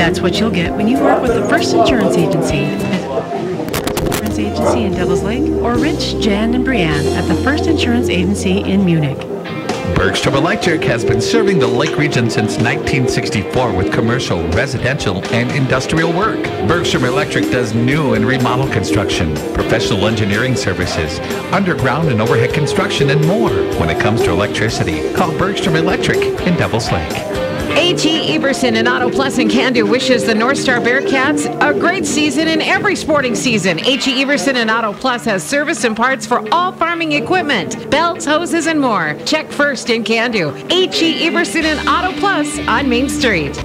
That's what you'll get when you work with the First Insurance Agency. Insurance Agency in Devil's Lake, or Rich, Jan, and Brianne at the First Insurance Agency in Munich. Bergstrom Electric has been serving the Lake region since 1964 with commercial, residential, and industrial work. Bergstrom Electric does new and remodel construction, professional engineering services, underground and overhead construction, and more. When it comes to electricity, call Bergstrom Electric in Devils Lake. A.T. Everson and Auto Plus in Can-Do wishes the North Star Bearcats a great season in every sporting season. H.E. Everson and Auto Plus has service and parts for all farming equipment, belts, hoses, and more. Check first in Can-Do. H.E. Everson and Auto Plus on Main Street.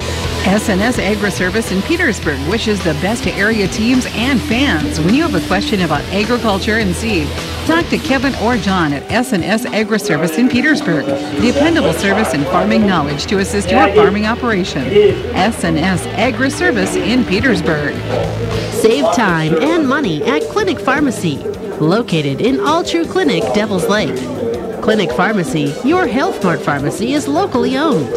SNS Agri-Service in Petersburg wishes the best to area teams and fans. When you have a question about agriculture and seed, talk to Kevin or John at SNS Agri-Service in Petersburg. Dependable service and farming knowledge to assist your farming operation. SNS Agri-Service in Petersburg. Save time and money at Clinic Pharmacy, located in All True Clinic, Devils Lake. Clinic Pharmacy, your Health Mart pharmacy, is locally owned.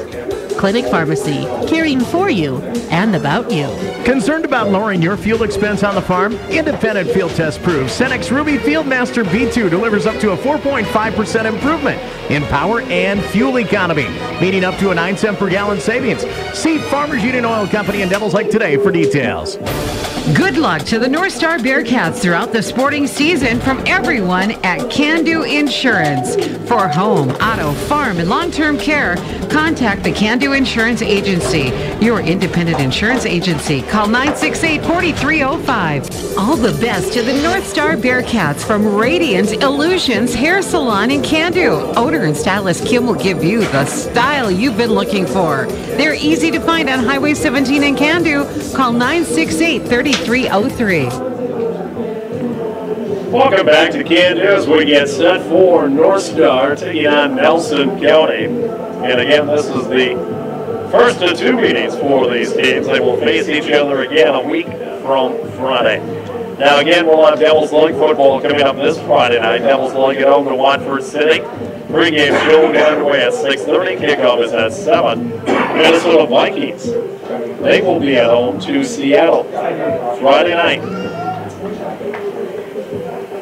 Clinic Pharmacy, caring for you and about you. Concerned about lowering your fuel expense on the farm? Independent field test proves Cenex Ruby Fieldmaster V2 delivers up to a 4.5% improvement in power and fuel economy, meaning up to a 9-cent per gallon savings. See Farmers Union Oil Company in Devils Lake today for details. Good luck to the North Star Bearcats throughout the sporting season from everyone at Can-Do Insurance. For home, auto, farm, and long-term care, contact the Can-Do Insurance Agency, your independent insurance agency. Call 968-4305. All the best to the North Star Bearcats from Radiant Illusions Hair Salon in Can-Do. Owner and stylist Kim will give you the style you've been looking for. They're easy to find on Highway 17 in Can-Do. Call 968-3303. Welcome back to Can-Do as we get set for North Star taking on Nelson County. And again, this is the first of two meetings for these teams. They will face each other again a week from Friday. Now again, we'll have Devils Lake football coming up this Friday night. Devils Lake at home to Watford City. Pre-game show will get underway at 6:30. Kickoff is at 7. Minnesota Vikings, they will be at home to Seattle Friday night.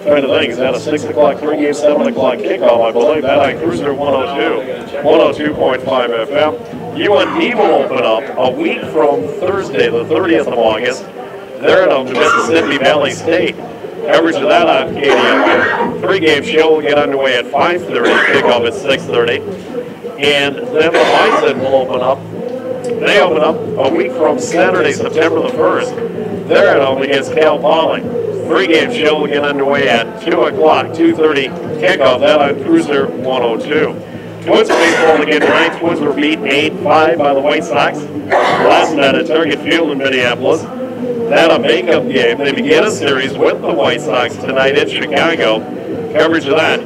Trying to think, is that a 6 o'clock pregame, 7 o'clock kickoff? I believe that on Cruiser 102.5 FM. UND will open up a week from Thursday, the 30th of August. They're at home to Mississippi Valley State. Coverage of that on KDM. Pre-game show will get underway at 5:30, kickoff at 6:30. And then the Bison will open up. They open up a week from Saturday, September the 1st. They're at home against Cal Poly. Pre-game show will get underway at 2 o'clock, 2:30 kickoff, that on Cruiser 102. Twins baseball again tonight. Twins were beat 8-5 by the White Sox last night at Target Field in Minneapolis. That a makeup game. They begin a series with the White Sox tonight in Chicago. Coverage of that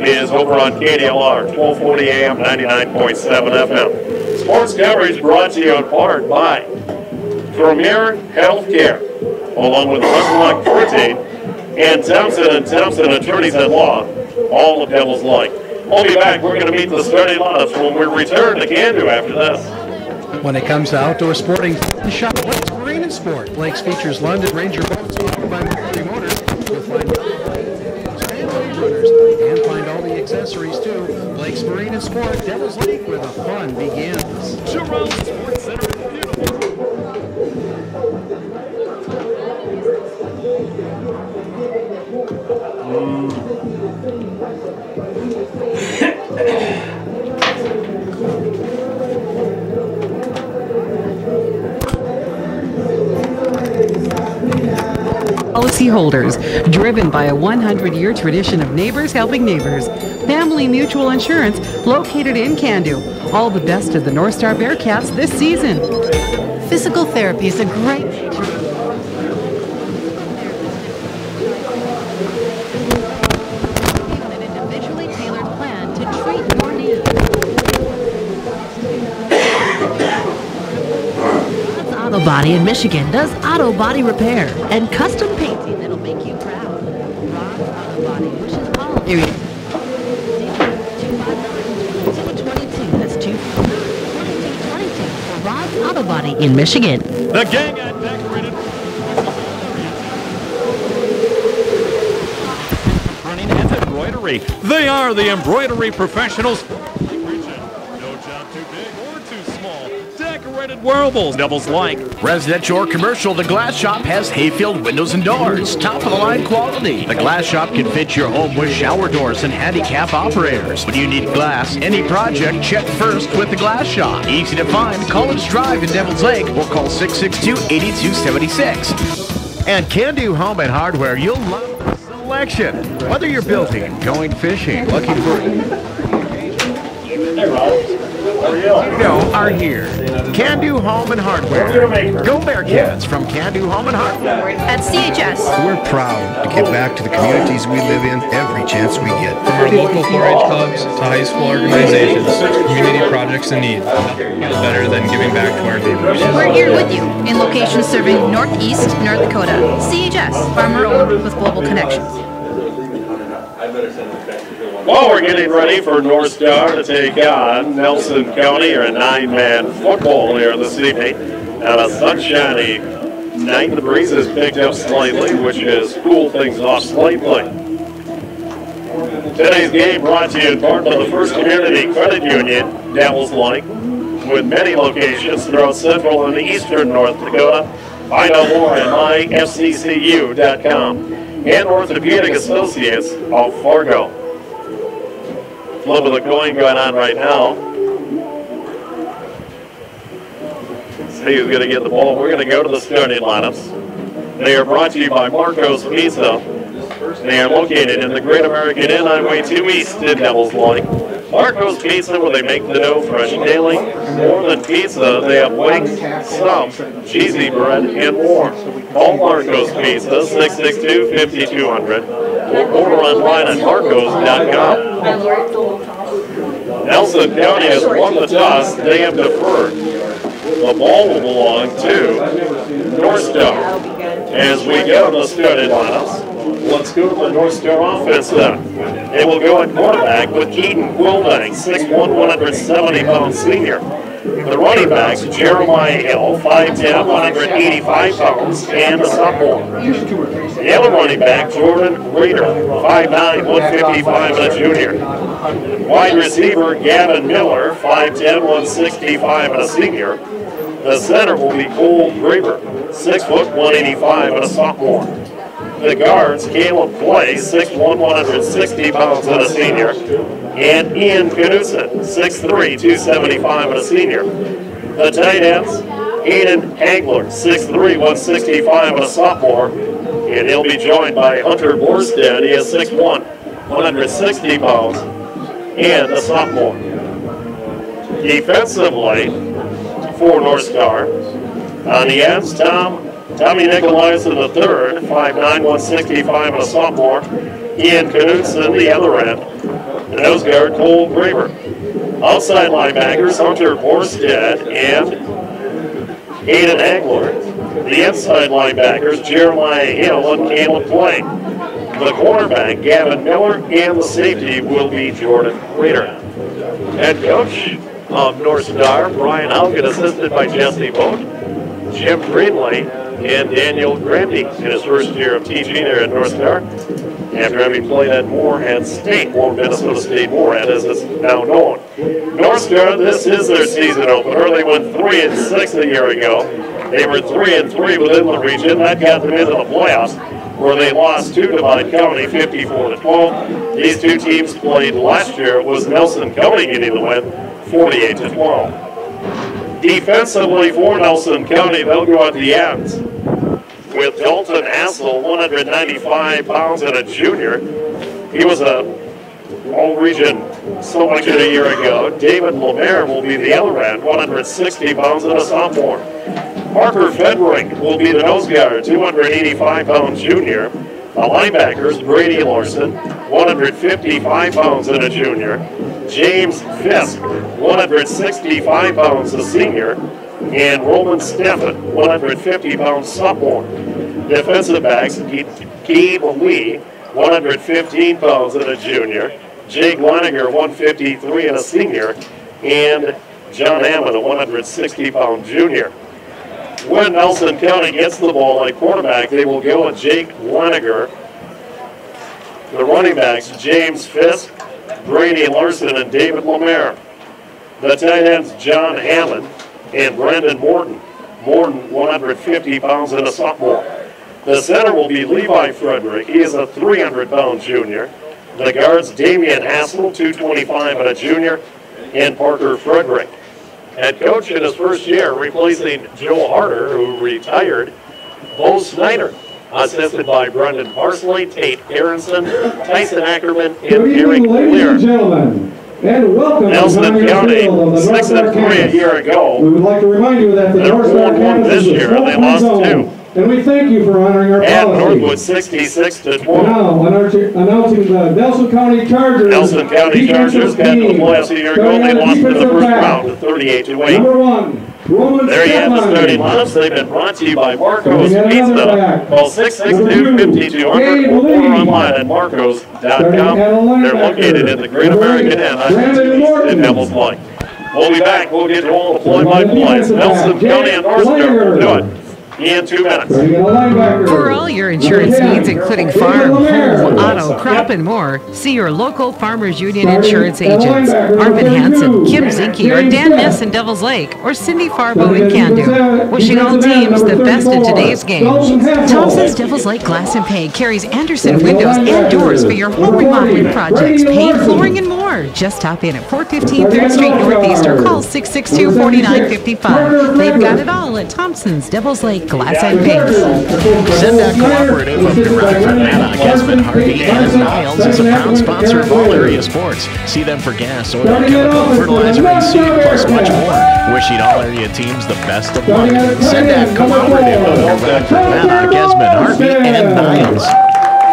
is over on KDLR, 1240 AM, 99.7 FM. Sports coverage brought to you in part by Premier Healthcare, along with Unlock Protein, and Thompson & Thompson Attorneys at Law, all of Devils Lake. We'll be back. We're going to meet the starting lineups when we return to Can-Do after this. When it comes to outdoor sporting, shop Blake's Marine and Sport. Blake's features London Ranger boats powered by Mercury Motors. You'll find runners and find all the accessories too. Blake's Marine and Sport, Devils Lake, where the fun begins. Jerome Sports Center. Policyholders, driven by a 100-year tradition of neighbors helping neighbors. Family Mutual Insurance, located in Can-Do. All the best of the North Star Bearcats this season. Physical therapy is a great an individually tailored plan to treat your needs. Auto Body in Michigan does auto body repair and custom painting that'll make you proud. Ron's Auto Body wishes all area. 259-2222. That's 2222 for Bob's Auto Body in Michigan. The gang at Decorated Printing and Embroidery. They are the embroidery professionals. No job too big or too small. Decorated wearables, Devils Lake. Residential or commercial, the Glass Shop has Hayfield windows and doors. Top of the line quality. The Glass Shop can fit your home with shower doors and handicap operators. When you need glass, any project, check first with the Glass Shop. Easy to find, College Drive in Devils Lake or call 662-8276. And Can Do Home and Hardware, you'll love the selection. Whether you're building, going fishing, looking for... are here. Can Do Home and Hardware. Go Bearcats from Can Do Home and Hardware. At CHS. We're proud to give back to the communities we live in every chance we get. From our local 4-H clubs to high school organizations, community projects in need, nothing feels better than giving back to our neighbors. We're here with you in locations serving Northeast North Dakota. CHS, farmer owned with global connections. Well, we're getting ready for North Star to take on Nelson County, or a 9-man football here this evening. On a sunshiny night, the breeze has picked up slightly, which has cooled things off slightly. Today's game brought to you in part by the First Community Credit Union, Devils Lake, with many locations throughout central and eastern North Dakota. Find out more at myfccu.com. And Orthopedic Associates of Fargo. Flip of the coin going on right now. See who's going to get the ball. We're going to go to the starting lineups. They are brought to you by Marco's Pizza. They are located in the Great American Inn on Way 2 East in Devils Lake. Marco's Pizza, where they make the dough fresh daily. More than pizza, they have wings, subs, cheesy bread, and more. Call Marco's Pizza, 662-5200, or order online at marcos.com. Nelson County has won the toss. They have deferred. The ball will belong to North Star. As we go to the starting lineups, let's go to the North Star offense then. They will go at quarterback with Keaton Quilbank, 6'1", 170-pound senior. The running backs, Jeremiah Hill, 5'10", 185 pounds, and a sophomore. The other running back, Jordan Reeder, 5'9", 155, and a junior. Wide receiver, Gavin Miller, 5'10", 165, and a senior. The center will be Cole Graber, 6 foot, 185, and a sophomore. The guards, Caleb Clay, 6'1", 160 pounds, and a senior. And Ian Knudsen, 6'3", 275, and a senior. The tight ends, Hayden Hagler, 6'3", 165, and a sophomore. And he'll be joined by Hunter Borstead. He is 6'1", 160 pounds, and a sophomore. Defensively, for North Star, on the ends, Tommy Nicolaisen III, 5'9", 165, and a sophomore. Ian Knudsen, the other end. The nose guard, Cole Graber. Outside linebackers, Hunter Borstead and Hayden Hagler. The inside linebackers, Jeremiah Hill and Caleb Clay. The cornerback, Gavin Miller, and the safety will be Jordan Reeder. Head coach of North Star, Brian Halkin, assisted by Jesse Vogt, Jim Greenley, and Daniel Grandy in his first year of teaching there at North Star, after having played at Moorhead State, or Minnesota State Moorhead as it's now known. North Star, this is their season opener. They went 3-6 a year ago. They were 3-3 within the region. That got them into the playoffs, where they lost to Divide County 54-12. These two teams played last year. It was Nelson County getting the win 48-12. Defensively for Nelson County, they'll go at the ends with Dalton Hassel, 195 pounds, and a junior. He was a all-region selection a year ago. David Lemaire will be the other end, 160 pounds, and a sophomore. Parker Fedring will be the nose guard, 285-pound junior. The linebackers, Brady Larson, 155 pounds, and a junior. James Fisk, 165 pounds, a senior. And Roman Steffen, 150 pounds, sophomore. Defensive backs, Gabe Lee, 115 pounds, and a junior. Jake Leininger, 153, and a senior. And John Hammond, a 160-pound junior. When Nelson County gets the ball at quarterback, they will go with Jake Leniger. The running backs, James Fisk, Brady Larson, and David Lemaire. The tight ends, John Hammond and Brandon Morton. Morton, 150 pounds and a sophomore. The center will be Levi Frederick. He is a 300-pound junior. The guards, Damian Hassel, 225 and a junior, and Parker Frederick. Head coach in his first year, replacing Joe Harder, who retired. Bo Snyder, assisted by Brendan Parsley, Tate Aronson, Tyson Ackerman, and Eric Lear. Gentlemen, and welcome Nelson to County, 6-3 a year ago. We would like to remind you that the They're North Star 4-1 campus this is a year, and they lost zone. 2. And we thank you for honoring our And policy. Northwood 66-12. Now, announcing the Nelson County Chargers. Nelson County Chargers got to the playoffs a year ago. They lost in the first round to 38-8. Number 1, Roman There you have the starting lineups. They've been brought to you by Marco's Pizza. Call 662-5200 or order online at marcos.com. They're located in the Great American Inn on in Devil's Lake. We'll be back. We'll get to all the play-by-play. Nelson County and North Star will do it in 2 minutes. For all your insurance needs, including farm, home, auto, crop, and more, see your local Farmers Union insurance agents. Marvin Hansen, Kim Zinke, or Dan Ness in Devil's Lake, or Cindy Farbo in Candu. Wishing all teams the best in today's game. Thompson's Devil's Lake Glass and Paint carries Anderson windows and doors for your home remodeling projects, paint, flooring, and more. Just stop in at 415 3rd Street Northeast or call 662-4955. They've got it all at Thompson's Devil's Lake Glass and Paint. Sendak Cooperative of New Rockford, Mannock, Esmond, Harvey, and Niles is a proud sponsor of all area sports. See them for gas, oil, chemical, fertilizer, and seed, plus much more. Wishing all area teams the best of luck. Sendak Cooperative of New Rockford, Mannock, Esmond, Harvey, and Niles.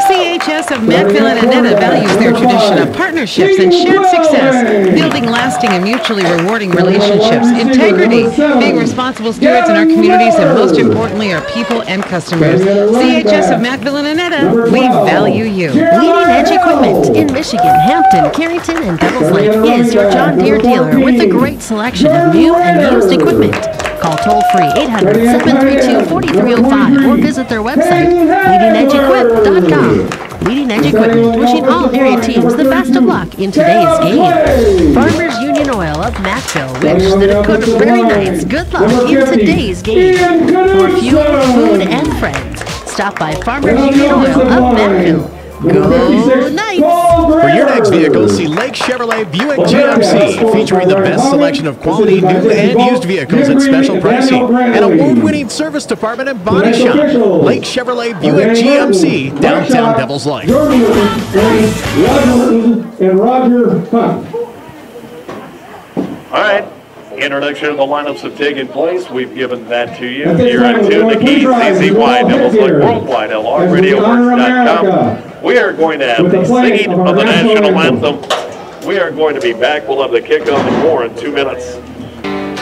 CHS of Manville and Annetta values their tradition of partnerships and shared success, building lasting and mutually rewarding relationships, integrity, being responsible stewards in our communities, and most importantly, our people and customers. CHS of Manville and Annetta, we value you. Leading Edge Equipment in Michigan, Hampton, Carrington, and Devils Lake is your John Deere dealer with a great selection of new and used equipment. Call toll-free 800-732-4305 or visit their website, leadingedgeequip.com. Leading Edge Equipment, wishing all area teams the best of luck in today's game. Farmers Union Oil of Mackville wish the Dakota Prairie Knights good luck in today's game. For fuel, food, and friends, stop by Farmers Union Oil of Mackville. Go Knights! For your next vehicle, see Lake Chevrolet Buick GMC, featuring the best selection of quality new and used vehicles at special pricing. An award-winning service department and body shop. Lake Chevrolet Buick GMC, downtown Devils Lake. And Roger Hunt. All right. Introduction of the lineups have taken place. We've given that to you. You're in tune to KCZY, Devils Lake Worldwide, LRRadioWorks.com. We are going to have the singing of the national anthem. We are going to be back. We'll have the kickoff and more in 2 minutes.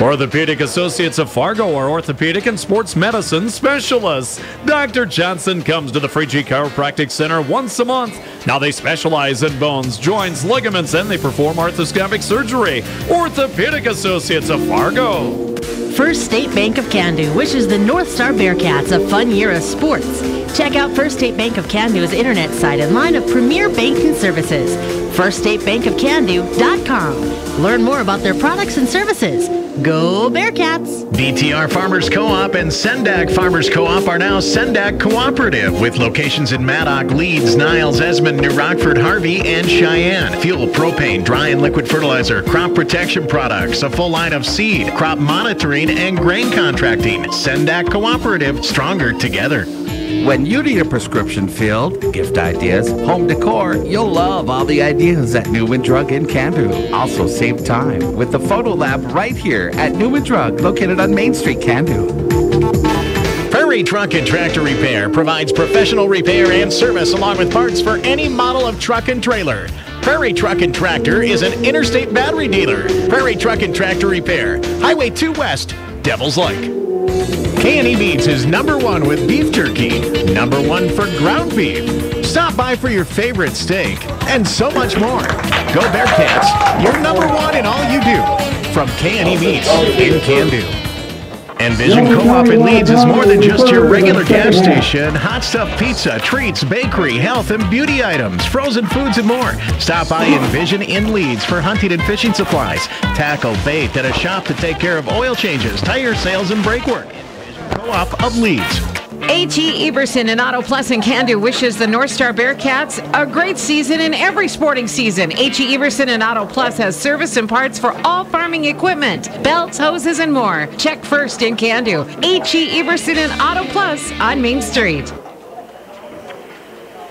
Orthopedic Associates of Fargo are orthopedic and sports medicine specialists. Dr. Johnson comes to the Free Chiropractic Center once a month. Now they specialize in bones, joints, ligaments, and they perform arthroscopic surgery. Orthopedic Associates of Fargo. First State Bank of Candu wishes the North Star Bearcats a fun year of sports. Check out First State Bank of Candu's internet site and line of premier banking services. FirstStateBankofCandu.com. Learn more about their products and services. Go Bearcats! BTR Farmers Co-op and Sendak Farmers Co-op are now Sendak Cooperative, with locations in Maddock, Leeds, Niles, Esmond, New Rockford, Harvey, and Cheyenne. Fuel, propane, dry and liquid fertilizer, crop protection products, a full line of seed, crop monitoring, and grain contracting. Sendak Cooperative, stronger together. When you need a prescription filled, gift ideas, home decor, you'll love all the ideas at Newman Drug in Candu. Also save time with the Photo Lab right here at Newman Drug, located on Main Street, Candu. Prairie Truck and Tractor Repair provides professional repair and service along with parts for any model of truck and trailer. Prairie Truck and Tractor is an interstate battery dealer. Prairie Truck and Tractor Repair, Highway 2 West, Devils Lake. K&E Meats is #1 with beef jerky, #1 for ground beef. Stop by for your favorite steak and so much more. Go Bearcats, you're #1 in all you do. from K&E Meats in Can-Do. Envision Co-op in Leeds is more than just your regular gas station. Hot stuff pizza, treats, bakery, health, and beauty items, frozen foods, and more. Stop by Envision in Leeds for hunting and fishing supplies, tackle, bait, and a shop to take care of oil changes, tire sales, and brake work. Envision Co-op of Leeds. H.E. Everson and Auto Plus in Can-Do wishes the North Star Bearcats a great season in every sporting season. H.E. Everson and Auto Plus has service and parts for all farming equipment, belts, hoses, and more. Check first in Can-Do. H.E. Everson and Auto Plus on Main Street.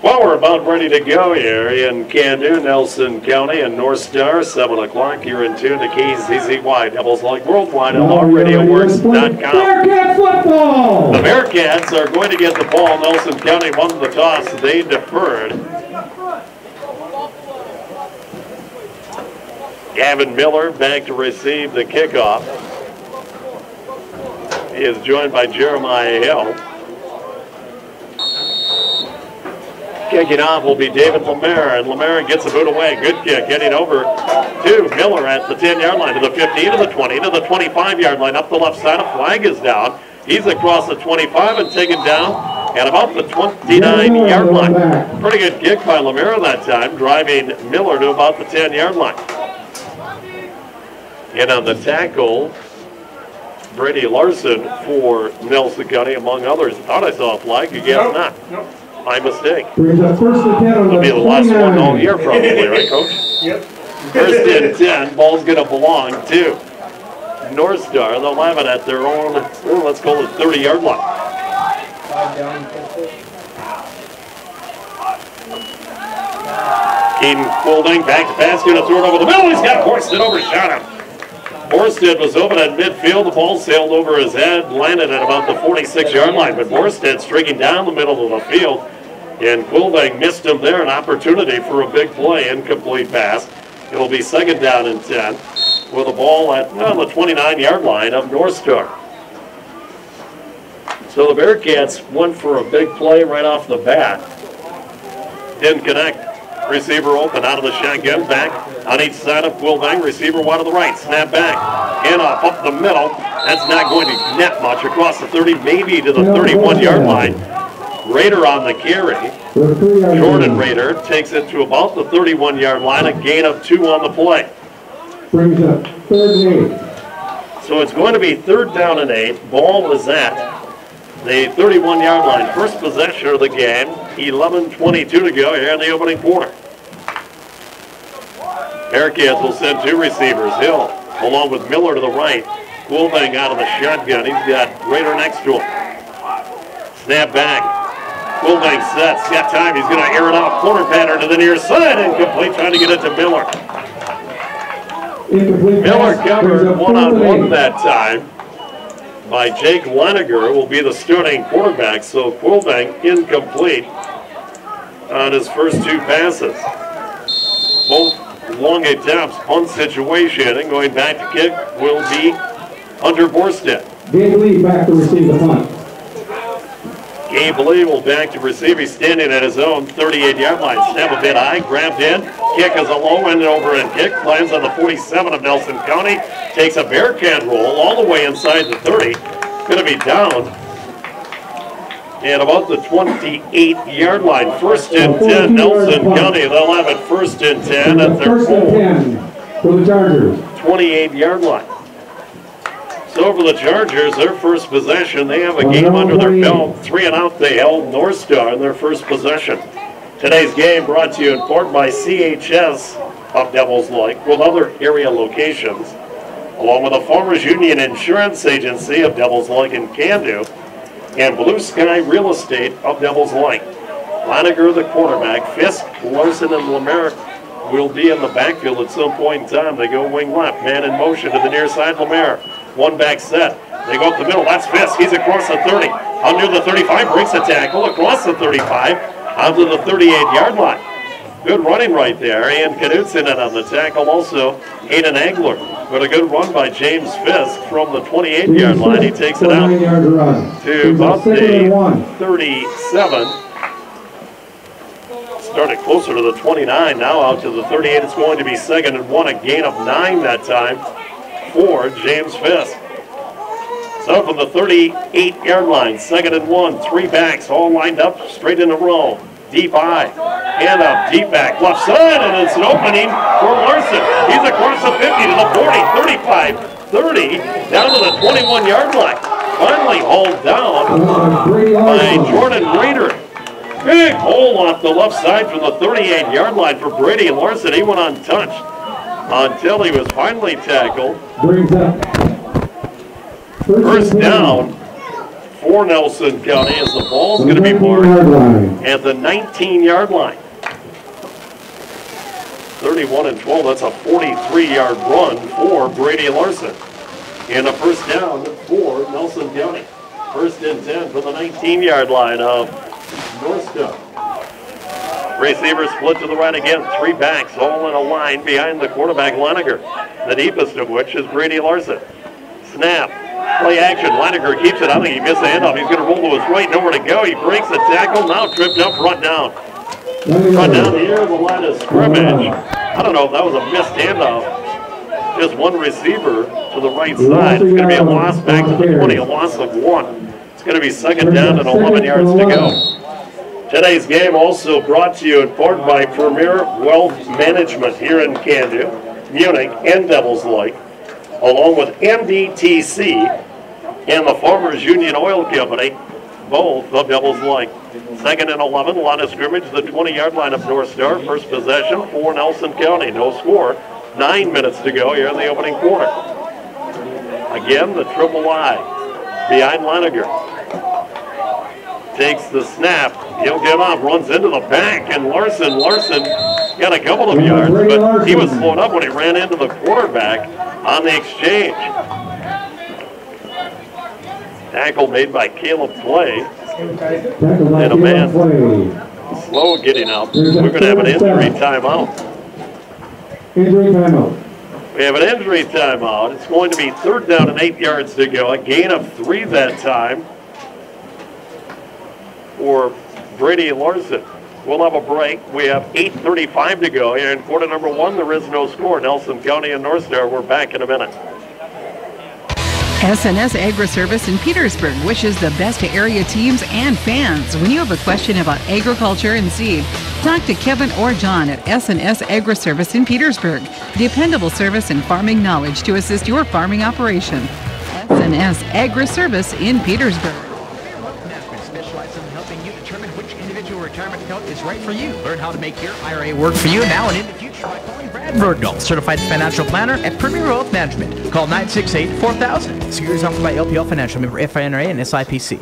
Well, we're about ready to go here in Can-Do, Nelson County, and North Star, 7 o'clock. You're in tune to KZZY, Devils Lake Worldwide, and LawRadioWorks.com. Bearcat football! The Bearcats are going to get the ball. Nelson County won the toss. They deferred. Gavin Miller back to receive the kickoff. He is joined by Jeremiah Hill. Kicking off will be David Lemaire, and Lemaire gets a boot away. Good kick, getting over to Miller at the 10-yard line, to the 15, to the 20, to the 25-yard line. Up the left side, a flag is down. He's across the 25 and taken down at about the 29-yard line. Pretty good kick by Lemaire that time, driving Miller to about the 10-yard line. And on the tackle, Brady Larson for Nelson County, among others. Thought I saw a flag, I guess not. Nope. My mistake. Brings up first and 10 on It'll be the last 29. one all year probably, right, Coach? Yep. First and 10, ball's going to belong to North Star. They'll have it at their own, let's call it 30-yard line. Keaton Quilding back to pass, going to throw it over the middle. He's got Horsted overshot him. Horsted was open at midfield. The ball sailed over his head, landed at about the 46-yard line. But Horsted streaking down the middle of the field. And Quilding missed him there, an opportunity for a big play, incomplete pass. It'll be second down and 10 with the ball at the 29-yard line of North Star. So the Bearcats went for a big play right off the bat. Didn't connect. Receiver open out of the shotgun, back on each side of Quilding. Receiver wide to the right, snap back. Handoff up the middle. That's not going to net much. Across the 30, maybe to the 31-yard line. Raider on the carry. Jordan Raider takes it to about the 31-yard line, a gain of 2 on the play. Brings up third and 8. So it's going to be third down and 8. Ball is at the 31-yard line. First possession of the game. 11:22 to go here in the opening quarter. Bearcats will send 2 receivers. Hill along with Miller to the right. Quilding out of the shotgun. He's got Raider next to him. Snap back. Quilding sets. Got time. He's going to air it out. Corner pattern to the near side. Incomplete. Trying to get it to Miller. Miller covered one-on-one that time by Jake Leniger, will be the starting quarterback. So Quilding incomplete on his first 2 passes. Both long attempts, punt situation, and going back to kick will be Hunter Borstead. Gabe Lee back to receive the punt. Gabe Lee will back to receive. He's standing at his own 38-yard line. Snap a bit high, grabbed in. Kick is a low end over and kick. Lands on the 47 of Nelson County. Takes a Bearcat roll all the way inside the 30. Going to be down at about the 28-yard line. First and 10, Nelson County. They'll have it first and 10 at their own 10 for the Chargers. 28-yard line. So for the Chargers, their first possession, they have a game under their belt. 3 and out, they held North Star in their first possession. Today's game brought to you in part by CHS of Devils Lake with other area locations, along with the Farmers Union Insurance Agency of Devils Lake and Can-Do, and Blue Sky Real Estate of Devils Lake. Laniger, the quarterback. Fisk, Larson, and Lemaire will be in the backfield at some point in time. They go wing left, man in motion to the near side, Lemaire. One back set. They go up the middle. That's Fisk. He's across the 30. Under the 35, breaks a tackle. Across the 35, onto the 38-yard line. Good running right there. And Knudsen on the tackle. Also, Aiden Angler. But a good run by James Fisk from the 28-yard line. He takes it out to about the 37. Started closer to the 29. Now out to the 38. It's going to be second and 1. A gain of 9 that time for James Fisk. So from the 38-yard line, 2nd and 1, 3 backs all lined up straight in a row. Deep eye, and a deep back left side, and it's an opening for Larson. He's across the 50 to the 40, 35, 30, down to the 21-yard line. Finally hauled down by Jordan Rader. Big hole off the left side from the 38-yard line for Brady Larson. He went untouched until he was finally tackled. First down for Nelson County as the ball's going to be marked at the 19-yard line. 31 and 12, that's a 43-yard run for Brady Larson. And a first down for Nelson County. First and 10 from the 19-yard line of North Star. Receivers split to the right again. 3 backs all in a line behind the quarterback, Leininger. The deepest of which is Brady Larson. Snap. Play action. Leininger keeps it. I think he missed the handoff. He's going to roll to his right. Nowhere to go. He breaks the tackle. Now tripped up. Run down. Run down here the line of scrimmage. I don't know if that was a missed handoff. Just one receiver to the right side. It's going to be a loss back to the 20. A loss of 1. It's going to be 2nd down and 11 yards to go. Today's game also brought to you in part by Premier Wealth Management here in Candu, Munich, and Devils Lake, along with MDTC and the Farmers Union Oil Company, both of Devils Lake. 2nd and 11, line of scrimmage, the 20-yard line of North Star. First possession for Nelson County. No score. 9 minutes to go here in the opening quarter. Again, the triple I behind Leininger. Takes the snap. He'll get off, runs into the back, and Larson got a couple of yards, but he was slowed up when he ran into the quarterback on the exchange. Tackle made by Caleb Clay. And a man slow getting out. We're going to have an injury timeout. Injury timeout. We have an injury timeout. It's going to be 3rd down and 8 yards to go. A gain of 3 that time for Brady Larson. We'll have a break. We have 8:35 to go here in quarter number 1. There is no score. Nelson County and North Star. We're back in a minute. SNS Agri-Service in Petersburg wishes the best to area teams and fans. When you have a question about agriculture and seed, talk to Kevin or John at SNS Agri-Service in Petersburg. Dependable service and farming knowledge to assist your farming operation. SNS Agri-Service in Petersburg. Specializes in helping you determine which individual retirement account is right for you. Learn how to make your IRA work for you now and in the future by calling Brad Verdal, certified financial planner at Premier Wealth Management. Call 968-4000. Securities offered by LPL Financial, member FINRA and SIPC.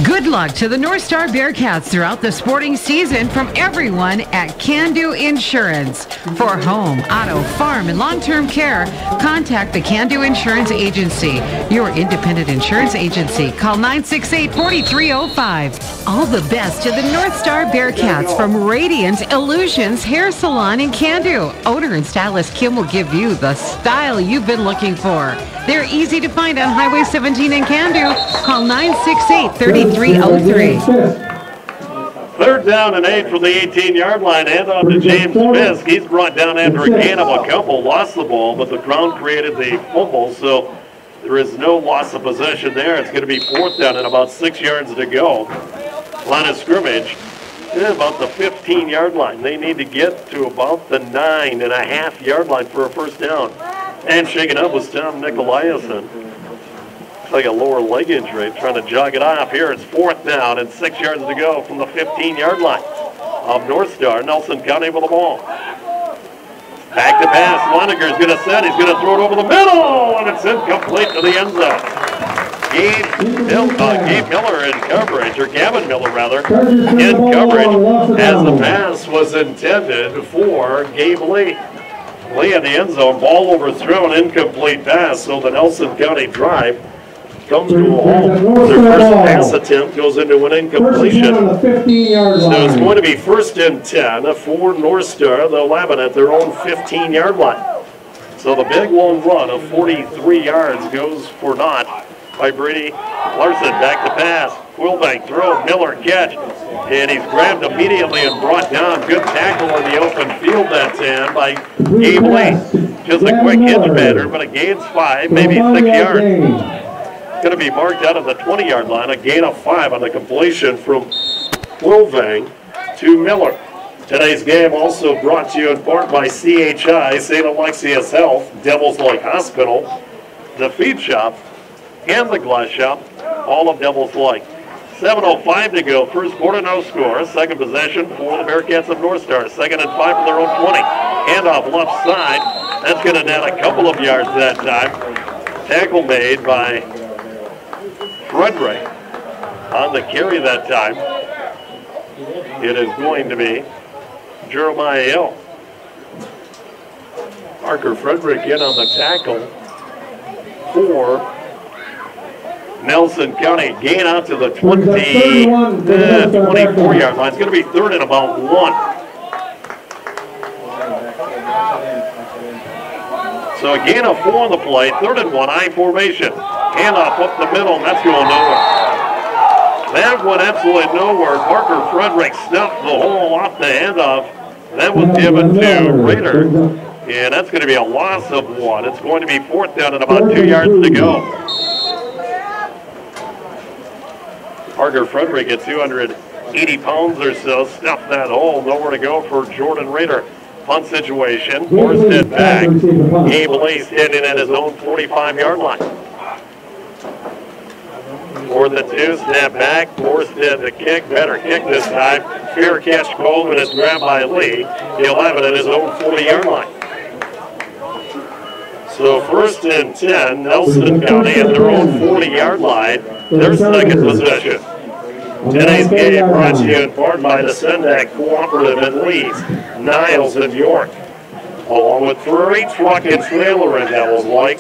Good luck to the North Star Bearcats throughout the sporting season from everyone at Candu Insurance. For home, auto, farm, and long-term care, contact the Candu Insurance Agency, your independent insurance agency. Call 968-4305. All the best to the North Star Bearcats from Radiant Illusions Hair Salon in Candu. Owner and stylist Kim will give you the style you've been looking for. They're easy to find on Highway 17 in Candu. Call 968-3303. 3rd down and 8 from the 18-yard line. Hand off to James Fisk. He's brought down after a gain of a couple. Lost the ball, but the ground created the fumble, so there is no loss of possession there. It's going to be 4th down and about 6 yards to go. Line of scrimmage is about the 15-yard line. They need to get to about the 9.5-yard line for a first down. And shaking up was Tom Nicolaisen. Like a lower leg injury, trying to jog it off. Here it's 4th down and 6 yards to go from the 15-yard line of North Star. Nelson County with the ball. Back to pass. Leininger's going to set. He's going to throw it over the middle, and it's incomplete to the end zone. Gabe Miller in coverage, or Gavin Miller rather, in coverage as the pass was intended for Gabe Lee. Lee in the end zone, ball overthrown, incomplete pass, so the Nelson County drive comes to a halt. Their first pass attempt goes into an incompletion. So it's going to be 1st and 10 for North Star. They'll have it at their own 15-yard line. So the big long run of 43 yards goes for naught by Brady Larson. Back to pass. Quillbank throw, Miller catch. And he's grabbed immediately and brought down. Good tackle in the open field that time by Gabe Lee. just a quick hinge pattern, but it gains 5, maybe 6 yards. It's going to be marked out of the 20-yard line, a gain of 5 on the completion from Wolvang to Miller. Today's game also brought to you in part by CHI, St. Alexius Health, Devils Lake Hospital, the Feed Shop, and the Glass Shop, all of Devils Lake. 7:05 to go, first quarter, no score. Second possession for the Bearcats of North Star. 2nd and 5 from their own 20. Handoff left side. That's going to net a couple of yards that time. Tackle made by Frederick on the carry that time. It is going to be Jeremiah Hill. Parker Frederick in on the tackle for Nelson County. Gain out to the 24-yard line. It's going to be 3rd and about 1. So a gain of 4 on the play. 3rd and 1, I formation. Handoff up the middle, and that's going nowhere. That went absolutely nowhere. Parker Frederick stuffed the hole off the handoff. That was given to Rader, and that's going to be a loss of 1. It's going to be 4th down and about 2 yards to go. Parker Frederick at 280 pounds or so stuffed that hole. Nowhere to go for Jordan Rader. Punt situation. Morstead back. Gabe Lee standing at his own 45-yard line. 4th and 2. Snap back. Morstead the kick. Better kick this time. Fair catch called, and it's grabbed by Lee. He'll have it at his own 40-yard line. So 1st and 10, Nelson County at their own 40-yard line, their second possession. Today's game brought to you in part by the Sendak Cooperative in Leeds, Niles and York, along with Freight Truck and Trailer in Devils Lake,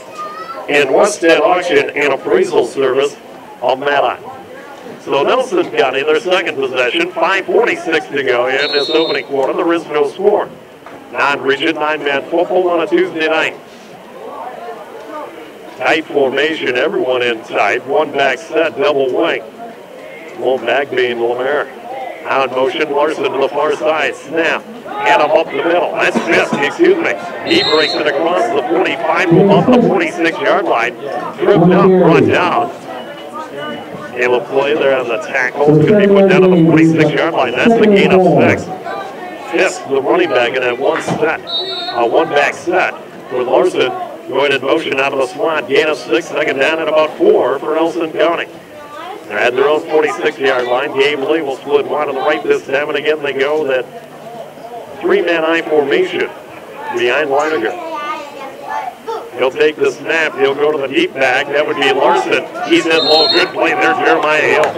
and Westhead Auction and Appraisal Service of Maddox. So Nelson County, their second possession, 5:46 to go in this opening quarter. There is no score. Non-rigid 9-man football on a Tuesday night. Tight formation, everyone in tight. One back set, double wing. One back being Lemaire. Now in motion, Larson to the far side. Snap. And up the middle. That's Fisk, excuse me. He breaks it across the 45 to up the 46-yard line. Tripped up, brought down. Caleb Clay there on the tackle. It's going to be put down to the 46-yard line. That's the gain of 6. Fisk, the running back, in that one back set with Larson going in motion out of the slot. Gain of 6, second down at about 4 for Nelson County. They're at their own 46-yard line. Gabe Lee will split wide to the right this time, and again they go that 3-man I formation behind Leininger. He'll take the snap. He'll go to the deep back. That would be Larson. He's in low. Good play there, Jeremiah Hill.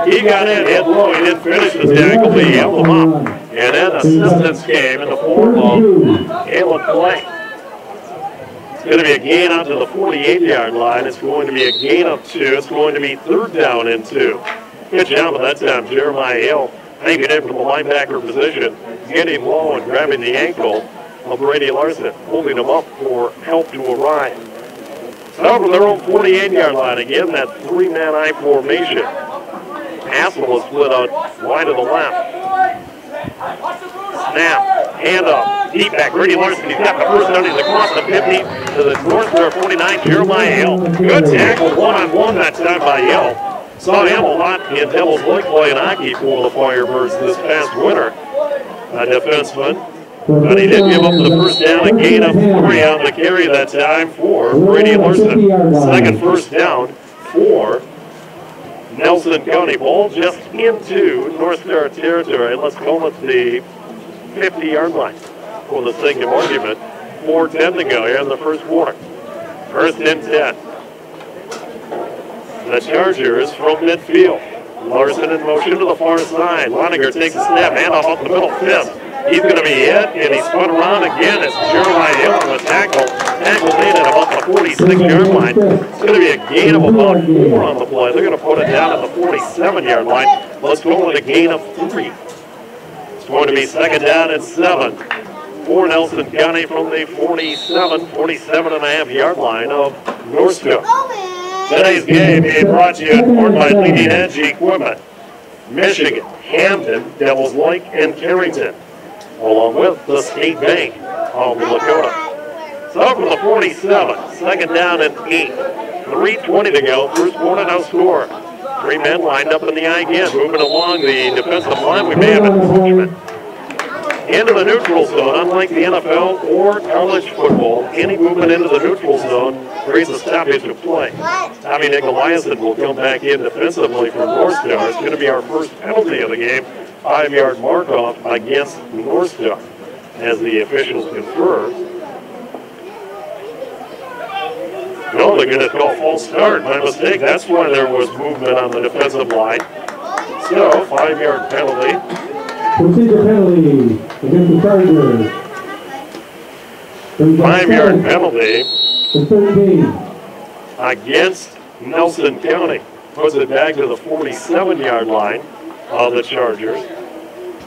He got in, hit low. He didn't finish the tackle, but he held him up. And then assistance came in the form of Caleb Clay. It's going to be a gain out to the 48-yard line. It's going to be a gain of 2. It's going to be 3rd down and 2. Good job at that time, Jeremiah Hill. Taking it from the linebacker position, getting low and grabbing the ankle of Brady Larson, holding him up for help to arrive. So from their own 48-yard line, again, that 3-man I formation. Hassel is split out wide to the left. Snap, hand up, deep back, Brady Larson, he's got the first down, he's across the 50 to the north square 49, Jeremiah Hill. Good tackle, one-on-one that time by Hill. Saw him a lot in Devils Lake playing hockey for the Firebirds this past winter. A defenseman, but he did give up the first down, a gain of 3 on the carry that time for Brady Larson. Second first down for Nelson County. Ball just into North Star territory. Let's call it the 50-yard line for the sake of argument. 4:10 to go here in the first quarter. 1st and 10. The Chargers from midfield. Larson in motion to the far side. Leininger takes a snap, handoff up the middle. Fisk. He's going to be hit, and he's spun around again. It's Jeremiah Hill on the tackle. Tackle made at about the 46-yard line. It's going to be a gain of about 4 on the play. They're going to put it down at the 47-yard line. Let's go with a gain of 3. It's going to be 2nd down and 7 for Nelson County from the 47.5-yard line of Northfield. Today's game being brought to you in part by Leading Edge Equipment, Michigan, Hamden, Devils Lake, and Carrington, along with the State Bank of Lakota. So from the 47, second down and 8. 3:20 to go. First quarter, no score. 3 men lined up in the I again, moving along the defensive line. We may have an encroachment into the neutral zone. Unlike the NFL or college football, any movement into the neutral zone creates a stoppage of play. Tommy Nicolaisen will come back in defensively for North Star. It's going to be our first penalty of the game. 5-yard mark-off against North Star, as the officials confer. No, they're going to call false start. My mistake. That's why there was movement on the defensive line. So, 5-yard penalty. Procedure penalty against the Chargers. 5-yard penalty to 13. Against Nelson County. Puts it back to the 47-yard line of the Chargers.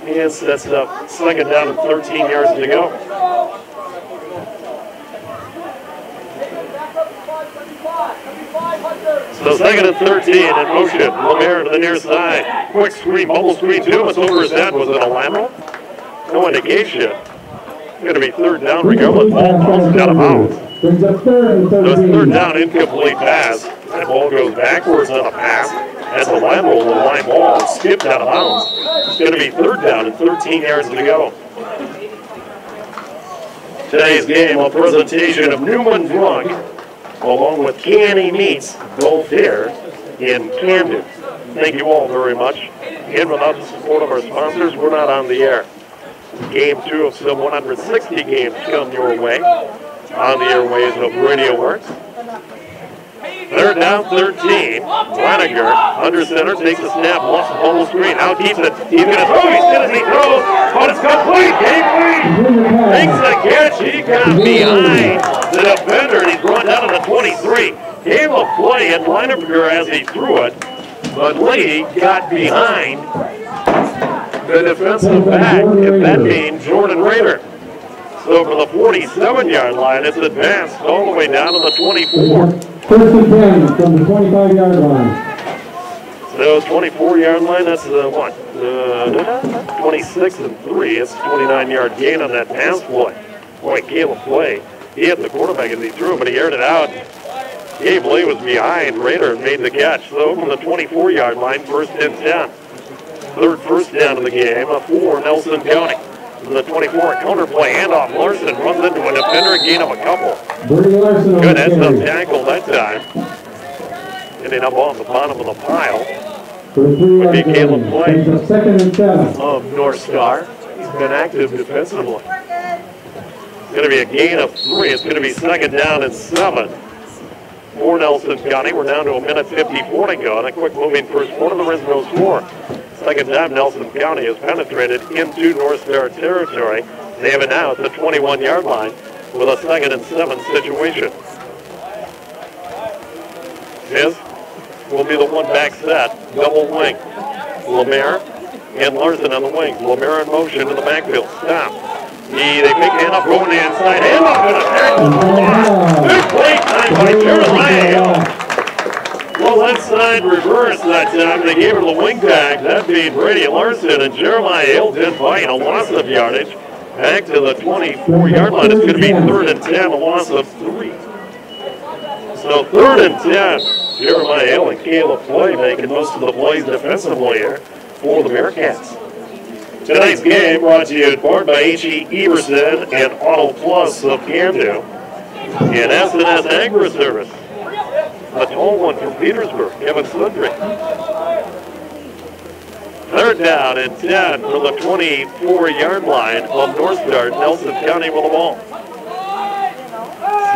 And sets up second down and 13 yards to go. So second and 13 in motion. Lemaire to the near side. Quick screen, bubble screen. Dumas over his head. Was it a Lamo? No indication. It's going to be third down regardless. Ball bounced out of bounds. So it's third down, incomplete pass. That ball goes backwards on a pass. As a Lamo, the line ball skipped out of bounds. It's going to be third down and 13 yards to go. Today's game, a presentation of Newman Drug, along with Canny Meats, both here in Camden. Thank you all very much. And without the support of our sponsors, we're not on the air. Game 2 of some 160 games come your way on the airways of Radio Works. Third down, 13. Laniger, under center, takes a snap, lofts the bubble screen. Now keeps it. He's going to throw. He's going to throw. But it's complete. Game takes the catch. He got behind the defender. He's brought down to the 23. Gave a play at Laniger as he threw it. But Lee got behind the defensive back, if that means Jordan Raider. So for the 47-yard line, it's advanced all the way down to the 24. First and 10 from the 25-yard line. So 24-yard line, that's what? 26 and 3. It's a 29-yard gain on that pass play. Boy, Caleb Play, he hit the quarterback as he threw it, but he aired it out. Gabe Lee was behind Raider and made the catch. So from the 24-yard line, first and 10. Third first down of the game for Nelson County. From the 24, counter play, handoff. Larson runs into a defender, a gain of a couple. Good heads-up tackle that time. Ending up on the bottom of the pile would be Caleb Play Second and 7 of North Star. He's been active defensively. It's going to be a gain of 3. It's going to be second down and 7 for Nelson County. We're down to a minute 54 to go. And a quick moving first quarter. There is no score. Second time Nelson County has penetrated into North Star territory. They have it now at the 21-yard line with a second and 7 situation. This will be the one-back set, double wing. Lemaire and Larson on the wing. Lemaire in motion in the backfield. Stop. They pick hand up, going to the inside. Hand up and a tackle. Big play time by Jeremiah. Well, left side reverse that time. They gave it the wing back. That being Brady Larson, and Jeremiah Hill did fight a loss of yardage. Back to the 24-yard line. It's going to be third and 10, a loss of 3. So third and 10. Jeremiah Hill and Caleb Play making most of the plays defensively here for the Bearcats. Tonight's game brought to you in part by H.E. Everson and Auto Plus of Camden and S&S Agri Service. A tall one from Petersburg, Kevin Sundry. Third down and 10 from the 24-yard line of North Star. Nelson County with the ball.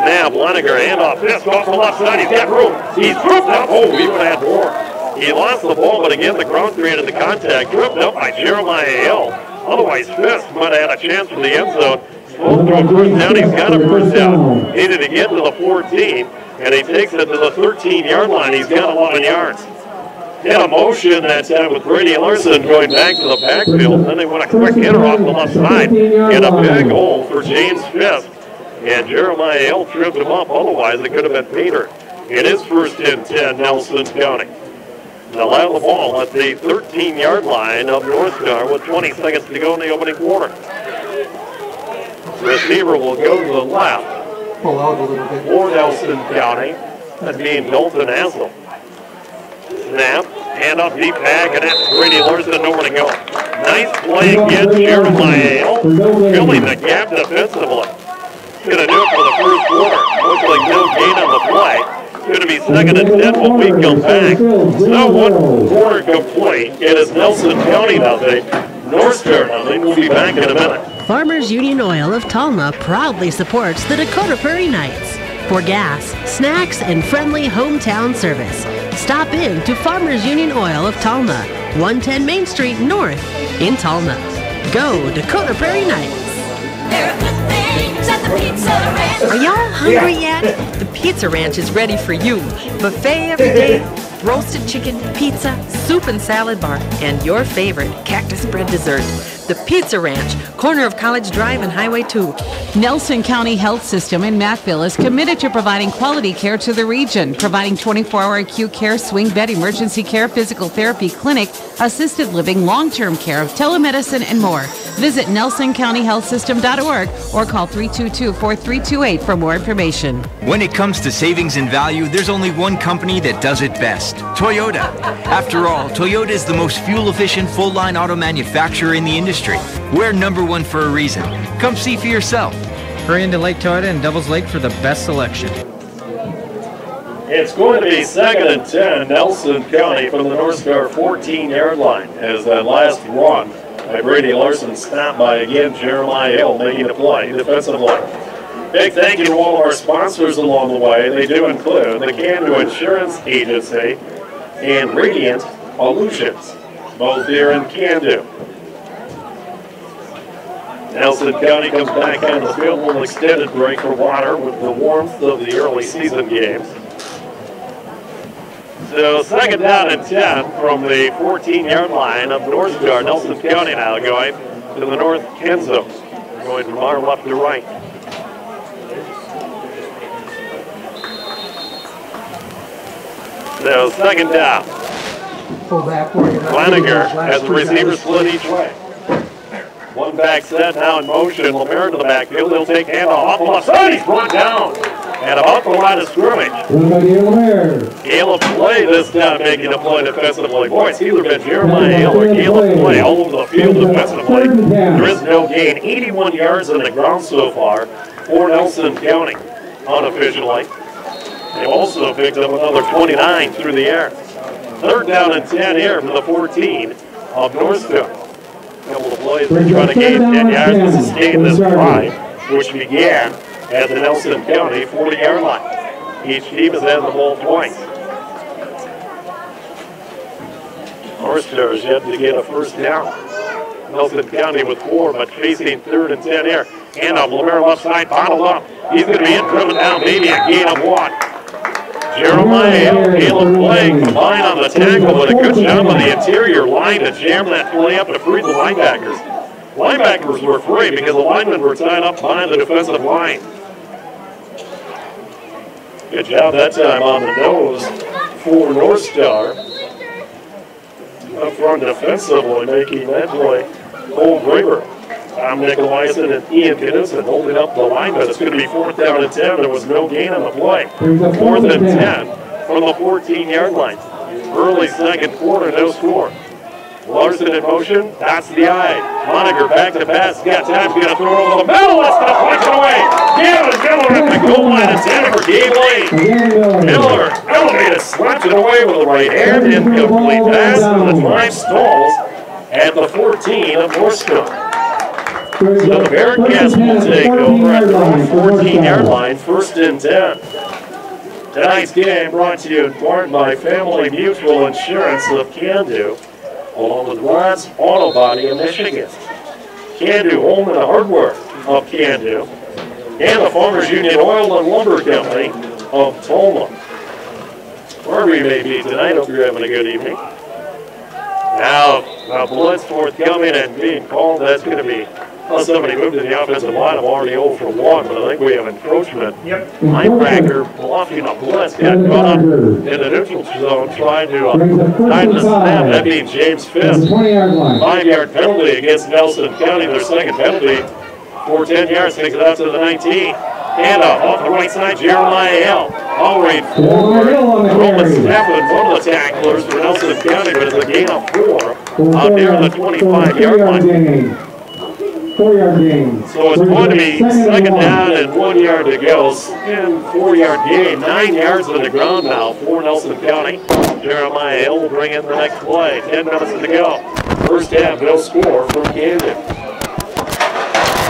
Snap, Laniger, handoff, fist off the left side. He's got room. He's tripped up. Oh, he would have had more. He lost the ball, but again, the ground created the contact. Tripped up by Jeremiah Hill. Otherwise, Fisk might have had a chance from the end zone. Supposed to a first down. He's got a first down. Needed to get to the 14. And he takes it to the 13-yard line. He's got 11 yards. Had a motion that time with Brady Larson going back to the backfield. Then they went a quick hitter off the left side. And a big hole for James Fisk. And Jeremiah Hill tripped him up. Otherwise, it could have been Peter. It is first and 10, Nelson County. They'll have the ball at the 13-yard line of North Star with 20 seconds to go in the opening quarter. Receiver will go to the left. pull out a little bit. For Nelson County, that being Dalton Asel. Snap, hand up deep back, and that's Brady Larson, nowhere to go. Nice play again, Jeremiah filling the gap defensively. Going to do it for the first quarter. Looks like no gain on the play. Going to be 2nd and 10 when we come back. So 1 quarter complete. It is Nelson County nothing. North Star nothing. We'll be back in a minute. Farmers Union Oil of Talma proudly supports the Dakota Prairie Knights. For gas, snacks, and friendly hometown service, stop in to Farmers Union Oil of Talma, 110 Main Street North in Talma. Go Dakota Prairie Knights. There are good things at the Pizza Ranch. Are y'all hungry yet? The Pizza Ranch is ready for you. Buffet every day, roasted chicken, pizza, soup and salad bar, and your favorite cactus bread dessert. The Pizza Ranch, corner of College Drive and Highway 2. Nelson County Health System in Mackville is committed to providing quality care to the region, providing 24-hour acute care, swing bed, emergency care, physical therapy clinic, assisted living, long-term care, telemedicine, and more. Visit nelsoncountyhealthsystem.org or call 322-4328 for more information. When it comes to savings and value, there's only one company that does it best, Toyota. After all, Toyota is the most fuel-efficient full-line auto manufacturer in the industry. We're #1 for a reason. Come see for yourself. Hurry into Lake Toyota in Devils Lake for the best selection. It's going to be 2nd and 10, Nelson County from the North Star 14-yard line as that last run by Brady Larson stopped by again Jeremiah Hill making the play defensively. Big thank you to all of our sponsors along the way. They do include the Can-Do Insurance Agency and Radiant Illusions, both here in Can-Do. Nelson County comes back on the field, a little extended break for water with the warmth of the early season games. So 2nd down and 10 from the 14-yard line of North Star. Nelson County now going to the north end zone, going from our left to right. So 2nd down. Flanagan has the receiver split each way. One back set, now in motion. Lemaire to the backfield. He'll take handoff off the left side. He's brought down at about the line of scrimmage. Caleb Play this time making a play defensively. Boy, it's either been Jeremiah Hill or Caleb Play all over the field defensively. There is no gain. 81 yards on the ground so far for Nelson County unofficially. They've also picked up another 29 through the air. 3rd down and 10 here from the 14 of Northfield. Couple of plays they're trying to gain 10 yards to sustain this drive, which began at the Nelson County 40-yard line. Each team has had the ball twice. North Star is yet to get a first down. Nelson County with 4, but facing 3rd and 10 here. Hand off Lemaire left side, bottled up. He's going to be in, driven down, maybe a gain of 1. Jeremiah Hill, Caleb Play combined on the tackle, but a good job on the interior line to jam that play up to free the linebackers. Linebackers were free because the linemen were tied up behind the defensive line. Good job that time on the nose for North Star. Up front defensively making that play. Cole Graber, Tom Nicolaisen, and Ian Knudsen holding up the linemen. It's going to be 4th down and 10. There was no gain on the play. 4th and 10 from the 14-yard line. Early 2nd quarter, no score. Larson in motion, that's the eye. Moniger back to pass, got time, he's going to throw it over the middle, that's going to punch it away. Gavin Miller at the goal line, intended for Gabe Lane. Miller elevated, slapped it away with the right hand, incomplete pass, and the drive stalls at the 14 of North Star. So the Bearcats will take over at their own 14-yard line, 1st and 10. Tonight's game brought to you in part by Family Mutual Insurance of Can-Do, along with Rod's Auto Body in Michigan. Can-Do Home and Hardware of Can-Do, and the Farmers Union Oil and Lumber Company of Talma. Wherever you may be tonight, hope you're having a good evening. Now, a blitz forthcoming and being called. That's going to be somebody moved to the offensive line. I'm already 0 for 1, but I think we have encroachment. Linebacker blocking a blitz, got caught up in the neutral zone trying to hide the snap. That means James Fisk. 5-yard penalty against Nelson County, their 2nd penalty for 10 yards, takes it out to the 19. Handoff off the right side, Jeremiah Hill. All right forward. Roman Stafford, one of the tacklers for Nelson County, but it's a gain of 4 out near the 25-yard line. 4-yard gain. So it's going to be second down and 1 yard to go. And 4-yard gain, 9 yards on the ground now for Nelson County. Jeremiah Hill will bring in the next play. 10 minutes to go. First half, no score from Camden.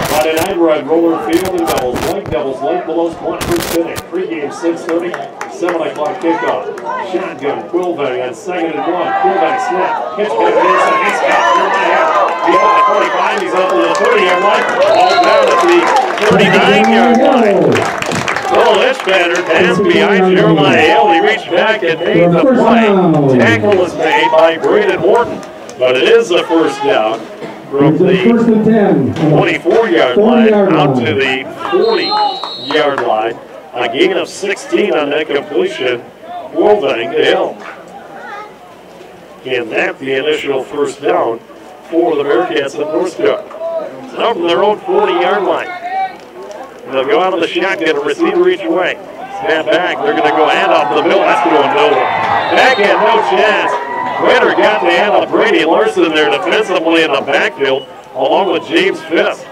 Friday night, we're at Roller Field in Devils Lake. Devils Lake below 1% inning. Pre-game 6:30, 7 o'clock kickoff. Shotgun, Quilvang on 2nd and 1. Quilvang snap. Pitch back inside. He's got Jeremiah. Beyond the 45, he's up to the 30-yard line. All down at the 39-yard line. Oh, that's better. Pass behind Jeremiah Hill. He reached back and made the play. Tackle is made by Braden Morton. But it is the first down from the 24-yard line out to the 40-yard line. A gain of 16 on that completion. Quilvang to Hill. And that's the initial first down for the Bearcats at North Star. Now from their own 40-yard line. They'll go out of the shotgun, a receiver each way. Snap back, they're going to go hand off the middle. That's going nowhere. Backhand, no chance. Ritter got the hand of Brady Larson there defensively in the backfield, along with James Fisk.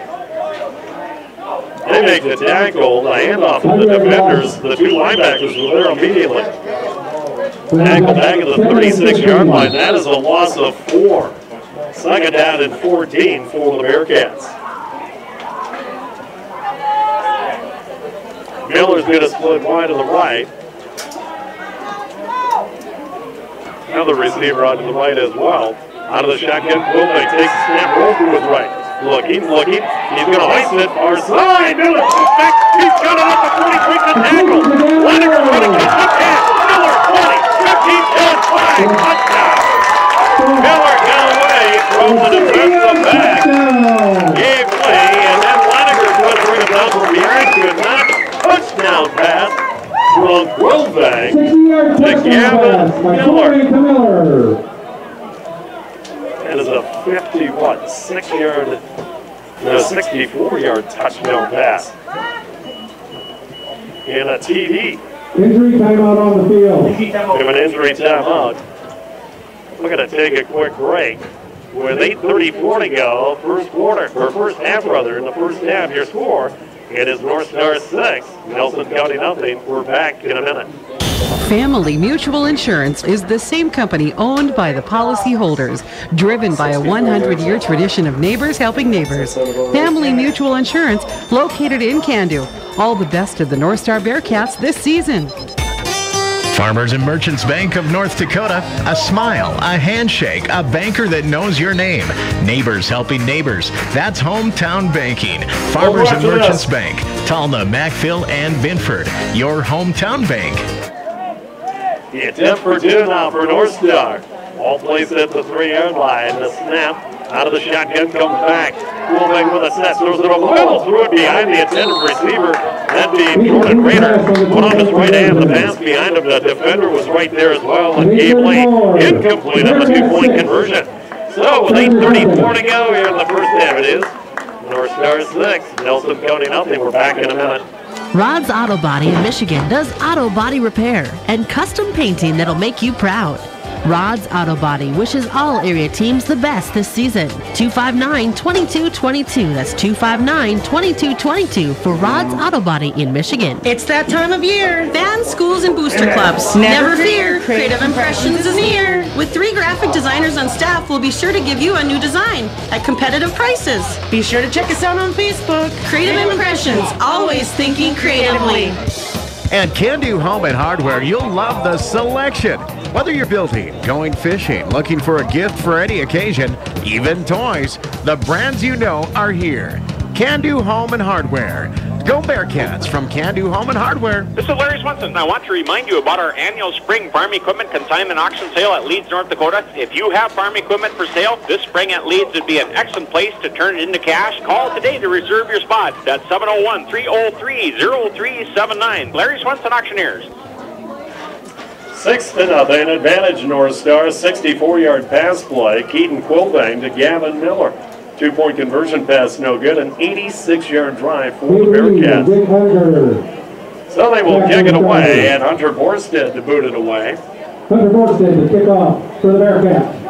They make the tackle, the handoff to the defenders. The two linebackers were there immediately. Tackle back at the 36-yard line. That is a loss of 4. Second down and 14 for the Bearcats. Miller's going to split wide to the right. Another receiver out to the right as well. Out of the shotgun, Quilvang takes a snap, roll to his right. Looking. He's going to hoist it. Far side. Miller comes back. He's got it up the 40, quick to tackle. Lenniger running, gets the pass. Miller 20, 15, 10, 5, touchdown. Miller got away from the defensive back. Gave way, and then Lenniger tries to bring him down from behind. Good knock. Touchdown pass from Quilvang to Gavin Miller. That is a 64-yard touchdown pass. And a TD. Injury timeout on the field. We have an injury timeout. We're going to take a quick break. With 8:34 to go, first half in the first half, your score, it is North Star 6, Nelson County nothing. We're back in a minute. Family Mutual Insurance is the same company owned by the policyholders, driven by a 100-year tradition of neighbors helping neighbors. Family Mutual Insurance, located in Candu. All the best of the North Star Bearcats this season. Farmers and Merchants Bank of North Dakota, a smile, a handshake, a banker that knows your name. Neighbors helping neighbors. That's hometown banking. Farmers and Merchants Bank, Talna, Macville, and Binford. Your hometown bank. The attempt for 2 now for North Star. All placed at the 3-yard line. The snap out of the shotgun comes back. Quilvang with a set, throws it over the middle, threw it behind the intended receiver. That being Jordan Rader. Put on his right hand, the pass behind him. The defender was right there as well, and gave late. Incomplete on the 2-point conversion. So with 8:34 to go here in the first half, it is North Star 6, Nelson County nothing. We're back in a minute. Rod's Auto Body in Michigan does auto body repair and custom painting that'll make you proud. Rod's Auto Body wishes all area teams the best this season. 259-2222. That's 259-2222 for Rod's Auto Body in Michigan. It's that time of year. Fans, schools, and booster clubs. Never fear, Creative Impressions is near. With 3 graphic designers on staff, we'll be sure to give you a new design at competitive prices. Be sure to check us out on Facebook. Creative Impressions, always thinking creatively. At Can-Do Home and Hardware, you'll love the selection. Whether you're building, going fishing, looking for a gift for any occasion, even toys, the brands you know are here. Can-Do Home and Hardware. Go Bearcats from Can-Do Home and Hardware. This is Larry Swenson. I want to remind you about our annual spring farm equipment consignment auction sale at Leeds, North Dakota. If you have farm equipment for sale, this spring at Leeds would be an excellent place to turn it into cash. Call today to reserve your spot. That's 701-303-0379. Larry Swenson Auctioneers. 6-0 advantage North Star. 64-yard pass play. Keaton Quilvang to Gavin Miller. 2-point conversion pass, no good. An 86-yard drive for the Bearcats. So they will kick it away, and Hunter Borstead to boot it away. Hunter Borstead to kick off for the Bearcats.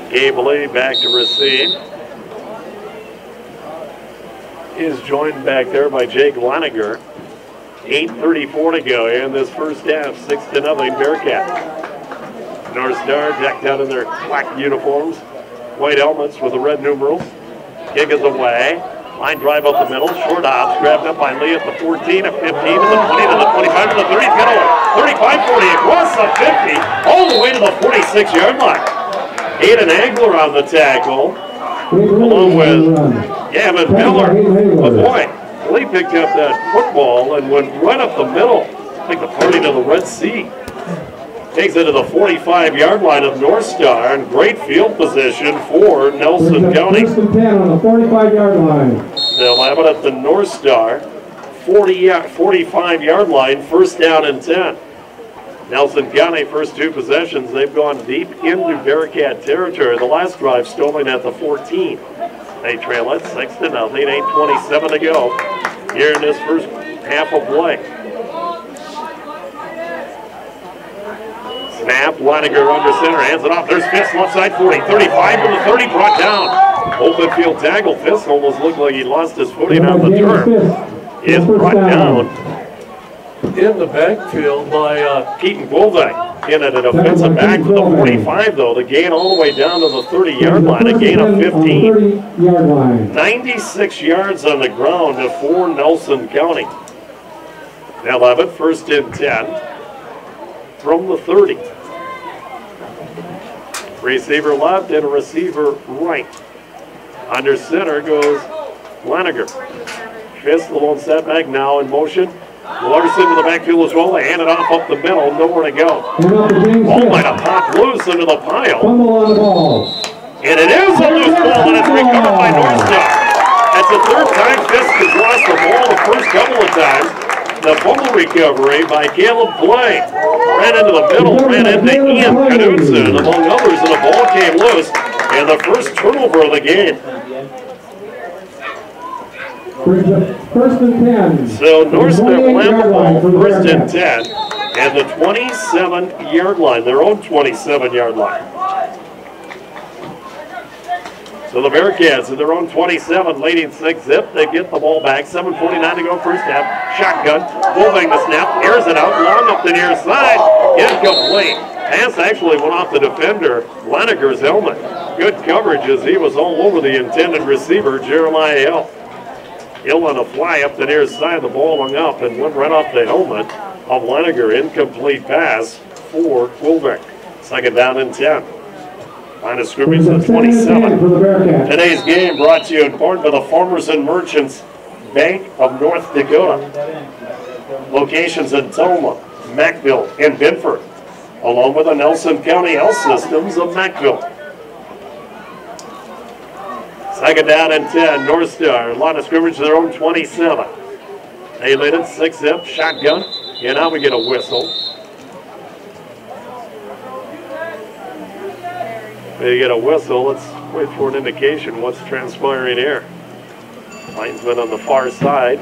Gabe Lee back to receive. He is joined back there by Jake Laniger. 8:34 to go in this first half. 6-0 Bearcats. North Star decked out in their black uniforms. White helmets with the red numerals. Kick is away. Line drive up the middle. Short hops grabbed up by Lee at the 14, at 15, to the 20, to the 25, to the 30. He's got a 35-40 across the 50, all the way to the 46-yard line. Aiden Angler on the tackle, along with Gavin Miller. But boy, Lee picked up that football and went right up the middle, like the party to the Red Sea. Takes it to the 45-yard line of North Star, and great field position for Nelson County. First and 10 on the 45-yard line. They'll have it at the North Star 45-yard line, first down and 10. Nelson County, first two possessions, they've gone deep into Bearcat territory. The last drive stolen at the 14. They trail it 6-0, 8:27 to go here in this first half of play. Snap, Laniger under center, hands it off. There's Fisk, left side 40, 35 to the 30, brought down. Open field tackle. Fisk almost looked like he lost his footing on the turf. He is brought down in the backfield by Keaton Goldbeck. In at an offensive back for the 45, though. The gain all the way down to the 30-yard line, a gain of 15. 96 yards on the ground for Nelson County. They'll have it first and 10 from the 30. Receiver left and a receiver right. Under center goes Laniger. Fisk, the lone setback, now in motion. Larson to the backfield as well. They hand it off up the middle, nowhere to go. Ball might have popped loose into the pile. Fumble on the ball. And it is a loose ball, and it's recovered by North Star. That's the third time Fisk has lost the ball the first couple of times. The fumble recovery by Caleb Blake. Ran into the middle, ran into Ian Knudsen, among others, and the ball came loose. And the first turnover of the game. First and 10. So North Star will have the ball first and 10 and the 27-yard line, their own 27-yard line. So the Bearcats at their own 27, leading 6-zip. They get the ball back. 7:49 to go first half. Shotgun. Moving the snap. Airs it out long up the near side. Incomplete. Pass actually went off the defender, Laniger's helmet. Good coverage as he was all over the intended receiver, Jeremiah Hill. Hill on a fly up the near side. The ball hung up and went right off the helmet of Laniger. Incomplete pass for Quilbeck. Second down and 10. Line of scrimmage at 27. Today's game brought to you in part by the Farmers and Merchants Bank of North Dakota. Locations in Toma, Mackville, and Binford, along with the Nelson County Health Systems of Mackville. Second down and 10, North Star. Line of scrimmage their own 27. They lead it 6-zip, shotgun. And now we get a whistle. They get a whistle. Let's wait for an indication what's transpiring here. Linesman on the far side.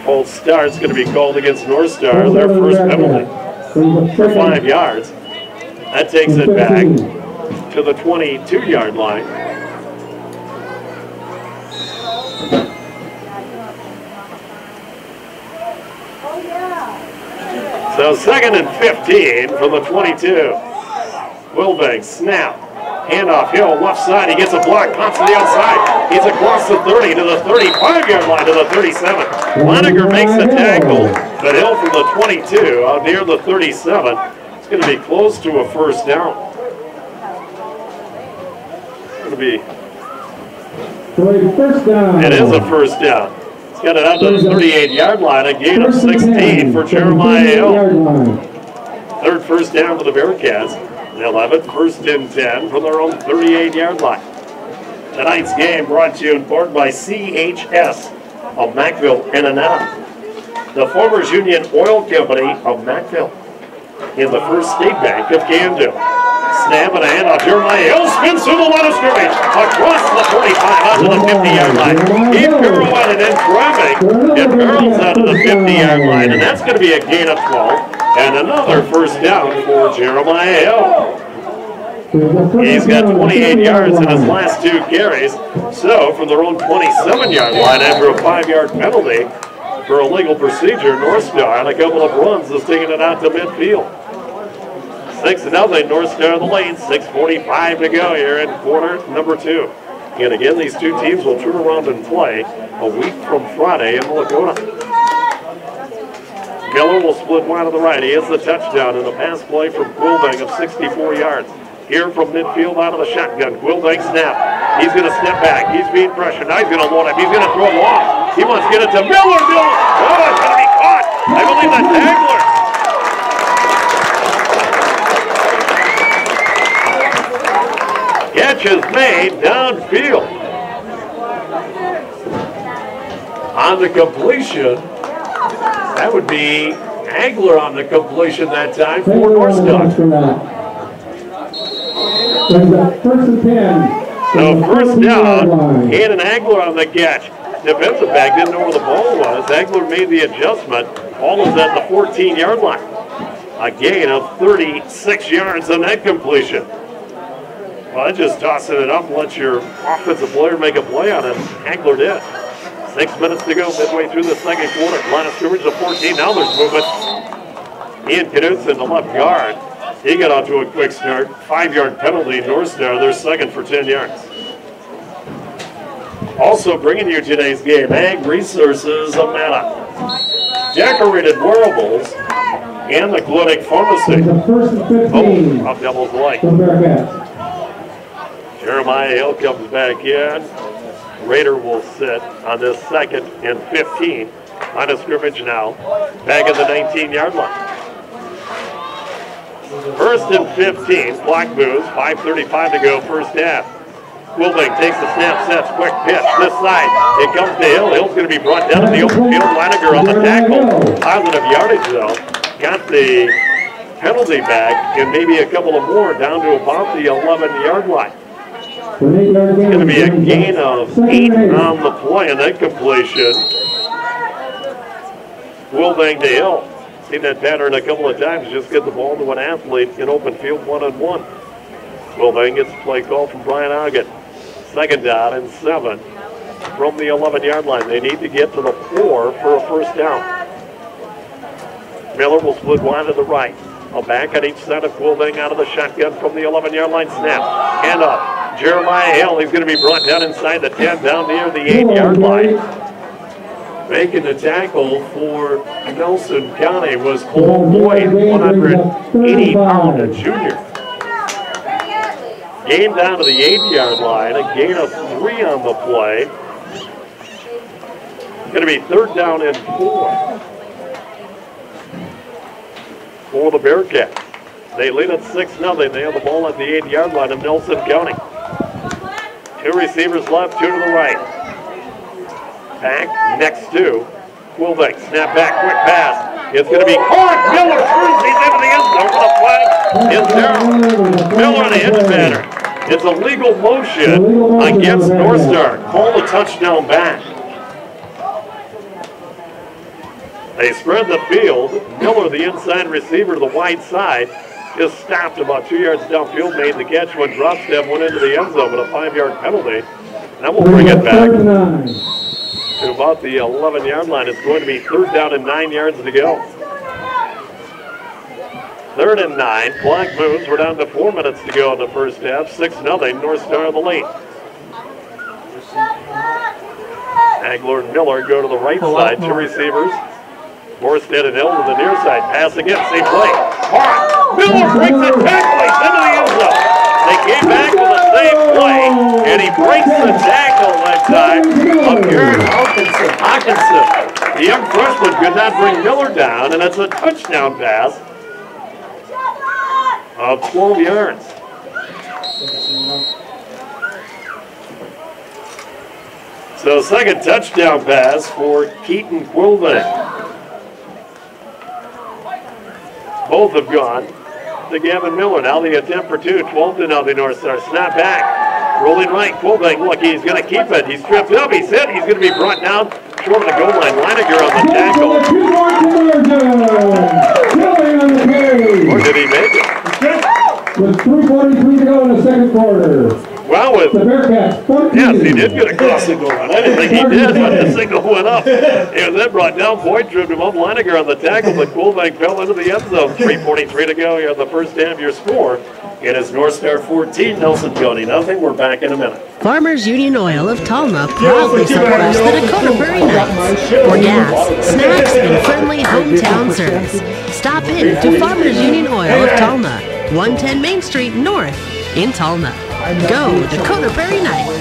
False start's going to be called against North Star. Their first penalty for 5 yards. That takes it back to the 22-yard line. So second and 15 from the 22. Wilbank snap. Handoff, Hill, left side. He gets a block, pops to the outside. He's across the 30 to the 35-yard line to the 37. Laniger makes the tackle, but Hill from the 22 out near the 37. It's going to be close to a first down. It's going to be. First down. It is a first down. Got it out to the 38-yard line, a gain of 16 for Jeremiah Hill. Third first down for the Bearcats. They'll have it first and 10 from their own 38-yard line. Tonight's game brought to you in part by CHS of Mackville and Annetta, the Farmers Union Oil Company of Mackville, in the First State Bank of Camden. Snap and a handoff. Jeremiah Hill spins through the line of scrimmage. Across the 45 out to the 50-yard line. Keith Carroll and then driving. It barrels out to the 50-yard line, and that's going to be a gain of 12. And another first down for Jeremiah Hill. He's got 28 yards in his last 2 carries. So from their own 27-yard line after a 5-yard penalty for illegal procedure, North Star and a couple of runs is taking it out to midfield. 6-0 North Star in the lead. 6:45 to go here in quarter number 2. And again, these two teams will turn around and play a week from Friday in Lakota. Miller will split wide to the right. He has the touchdown in the pass play from Quilving of 64 yards. Here from midfield out of the shotgun. Quilving snap. He's going to step back. He's being pressured. Now he's going to load up. He's going to throw it long. He wants to get it to Miller. Miller. Oh, it's going to be caught. I believe that's Hagler. Catch is made downfield. On the completion, that would be Hagler on the completion that time for North Star. First and 10. So first down, Hayden Hagler on the catch. Defensive back didn't know where the ball was. Hagler made the adjustment. Ball is at the 14-yard line. A gain of 36 yards on that completion. Well, that's just tossing it up and let your offensive player make a play on it. Hagler did. 6 minutes to go, midway through the second quarter. Line of scrimmage of 14. Now there's movement. Ian Knudsen, the left guard. He got off to a quick start. 5-yard penalty. North Star, they're second for 10 yards. Also bringing you today's game, Ag Resources of Meta. Decorated wearables and the clinic pharmacy. Oh, up Devil's Lake. Jeremiah Hill comes back in. Raider will sit on this 2nd and 15 on a scrimmage now. Back at the 19-yard line. 1st and 15, clock moves, 5:35 to go, first half. Quilving takes the snap, sets, quick pitch, this side. It comes to Hill. Hill's going to be brought down in the open field. Laniger on the tackle. Positive yardage, though. Got the penalty back and maybe a couple of more down to about the 11-yard line. It's going to be a gain of 8 on the play, and that completion. Quilving to Hill. Seen that pattern a couple of times. Just get the ball to an athlete in open field one-on-one. Quilving gets a play call from Brian Ogden. 2nd down and 7 from the 11-yard line. They need to get to the 4 for a first down. Miller will split wide to the right. A back on each side of Quilving out of the shotgun from the 11-yard line. Snap. Hand off. Jeremiah Hill. He's going to be brought down inside the 10, down near the 8-yard line. Making the tackle for Nelson County was Cole Boyd, 180-pound junior. Gain down to the 8-yard line. A gain of 3 on the play. Going to be 3rd down and 4 for the Bearcats. They lead at 6-0. They have the ball at the 8-yard line of Nelson County. 2 receivers left, 2 to the right. Back next to Quilving. Snap back, quick pass. It's going to be caught. Miller turns. He's into the end zone for the flag. It's there. Miller on the edge batter. It's a legal motion against North Star. Call the touchdown back. They spread the field. Miller, the inside receiver to the wide side, just stopped about 2 yards downfield, made the catch when drop step went into the end zone with a 5-yard penalty. Now we'll bring it back to about the 11-yard line. It's going to be 3rd down and 9 yards to go. 3rd and 9. Clock moves. We're down to 4 minutes to go in the first half. 6-0. North Star in the lead. Hagler and Miller go to the right side. 2 receivers. Morstead and Hill to the near side. Pass again. Same play. Hard. Miller breaks the tackle. He's into the end zone. They came back with the same play, and he breaks the tackle that time of Garrett Hawkinson. The young freshman could not bring Miller down, and it's a touchdown pass of 12 yards. So 2nd touchdown pass for Keaton Quilving. Both have gone to Gavin Miller. Now the attempt for two. 12-0 North Star. Snap back. Rolling right. Quillbank lucky. He's going to keep it. He's tripped up. He's hit. He's going to be brought down short of the goal line. Leininger on the tackle. Or did he make it? With 3:43 to go in the second quarter. Well, with The Bearcats, 14. yes, he did get across the goal line. I didn't think he did, but the signal went up. And then brought down Boyd, tripped him up. Leininger on the tackle, but Quillbank fell into the end zone. 3:43 to go here in the first half. Your score. It is North Star 14, Nelson County nothing. We're back in a minute. Farmers Union Oil of Talma proudly supports the Dakota Prairie Knights for gas, snacks, and friendly hometown service. Stop in to Farmers Union Oil of Talma, 110 Main Street North in Talma. Go Dakota Prairie Knights.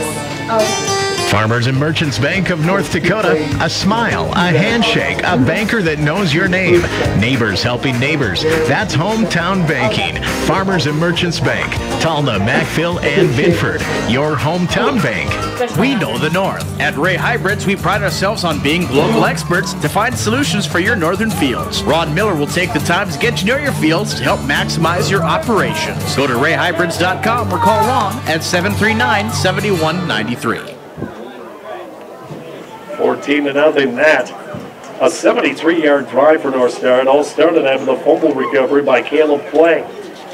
Farmers and Merchants Bank of North Dakota. A smile, a handshake, a banker that knows your name. Neighbors helping neighbors. That's hometown banking. Farmers and Merchants Bank. Talna, Macville, and Binford. Your hometown bank. We know the North. At Ray Hybrids, we pride ourselves on being local experts to find solutions for your northern fields. Ron Miller will take the time to get to know your fields to help maximize your operations. Go to rayhybrids.com or call Ron at 739-7193. 14-0 Nat. A 73-yard drive for North Star. It all started after the fumble recovery by Caleb Clay.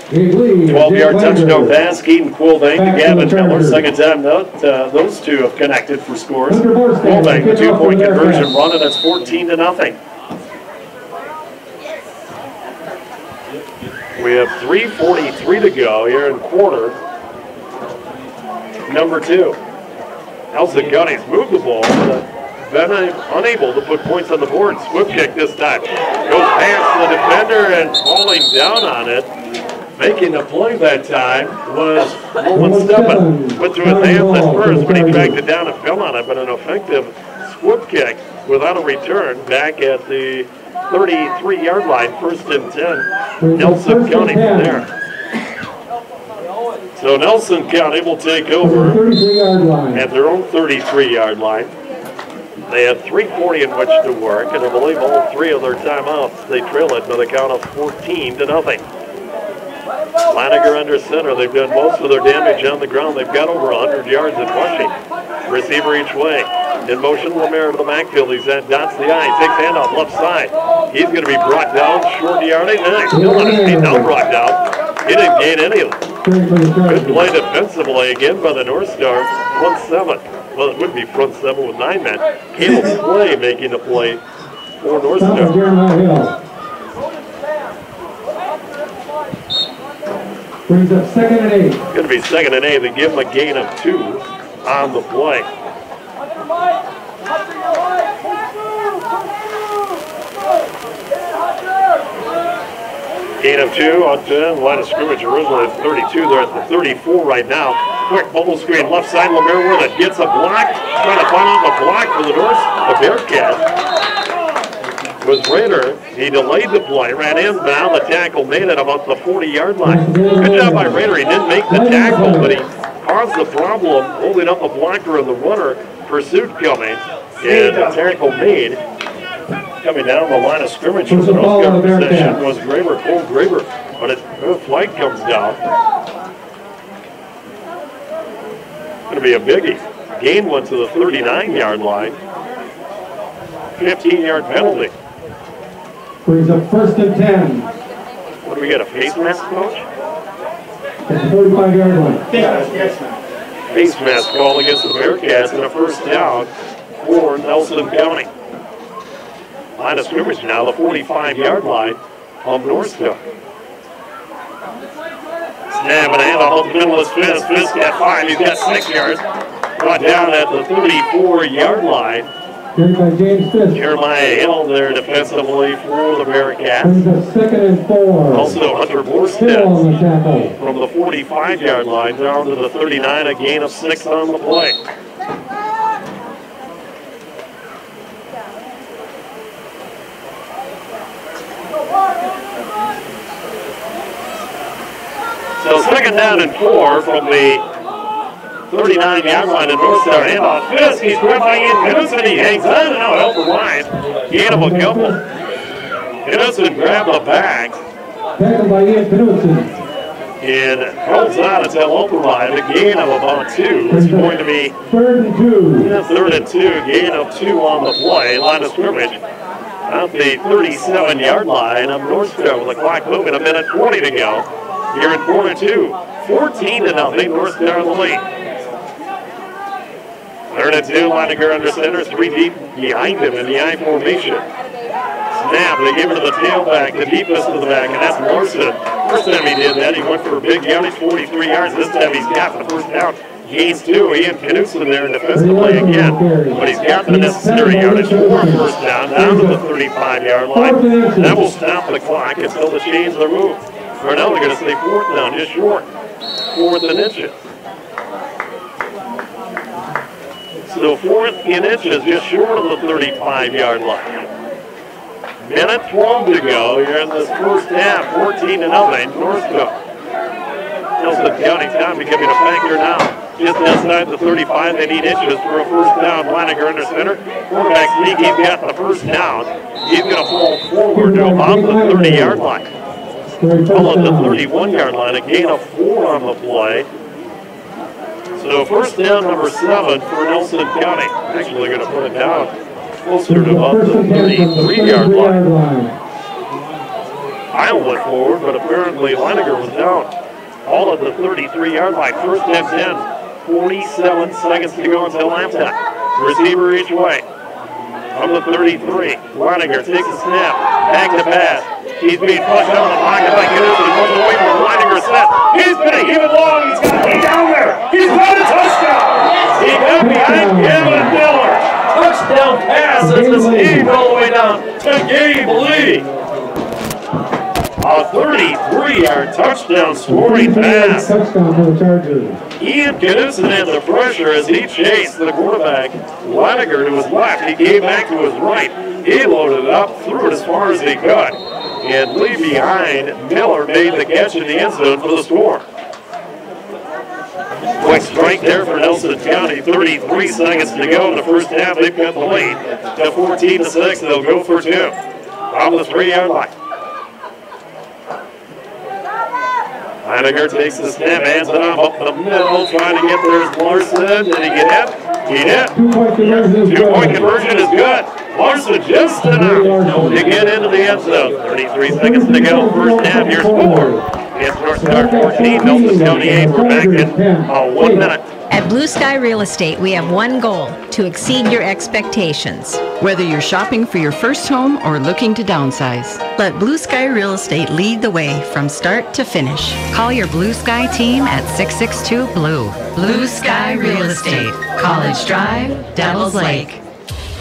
12-yard touchdown pass, Keaton Quillbank to Gavin Miller. Second time those two have connected for scores. Quillbank, the 2-point conversion run, and it's 14-0. We have 3:43 to go here in quarter number 2. Nelson County's moved the ball, but been unable to put points on the board. Swift kick this time. Goes past the defender and falling down on it. Making the play that time was Roland Steppen. Went through his hands at first, but he tracked it down and fell on it. But an effective swift kick without a return back at the 33-yard line, 1st and 10. Nelson County from there. So Nelson County will take over at their own 33-yard line. They had 3:40 in which to work, and I believe all 3 of their timeouts, they trail it by the count of 14-0. Leininger under center. They've done most of their damage on the ground. They've got over 100 yards in rushing. Receiver each way. In motion, Lemare to the backfield. He's at dots the eye. Takes handoff left side. He's going to be brought down short yardage. And still on his feet. Now brought down. He didn't gain any of them. Good play defensively again by the North Star. Front 7. Well, it would be front 7 with 9 men. Caleb Clay making the play for North Star. Brings up 2nd and 8. Going to be 2nd and 8. They give him a gain of 2 on the play. Gain of 2 on 10. Line of scrimmage originally at 32. They're at the 34 right now. Quick bubble screen left side. Lemare with it. Gets a block. Trying to find out the block for the Bearcats. Was Rader. He delayed the play, ran inbound. The tackle made it about the 40-yard line. Good job by Rader. He didn't make the tackle, but he caused the problem, holding up the blocker and the runner. Pursuit coming, and the tackle made. Coming down the line of scrimmage from the North Star position was Graber, Cole Graber. But the flag comes down. Going to be a biggie. Gain went to the 39-yard line. 15-yard penalty. Brings up 1st and 10. What do we get, a face mask, coach? At the 45-yard line. Face mask call against the Bearcats and a first down for Nelson County. Line of scrimmage now, the 45-yard line of North Star. Snap and handoff up the middle of Fisk. Fisk got 5, he's got 6 yards. Brought down at the 34-yard line. Jeremiah Hill there defensively for the Bearcats. 2nd and 4. Also Hunter Borstead from the 45-yard line down to the 39, a gain of 6 on the play. So 2nd down and 4 from the 39-yard line in North Star. Handoff Fisk. He's grabbed by Ian Knudsen. He hangs on and now help the line. Gain of a couple. Knudsen grabbed the back. Tackled by Ian Knudsen. And holds on until Opelride, a gain of about 2. It's going to be 3rd and 2. Yeah, 3rd and 2, gain of 2 on the play. Line of scrimmage at the 37-yard line of North Star with the clock moving, a minute 20 to go. Here in quarter 2, 14-0, North Star in the lead. 3rd and 2, Leininger under center, 3 deep behind him in the I formation. Snap, they give it to the tailback, the deepest of the back, and that's Larson. First time he did that, he went for a big yardage, 43 yards. This time he's got the first down. Gains 2. Ian Knudsen there defensively again, but he's got the necessary yardage for a first down to the 35-yard line. That will stop the clock until the chains are moved. Cornell are going to say 4th down, just short. 4th and inches. So 4th in inches, just short of the 35-yard line. Minute 12 to go here in this first half, 14-0, Northcote. Nelson County time becoming a factor now. Just outside the 35, they need inches for a first down. Leininger under center. Quarterback sneak, he's got the first down. He's going to fall forward to about the 30-yard line. All at the 31-yard line, a gain of 4 on the play. So first down number 7 for Nelson County. Actually going to put it down closer to about the 33-yard line. Kyle went forward, but apparently Leininger was down. All at the 33-yard line. First and 10. 47 seconds to go until halftime. Receiver each way. From the 33, Leininger takes a snap. Back to pass. He's being pushed out of the pocket by Knudsen. He goes away from Leininger set. He's going to give it long. He's got to be down there. He's got a touchdown. He got behind Kevin Miller. Touchdown pass as it's aimed all the way down to Gabe Lee. A 33-yard touchdown scoring pass. Touchdown for the Chargers. Ian Knudsen had the pressure as he chased the quarterback, Leininger, to his left. He came back to his right. He loaded it up, threw it as far as he could. And Lee behind, Miller made the catch in the end zone for the score. Quick strike there for Nelson County. 33 seconds to go in the first half. They've got the lead to 14-6. They'll go for 2 on the 3-yard line. Leininger takes the snap, hands it off up the middle, trying to get there is Larson. Did he get hit? He did. 2-point conversion is good. Larson just enough to get into the end zone. 33 seconds to go. First half, here's 4. It's North Star 14, Nelson County 8. We're back in 1 minute. At Blue Sky Real Estate, we have one goal: to exceed your expectations. Whether you're shopping for your first home or looking to downsize, Let Blue Sky Real Estate lead the way from start to finish. Call your Blue Sky team at 662-BLUE. Blue Sky Real Estate, College Drive, Devils Lake.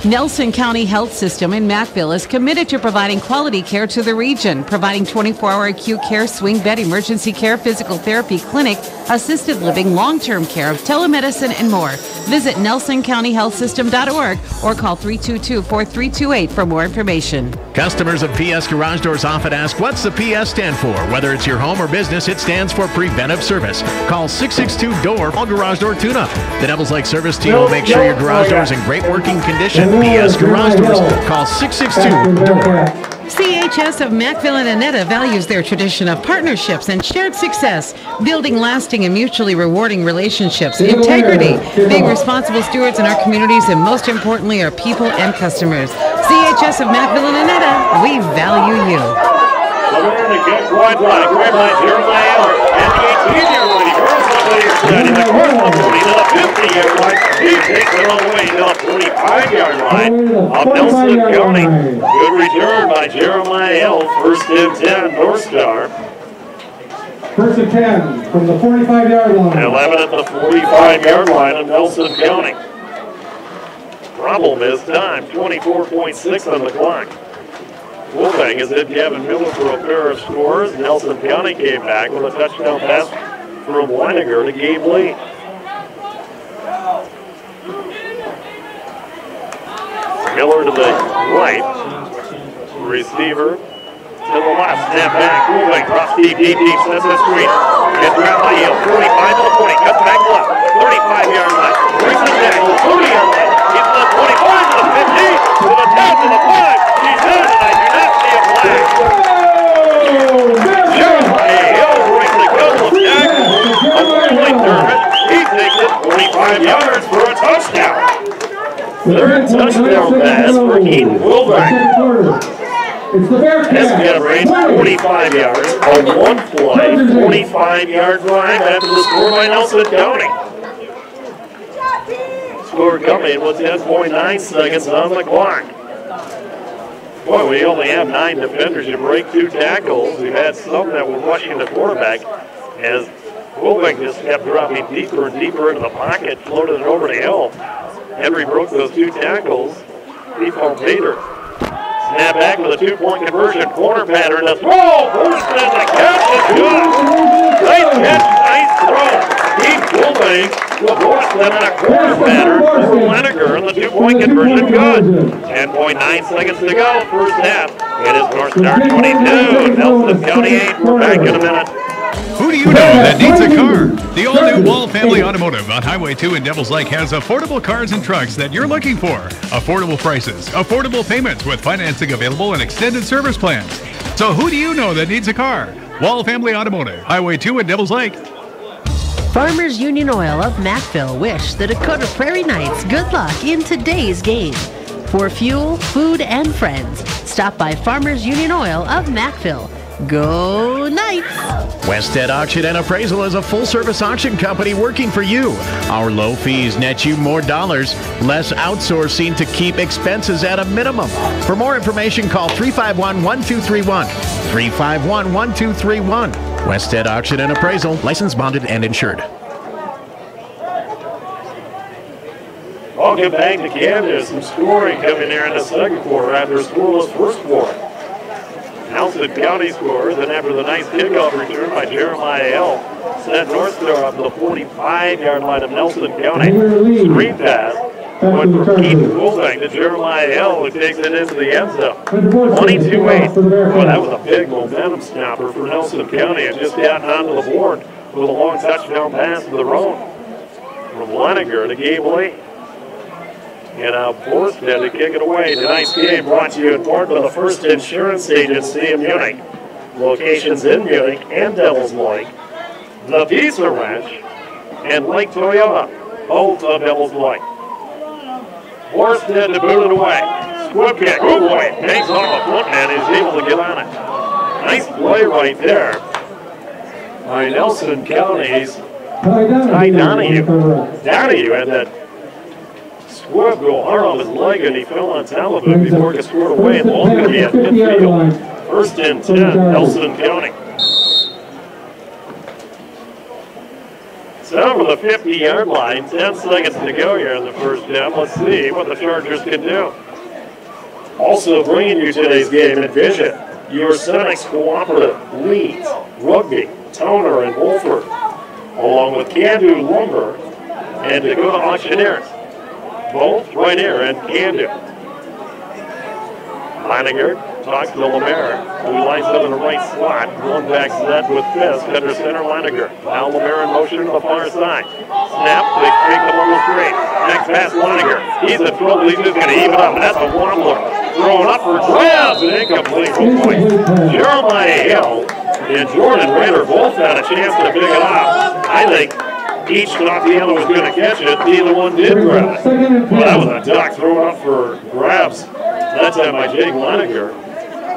Nelson County Health System in Mackville is committed to providing quality care to the region, providing 24-hour acute care, swing bed, emergency care, physical therapy clinic, assisted living, long-term care, telemedicine, and more. Visit nelsoncountyhealthsystem.org or call 322-4328 for more information. Customers of PS Garage Doors often ask, what's the PS stand for? Whether it's your home or business, it stands for Preventive Service. Call 662-DOOR, all garage door tune-up. The Devils Lake service team will make sure your garage door is in great working condition. PS Garage Doors. Call 662-DOOR. CHS of Mackville and Annetta values their tradition of partnerships and shared success, building lasting and mutually rewarding relationships, integrity, being responsible stewards in our communities, and most importantly, our people and customers. CHS of Mackville and Annetta, we value you. In the corner of the 40 to the 50-yard line. He takes it all the way to the 45-yard line of Nelson County. Good return by Jeremiah Hill. First and 10, North Star. First and 10 from the 45-yard line. 11 at the 45-yard line of Nelson County. Problem is time, 24.6 on the clock. Wolfgang has hit Kevin Miller for a pair of scores. Nelson County came back with a touchdown pass from Leininger to Gabe Lee. Miller to the right. Receiver to the left. Snap back. Moving. Cross deep. Sets the screen. Gets grabbed by Hill. 45 to the 20. Cuts back left. 35-yard line. Brings it back to the 30-yard line. Gets to the 25 to the 15. To the 10 to the 5. He's in, and I do not see a flag. Third touchdown pass for Keaton Wilbeck. It's the Bearcats. This generates 45 yards, a one-play, 45-yard drive after the score by Nelson County. Score coming with 10.9 seconds on the clock. Boy, we only have 9 defenders. You break 2 tackles. We've had some that were rushing the quarterback as Wilbeck just kept dropping deeper and deeper into the pocket, floated it over to Hill. Henry broke those 2 tackles. Default Bader. Snap back with a 2-point conversion. Corner pattern. A throw. Forston to catch. It's good. Nice catch. Nice throw. Keith Wilbeck with Forston on a corner pattern for Leniger. And the 2-point conversion good. 10.9 seconds to go. First half. It is North Star 22. Nelson County 8. We're back in a minute. Who do you know that needs a car? The all-new Wall Family Automotive on Highway 2 in Devils Lake has affordable cars and trucks that you're looking for. Affordable prices, affordable payments with financing available and extended service plans. So who do you know that needs a car? Wall Family Automotive, Highway 2 in Devils Lake. Farmers Union Oil of Mackville wish the Dakota Prairie Knights good luck in today's game. For fuel, food, and friends, stop by Farmers Union Oil of Mackville. Go Knights! Westhead Auction and Appraisal is a full-service auction company working for you. Our low fees net you more dollars, less outsourcing to keep expenses at a minimum. For more information, call 351-1231. 351-1231. Westhead Auction and Appraisal, licensed, bonded, and insured. Welcome back to Kansas. Some scoring coming there in the second quarter after a scoreless first quarter. Nelson County scores, and after the nice kickoff return by Jeremiah L., sent North Star up to the 45-yard line of Nelson County. Screen pass went from Keaton Wilbeck to Jeremiah L., who takes it into the end zone. 22-8. Well, that was a big momentum snapper for Nelson County. It just gotten onto the board with a long touchdown pass to the road from Leniger to Gabe Lee. And now Forsted to kick it away. Tonight's game brought to you in part by the First Insurance Agency in Munich. Locations in Munich and Devils Lake, the Pizza Ranch, and Lake Toyota, both of Devils Lake. Forsted to boot it away. Squib kick. Oh boy, hangs on the foot and is able to get on it. Nice play right there by Nelson County's Ty Donahue. Donahue had that squib go hard on his leg and he fell on top of it before it got scored away. And ball's going to be at midfield. First and 10, Nelson County. So from the 50-yard line, 10 seconds to go here in the first half. Let's see what the Chargers can do. Also bringing you today's game at Vision, your Senex Cooperative, Leeds, Rugby, Toner, and Wolford, along with Candu Lumber and Dakota Auctioneers. Both right here in Candu. Leininger talks to Lemaire, who lines up in the right slot. Going back set with Fisk under center Leininger. Now Lemaire in motion to the far side. Snap, they take the ball straight. Next pass, Leininger. He's in trouble. He's just going to even up. That's a wobbler. Throwing up for grabs and incomplete. Oh boy. Jeremiah Hill and Jordan Rader both had a chance to pick it up. I think each thought the other was going to catch it. Neither one did grab it. Well, that was a duck thrown up for grabs. That time by Jake Leininger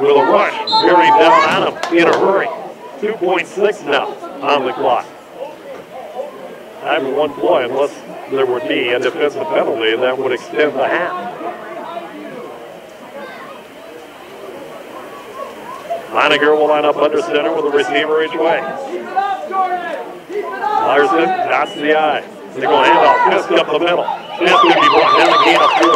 with a rush. Very down on him in a hurry. 2.6 now on the clock. Time for one play, unless there would be a defensive penalty that would extend the half. Leininger will line up under center with a receiver each way. Larson dots the eye. They're going to hand off. Fisk up the middle. Fisk going to be brought down the gain of 4.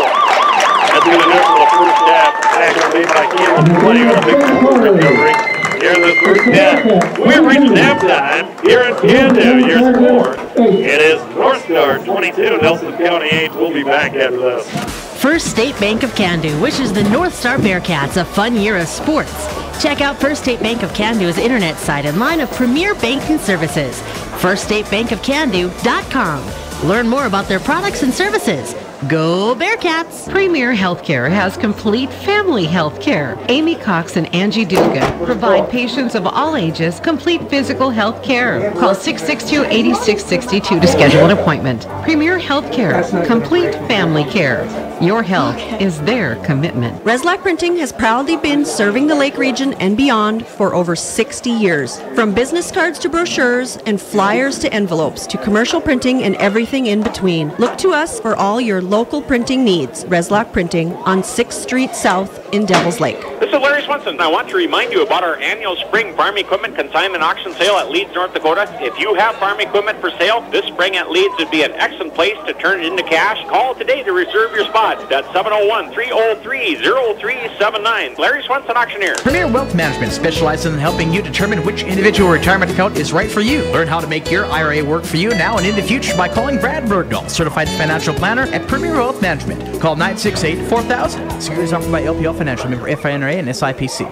That's going to do it for the first half. Tackle made by Keelan playing on a big recovery. Here in the first half. We're reaching halftime here in Candu. Your score. It is North Star 22, Nelson County 8. We'll be back after this. First State Bank of Candu wishes the North Star Bearcats a fun year of sports. Check out First State Bank of Candu's internet site and line of premier banking services. FirstStateBankofCandu.com. Learn more about their products and services. Go Bearcats! Premier Healthcare has complete family health care. Amy Cox and Angie Dugan provide patients of all ages complete physical health care. Call 662-8662 to schedule an appointment. Premier Healthcare, complete family care. Your health is their commitment. Reslac Printing has proudly been serving the Lake region and beyond for over 60 years. From business cards to brochures and flyers to envelopes to commercial printing and everything in between. Look to us for all your local printing needs. Reslac Printing on 6th Street South in Devils Lake. This is Larry Swenson. I want to remind you about our annual spring farm equipment consignment auction sale at Leeds, North Dakota. If you have farm equipment for sale, this spring at Leeds would be an excellent place to turn it into cash. Call today to reserve your spot. That's 701-303-0379. Larry Swenson, Auctioneer. Premier Wealth Management specializes in helping you determine which individual retirement account is right for you. Learn how to make your IRA work for you now and in the future by calling Brad Bergdahl, Certified Financial Planner at Premier Wealth Management. Call 968-4000. Securities offered by LPL Financial, member FINRA and SIPC.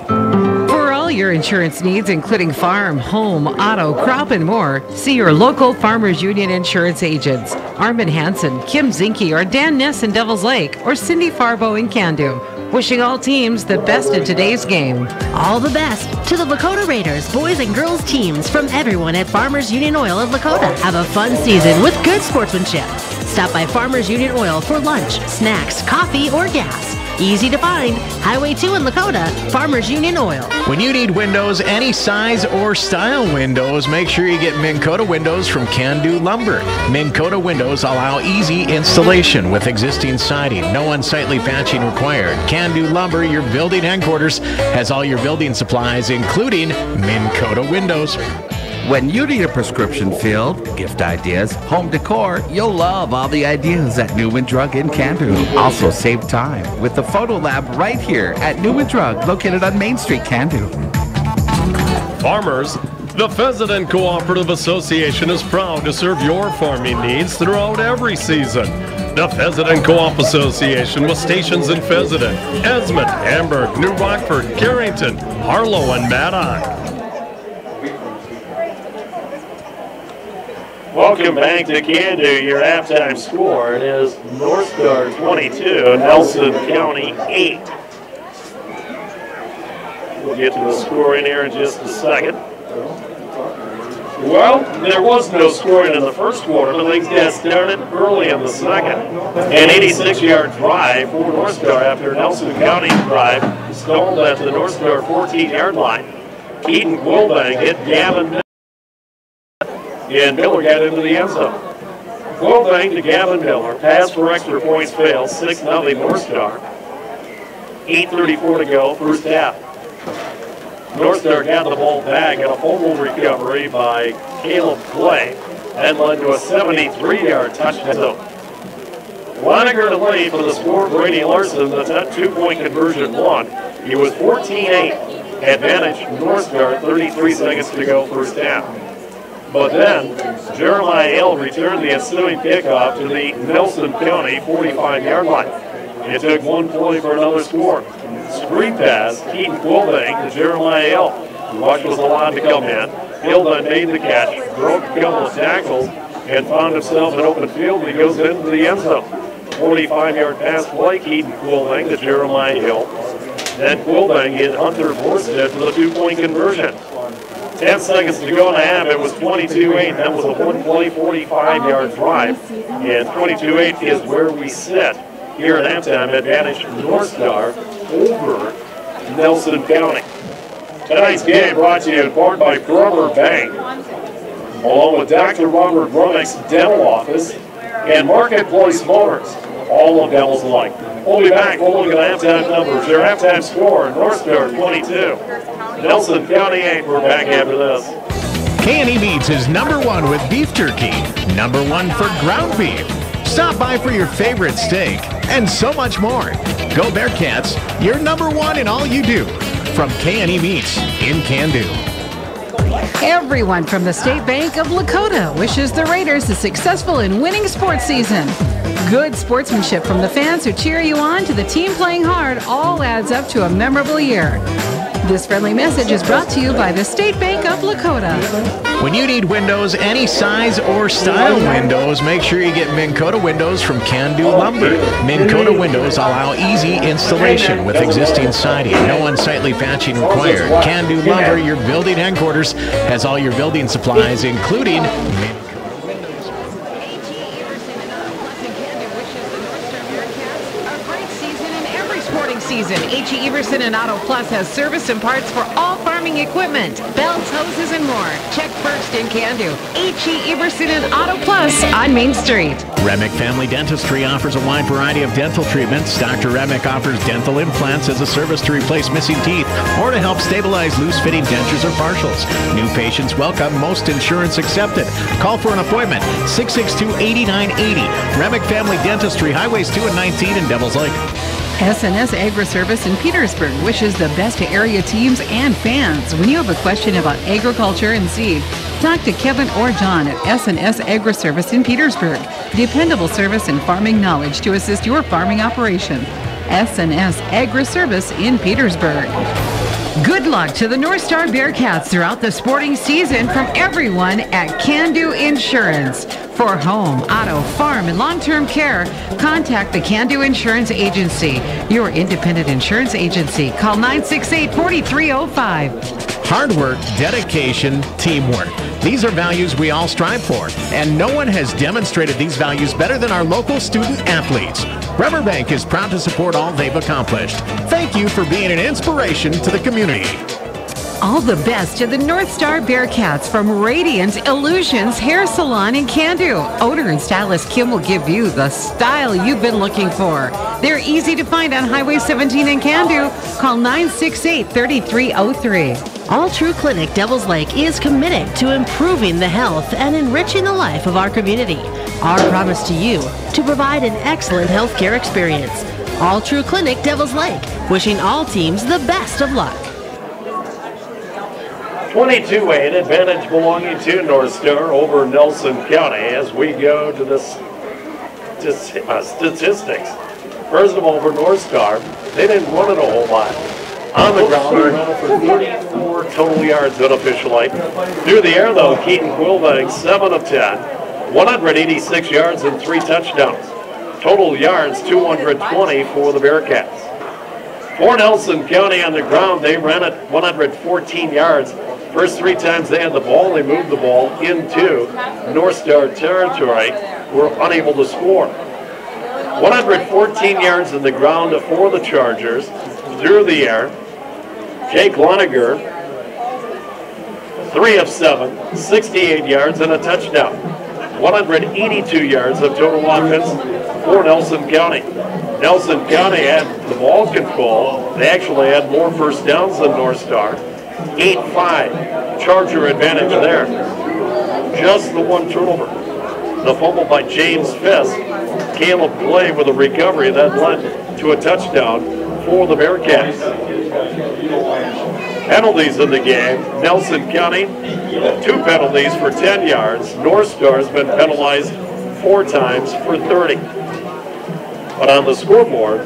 For all your insurance needs, including farm, home, auto, crop, and more, see your local Farmers Union insurance agents. Armin Hansen, Kim Zinke, or Dan Ness in Devils Lake, or Cindy Farbo in Candu. Wishing all teams the best in today's game. All the best to the Lakota Raiders boys and girls teams from everyone at Farmers Union Oil of Lakota. Have a fun season with good sportsmanship. Stop by Farmers Union Oil for lunch, snacks, coffee, or gas. Easy to find. Highway 2 in Lakota, Farmers Union Oil. When you need windows, any size or style windows, make sure you get Minn Kota windows from Can-Do Lumber. Minn Kota windows allow easy installation with existing siding. No unsightly patching required. Can-Do Lumber, your building headquarters, has all your building supplies, including Minn Kota windows. When you need a prescription filled, gift ideas, home decor, you'll love all the ideas at Newman Drug in Can-Do. Also save time with the Photo Lab right here at Newman Drug, located on Main Street, Can-Do. Farmers, the Pheasant Cooperative Association is proud to serve your farming needs throughout every season. The Pheasant Co-op Association with stations in Pheasant, Esmond, Hamburg, New Rockford, Carrington, Harlow, and Maddock. Welcome back to Can-Do. Your halftime score is North Star 22, Nelson County 8. We'll get to the score in here in just a second. Well, there was no scoring in the first quarter, but things got started early in the second. An 86-yard drive for North Star after Nelson County's drive stalled at the North Star 14-yard line. Keaton Quilbank hit Gavin and Miller got into the end zone. Quilbank to Gavin Miller. Pass for extra points fails. 6-0 North Star. 8:34 to go, first half. North Star got the ball back and a fumble recovery by Caleb Clay. That led to a 73-yard touchdown. Loniger to late for the score. Brady Larson, the 2-point conversion won. He was 14-8. Advantage North Star, 33 seconds to go, first half. But then, Jeremiah Hill returned the ensuing kickoff to the Nelson County 45-yard line. It took one play for another score. Screen pass, Keaton Quilbank to Jeremiah Hill. Rush was allowed to come in. Hill then made the catch, broke a couple of tackles, and found himself in open field. He goes into the end zone. 45-yard pass play, Keaton Quilbank to Jeremiah Hill. Then Quilbank hit Hunter Borstead for the 2-point conversion. 10 seconds to go in the half. It was 22-8. That was a one-play, 45-yard drive. And 22-8 is where we sit here at halftime. Advantage North Star over Nelson County. Tonight's game brought to you in part by Bremer Bank, along with Dr. Robert Brummick's dental office and Marketplace Motors, all of Devils Lake. We'll be back. We'll look at halftime numbers. Their halftime score, North Star 22. Nelson County 8. We're back after this. K&E Meats is #1 with beef jerky, #1 for ground beef. Stop by for your favorite steak and so much more. Go Bearcats, you're #1 in all you do. From K&E Meats in Can-Do. Everyone from the State Bank of Lakota wishes the Raiders a successful and winning sports season. Good sportsmanship from the fans who cheer you on to the team playing hard all adds up to a memorable year. This friendly message is brought to you by the State Bank of Lakota. When you need windows, any size or style windows, make sure you get Minn Kota windows from Can-Do Lumber. Minn Kota windows allow easy installation with existing siding. No unsightly patching required. Can-Do Lumber, your building headquarters, has all your building supplies, including Minn season. H.E. Everson and Auto Plus has service and parts for all farming equipment, belts, hoses, and more. Check first in Can-Do. H.E. Everson and Auto Plus on Main Street. Remick Family Dentistry offers a wide variety of dental treatments. Dr. Remick offers dental implants as a service to replace missing teeth or to help stabilize loose-fitting dentures or partials. New patients welcome, most insurance accepted. Call for an appointment, 662-8980. Remick Family Dentistry, Highways 2 and 19 in Devils Lake. S&S Agri-Service in Petersburg wishes the best to area teams and fans. When you have a question about agriculture and seed, talk to Kevin or John at S&S Agri-Service in Petersburg. Dependable service and farming knowledge to assist your farming operation. S&S Agri-Service in Petersburg. Good luck to the North Star Bearcats throughout the sporting season from everyone at Can-Do Insurance. For home, auto, farm, and long-term care, contact the Can-Do Insurance Agency, your independent insurance agency. Call 968-4305. Hard work, dedication, teamwork. These are values we all strive for, and no one has demonstrated these values better than our local student athletes. Riverbank is proud to support all they've accomplished. Thank you for being an inspiration to the community. All the best to the North Star Bearcats from Radiance Illusions Hair Salon in Can-Do. Owner and stylist Kim will give you the style you've been looking for. They're easy to find on Highway 17 in Can-Do. Call 968-3303. All True Clinic Devils Lake is committed to improving the health and enriching the life of our community. Our promise to you, to provide an excellent healthcare experience. All True Clinic Devils Lake, wishing all teams the best of luck. 22-8 advantage belonging to North Star over Nelson County as we go to the statistics. First of all, for North Star, they didn't run it a whole lot. On the ground, they ran it for 34 total yards unofficially. Through the air, though, Keaton Quilvang, 7 of 10, 186 yards and 3 touchdowns. Total yards, 220 for the Bearcats. For Nelson County on the ground, they ran it 114 yards. First 3 times they had the ball, they moved the ball into North Star territory, were unable to score. 114 yards in the ground for the Chargers. Through the air, Jake Loniger, 3 of 7, 68 yards and a touchdown. 182 yards of total offense for Nelson County. Nelson County had the ball control. They actually had more first downs than North Star. 8-5, Charger advantage there. Just the one turnover. The fumble by James Fisk. Caleb Clay with a recovery that led to a touchdown for the Bearcats. Penalties in the game. Nelson County, 2 penalties for 10 yards. North Star has been penalized 4 times for 30. But on the scoreboard,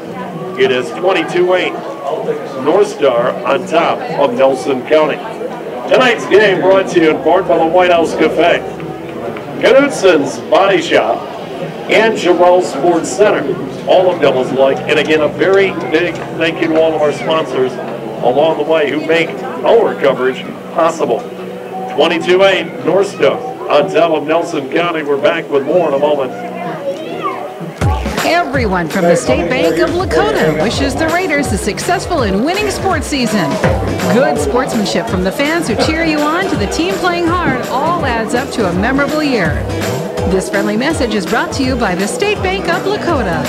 it is 22-8. North Star on top of Nelson County. Tonight's game brought to you in part by the White House Cafe, Knutson's Body Shop, and Jarrell Sports Center, all of Devils Lake. And again, a very big thank you to all of our sponsors along the way who make our coverage possible. 22-8, North Star on top of Nelson County. We're back with more in a moment. Everyone from the State Bank of Lakota wishes the Raiders a successful and winning sports season. Good sportsmanship from the fans who cheer you on to the team playing hard all adds up to a memorable year. This friendly message is brought to you by the State Bank of Lakota.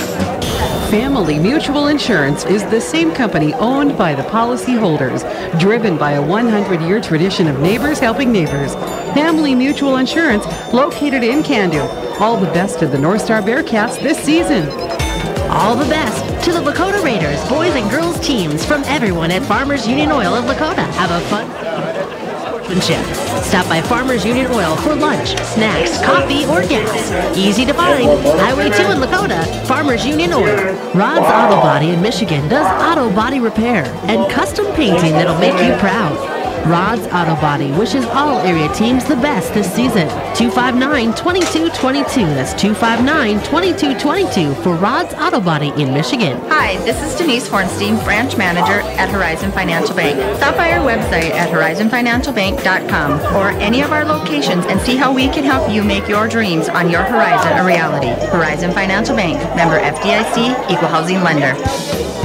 Family Mutual Insurance is the same company owned by the policyholders, driven by a 100-year tradition of neighbors helping neighbors. Family Mutual Insurance, located in Can-Do. All the best to the North Star Bearcats this season. All the best to the Lakota Raiders boys and girls teams from everyone at Farmers Union Oil of Lakota. Have a fun sportsmanship. Stop by Farmers Union Oil for lunch, snacks, coffee, or gas. Easy to find. Highway 2 in Lakota, Farmers Union Oil. Rod's Auto Body in Michigan does auto body repair and custom painting that'll make you proud. Rod's Auto Body wishes all area teams the best this season. 259-2222. That's 259-2222 for Rod's Auto Body in Michigan. Hi, this is Denise Hornstein, branch manager at Horizon Financial Bank. Stop by our website at horizonfinancialbank.com or any of our locations and see how we can help you make your dreams on your horizon a reality. Horizon Financial Bank, member FDIC, equal housing lender.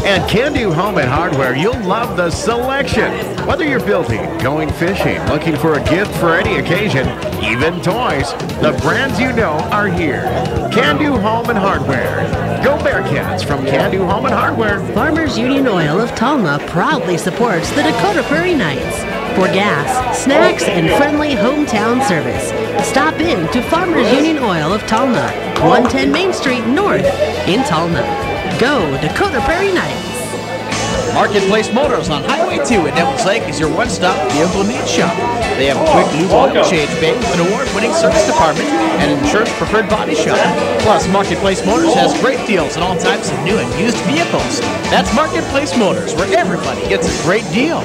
At Can-Do Home and Hardware, you'll love the selection. Whether you're building, going fishing, looking for a gift for any occasion, even toys, the brands you know are here. Can-Do Home and Hardware. Go Bearcats from Can-Do Home and Hardware. Farmers Union Oil of Talma proudly supports the Dakota Prairie Knights. For gas, snacks, and friendly hometown service, stop in to Farmers Union Oil of Talma, 110 Main Street North in Talma. Go Dakota Prairie Knights. Marketplace Motors on Highway 2 at Devils Lake is your one-stop vehicle needs shop. They have a quick lube oil change bay, an award-winning service department, and an insurance-preferred body shop. Plus, Marketplace Motors has great deals on all types of new and used vehicles. That's Marketplace Motors, where everybody gets a great deal.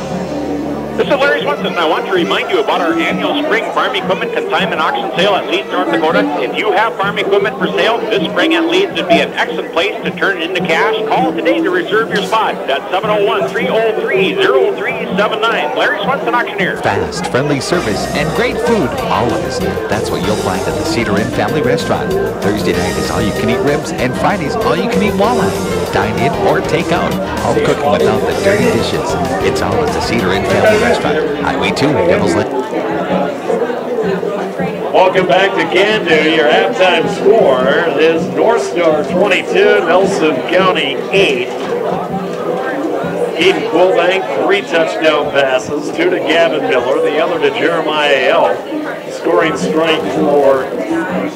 This is Larry Swenson. I want to remind you about our annual spring farm equipment consignment auction sale at Leeds, North Dakota. If you have farm equipment for sale, this spring at Leeds would be an excellent place to turn it into cash. Call today to reserve your spot. That's 701-303-0379. Larry Swenson, auctioneer. Fast, friendly service, and great food, always. That's what you'll find at the Cedar Inn Family Restaurant. Thursday night is all-you-can-eat ribs, and Fridays all-you-can-eat walleye. Dine in or take out. All cooking without the dirty dishes. It's all at the Cedar Inn Family Restaurant. Highway 2, Devils Lake. Welcome back to Can-Do. Your halftime score is North Star 22, Nelson County 8. Keaton Quilbank, 3 touchdown passes, 2 to Gavin Miller, the other to Jeremiah L. Scoring strength for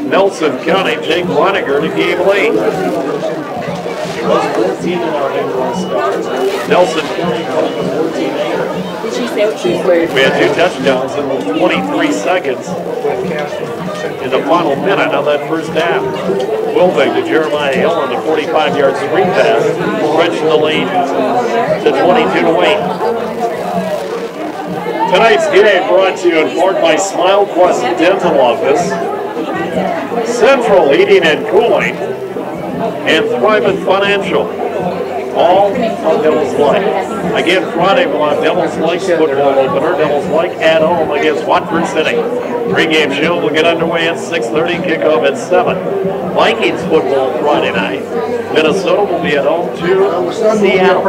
Nelson County, Jake Leiniger to game lead. He was 14 in our North Stars. Nelson County called the 14-8. We had 2 touchdowns in 23 seconds in the final minute of that first half. Quilbank to Jeremiah Hill on the 45-yard screen pass, stretching the lead to 22-8. Tonight's game brought to you in part by SmileQuest Dental Office, Central Heating and Cooling, and Thrivent Financial. All on Devils Lake. Again, Friday we'll have Devils Lake's football opener. Devils Lake at home against Watford City. Pre-game show will get underway at 6:30, kickoff at 7. Vikings football Friday night. Minnesota will be at home to Seattle.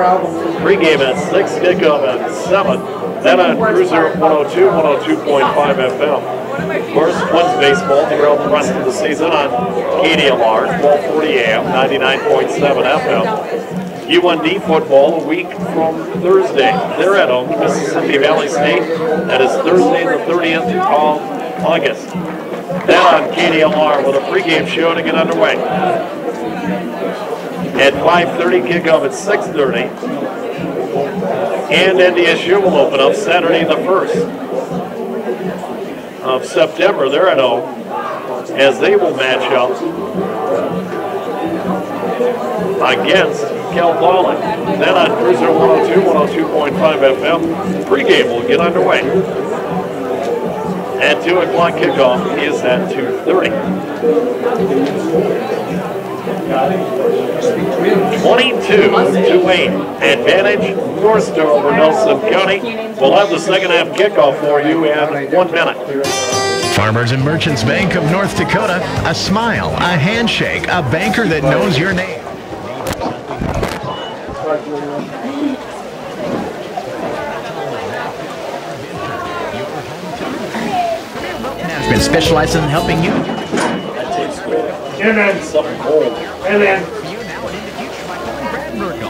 Pre-game at 6, kickoff at 7. Then on Cruiser 102, 102.5 FM. Of course, Twins baseball throughout the rest of the season on KDLR, 1240 AM, 99.7 FM. UND football a week from Thursday. They're at home to Mississippi Valley State. That is Thursday the 30th of August. Then on KDLR with a pregame show to get underway. At 5:30, kickoff at 6:30. And NDSU will open up Saturday the 1st of September. They're at home as they will match up against Cal Ballin. Then on Cruiser 102, 102.5 FM, pregame will get underway. At 2 o'clock kickoff is at 2:30. 22-8 advantage North Star over Nelson County. We'll have the second half kickoff for you in 1 minute. Farmers and Merchants Bank of North Dakota, a smile, a handshake, a banker that knows your name. Management specializes in helping you. Something cold.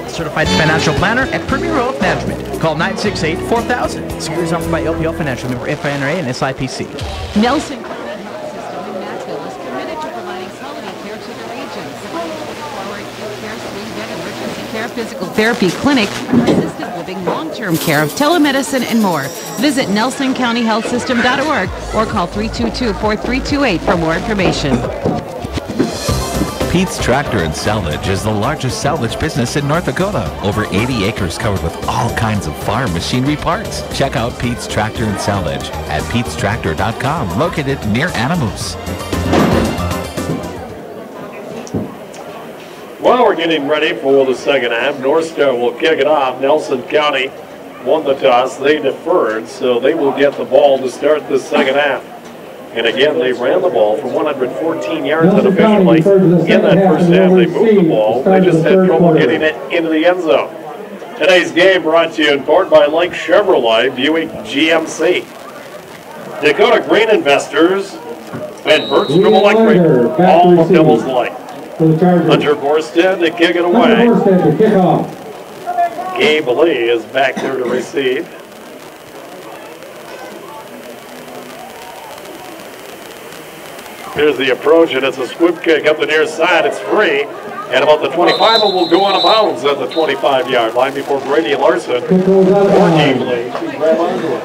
Certified financial planner at Premier Wealth Management. Call 968-4000. Securities offered by LPL Financial, member FINRA and SIPC. Nelson County Health System in Nashville is committed to providing quality care to the region. Forward care, swing bed, emergency care, physical therapy clinic, assisted living developing long-term care, telemedicine, and more. Visit nelsoncountyhealthsystem.org or call 322-4328 for more information. Pete's Tractor and Salvage is the largest salvage business in North Dakota. Over 80 acres covered with all kinds of farm machinery parts. Check out Pete's Tractor and Salvage at petestractor.com, located near Animus. Well, we're getting ready for the second half. North Star will kick it off. Nelson County won the toss. They deferred, so they will get the ball to start the second half. And again, they ran the ball for 114 yards unofficially. In that first half, they moved the ball. They just had trouble getting it into the end zone. Today's game brought to you in part by Lake Chevrolet, Buick GMC, Dakota Grain Investors, and Bergstrom Electric, all of Devil's Lake. Hunter Borstead to kick it away. Gabe Lee is back there to receive. Here's the approach, and it's a squib kick up the near side. It's free. And about the 25, it will go out of bounds at the 25-yard line before Brady Larson or Gabe Lee to grab onto it.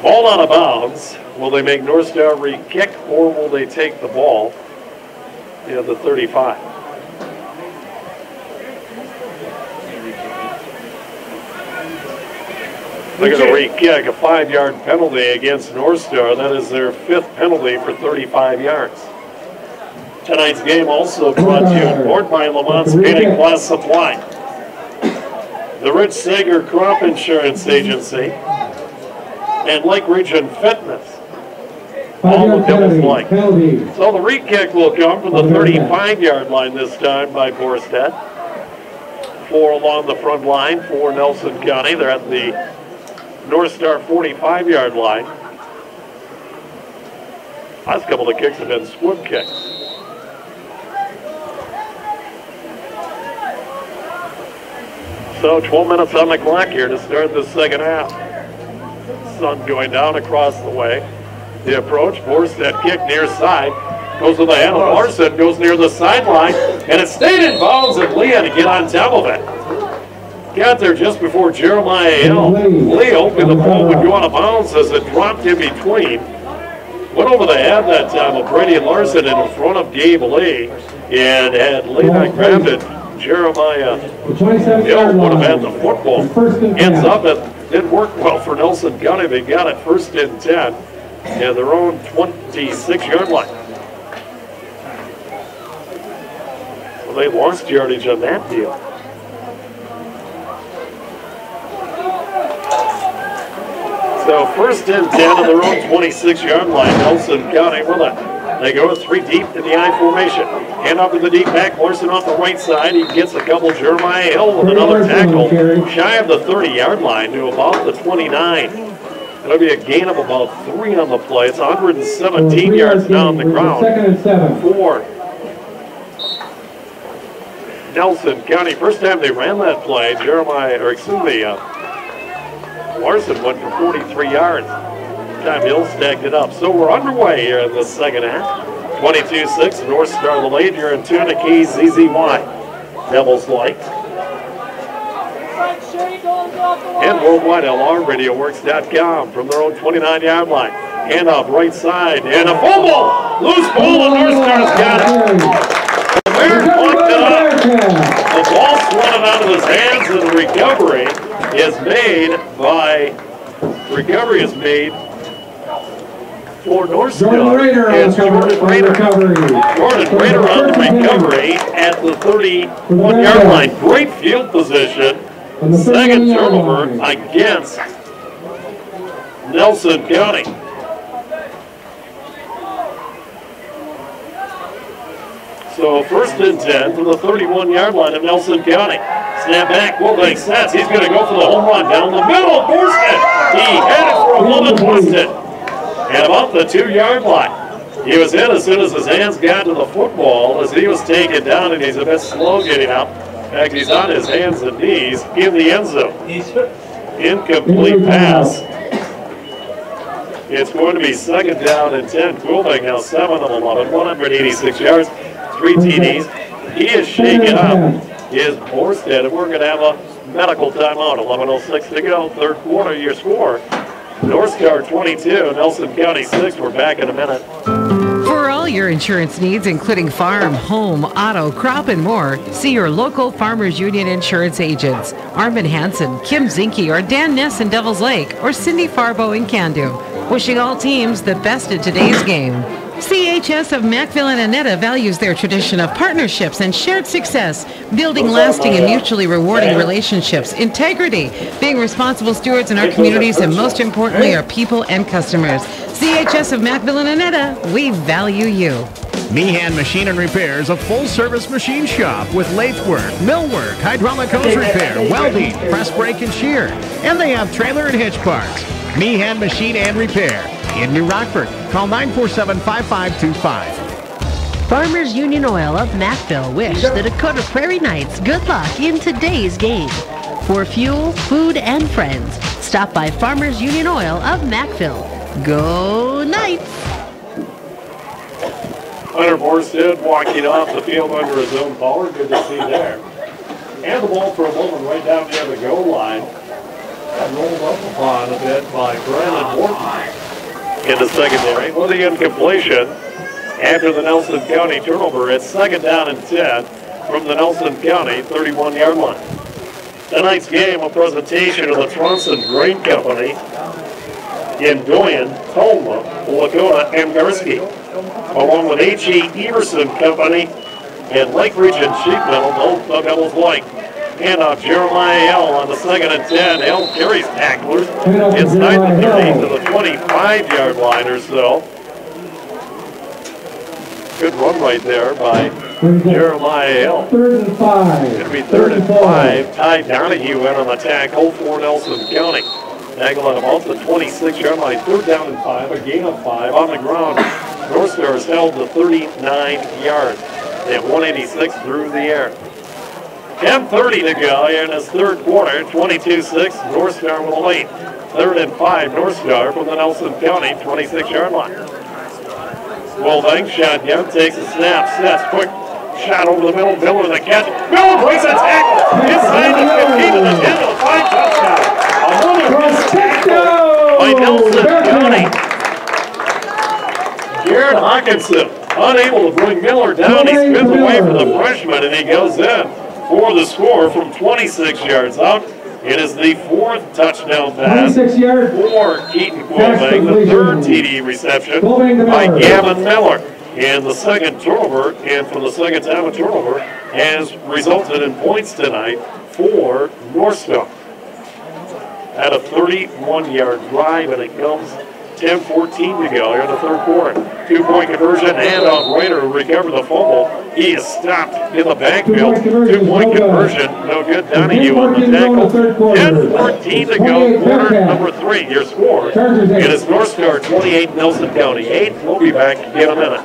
Ball out of bounds. Will they make North Star re-kick, or will they take the ball at the 35? They're going to re-kick, a 5-yard penalty against North Star. That is their 5th penalty for 35 yards. Tonight's game also brought to you in part by Lamont's Painting Glass Supply, the Rich Sager Crop Insurance Agency, and Lake Region Fitness. All the Devil's Lake. So the re-kick will come from the 35-yard line this time by Borstead. 4 along the front line for Nelson County. They're at the North Star 45-yard line. Last couple of kicks have been squib kicks. So 12 minutes on the clock here to start the second half. Sun going down across the way. The approach, Borstead kick near side. Goes to the handle. Larson goes near the sideline, and it stayed in bounds, and Lee had to get on top of it. Got there just before Jeremiah Hill. Lee hoping the ball would go out of bounds as it dropped in between. Went over the head that time of Brady Larson in front of Gabe Lee. And had Lee not grabbed it, Jeremiah Hill would have had the football. Ends up, it didn't work well for Nelson County. They got it 1st and 10 at their own 26-yard line. Well, they lost yardage on that deal. So 1st and 10 on their own 26-yard line. Nelson County with it. They go 3 deep in the I formation. Hand off to the deep back. Larson off the right side. He gets a couple. Jeremiah Hill with another tackle. Shy of the 30-yard line to about the 29. It'll be a gain of about 3 on the play. It's 117 yards down the ground for Nelson County. First time they ran that play, Larson went for 43 yards. Time Hill stacked it up. So we're underway here in the second half. 22-6, North Star the lead. You're in tune to KZZY. Devils Lake. And worldwide LRRadioWorks.com from their own 29-yard line. Hand off right side. And a fumble! Loose ball, and North Star's got it. The Bear plucked it up. The ball swung out of his hands, and the recovery is made for North Star. Jordan Rader on the recovery at the 31-yard line. Great field position. Second turnover against Nelson County. So 1st and 10 from the 31-yard line of Nelson County. Snap back, Wilbank sets. He's going to go for the home run down the middle. Borstead. He had it for a moment, twisted. And about the 2-yard line. He was in as soon as his hands got to the football as he was taken down, and he's a bit slow getting up. In fact, he's on his hands and knees in the end zone. Incomplete pass. It's going to be 2nd down and 10. Wilbank now 7 of 11, 186 yards, 3 TDs. He is shaken up. is Orsted. And we're going to have a medical timeout. 11:06 to go. Third quarter, your score. North Star 22, Nelson County 6. We're back in a minute. For all your insurance needs, including farm, home, auto, crop, and more, see your local Farmers Union insurance agents. Armin Hansen, Kim Zinke, or Dan Ness in Devil's Lake, or Cindy Farbo in Candu. Wishing all teams the best in today's game. CHS of Macville and Annetta values their tradition of partnerships and shared success, building lasting and mutually rewarding relationships, integrity, being responsible stewards in our communities, and most importantly, our people and customers. CHS of Macville and Annetta, we value you. Meehan Machine and Repair is a full-service machine shop with lathe work, mill work, hydraulic hose repair, welding, press brake, and shear. And they have trailer and hitch parts. Meehan Machine and Repair in New Rockford. Call 947-5525. Farmers Union Oil of Macville wish the Dakota Prairie Knights good luck in today's game. For fuel, food, and friends, stop by Farmers Union Oil of Macville. Go Knights! Hunter Morstead walking off the field under his own power. Good to see there. And the ball for a moment right down near the goal line. And rolled up upon a bit by Brandon Morton in the secondary. For the incompletion after the Nelson County turnover, it's second down and 10 from the Nelson County 31-yard line. Tonight's game, a presentation of the Tronson Grain Company in Doyen, Tulma, Lakota, and Garski, along with H.E. Everson Company and Lake Region Sheep Metal, both of Devil's Lake. And Jeremiah L. on the second and 10. L carries tacklers. It's 9th and 13 to the 25-yard line or so. Good run right there by Jeremiah L. 3rd and 5. Going to be 3rd and 5. Ty Donahue in on the tackle for Nelson County. Tackle at about the 26-yard line. 3rd down and 5. A gain of 5 on the ground. North Star is held to 39 yards. They have 186 through the air. 10:30 to go in this third quarter. 22-6. North Star with a lead. 3rd and 5. North Star from the Nelson County 26-yard line. Wilbank shotgun takes a snap. Sets quick shot over the middle. Miller the catch. Miller breaks a tackle. Inside the 15 to the 10 to the 5 touchdown. Another tackle by Nelson County. Jared Hawkinson unable to bring Miller down. He spins away from the freshman and he goes in for the score from 26 yards out. It is the 4th touchdown pass for Keaton Wilbank, the 3rd TD reception by Gavin Miller. And the second turnover, and for the second time a turnover, has resulted in points tonight for North Star. At a 31-yard drive, and it comes 10:14 to go here in the third quarter. 2-point conversion, and Raider recovered the fumble. He is stopped in the backfield. 2-point conversion, no good. Donahue on the tackle. 10:14 to go, quarter number 3. Your score, it is North Star 28, Nelson County 8. We'll be back in a minute.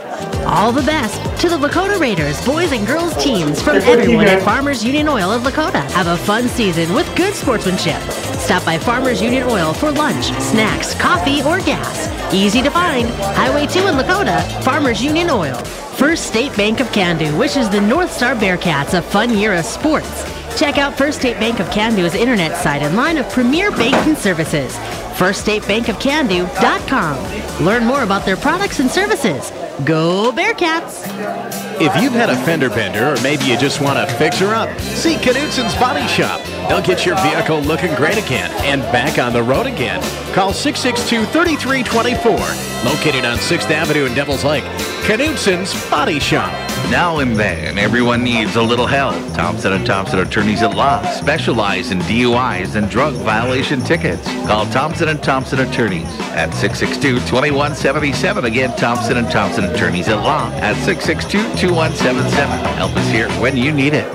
All the best to the Lakota Raiders boys and girls teams from everyone at Farmers Union Oil of Lakota. Have a fun season with good sportsmanship. Stop by Farmers Union Oil for lunch, snacks, coffee, or gas. Easy to find. Highway 2 in Lakota, Farmers Union Oil. First State Bank of Candu wishes the North Star Bearcats a fun year of sports. Check out First State Bank of Candu's internet site and line of premier banking services. FirstStateBankofCandu.com. Learn more about their products and services. Go Bearcats! If you've had a fender bender or maybe you just want to fix her up, see Knutson's Body Shop. They'll get your vehicle looking great again and back on the road again. Call 662-3324. Located on 6th Avenue in Devil's Lake. Knutson's Body Shop. Now and then, everyone needs a little help. Thompson & Thompson Attorneys at Law specialize in DUIs and drug violation tickets. Call Thompson & Thompson Attorneys at 662-2177. Again, Thompson & Thompson Attorneys at Law at 662-2177. Help us here when you need it.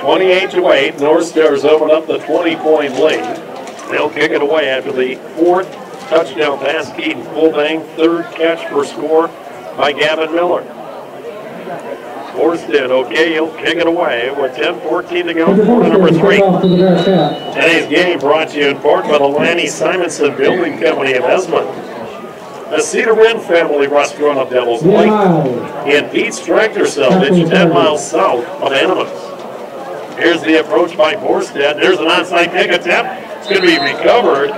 28-8, North Stars open up the 20-point lead. They'll kick it away after the 4th touchdown pass. Keaton Wilbank, 3rd catch for score by Gavin Miller. Orsted, okay, he'll kick it away with 10:14 to go, quarter number 3. Today's game brought to you in part by the Lanny Simonson Building Company of Esmond. the Cedar Wind Family Restaurant of Devil's Lake, and Pete's Tractor Salvage 10 miles south of Animas. Here's the approach by Borstead. There's an onside kick attempt. It's going to be recovered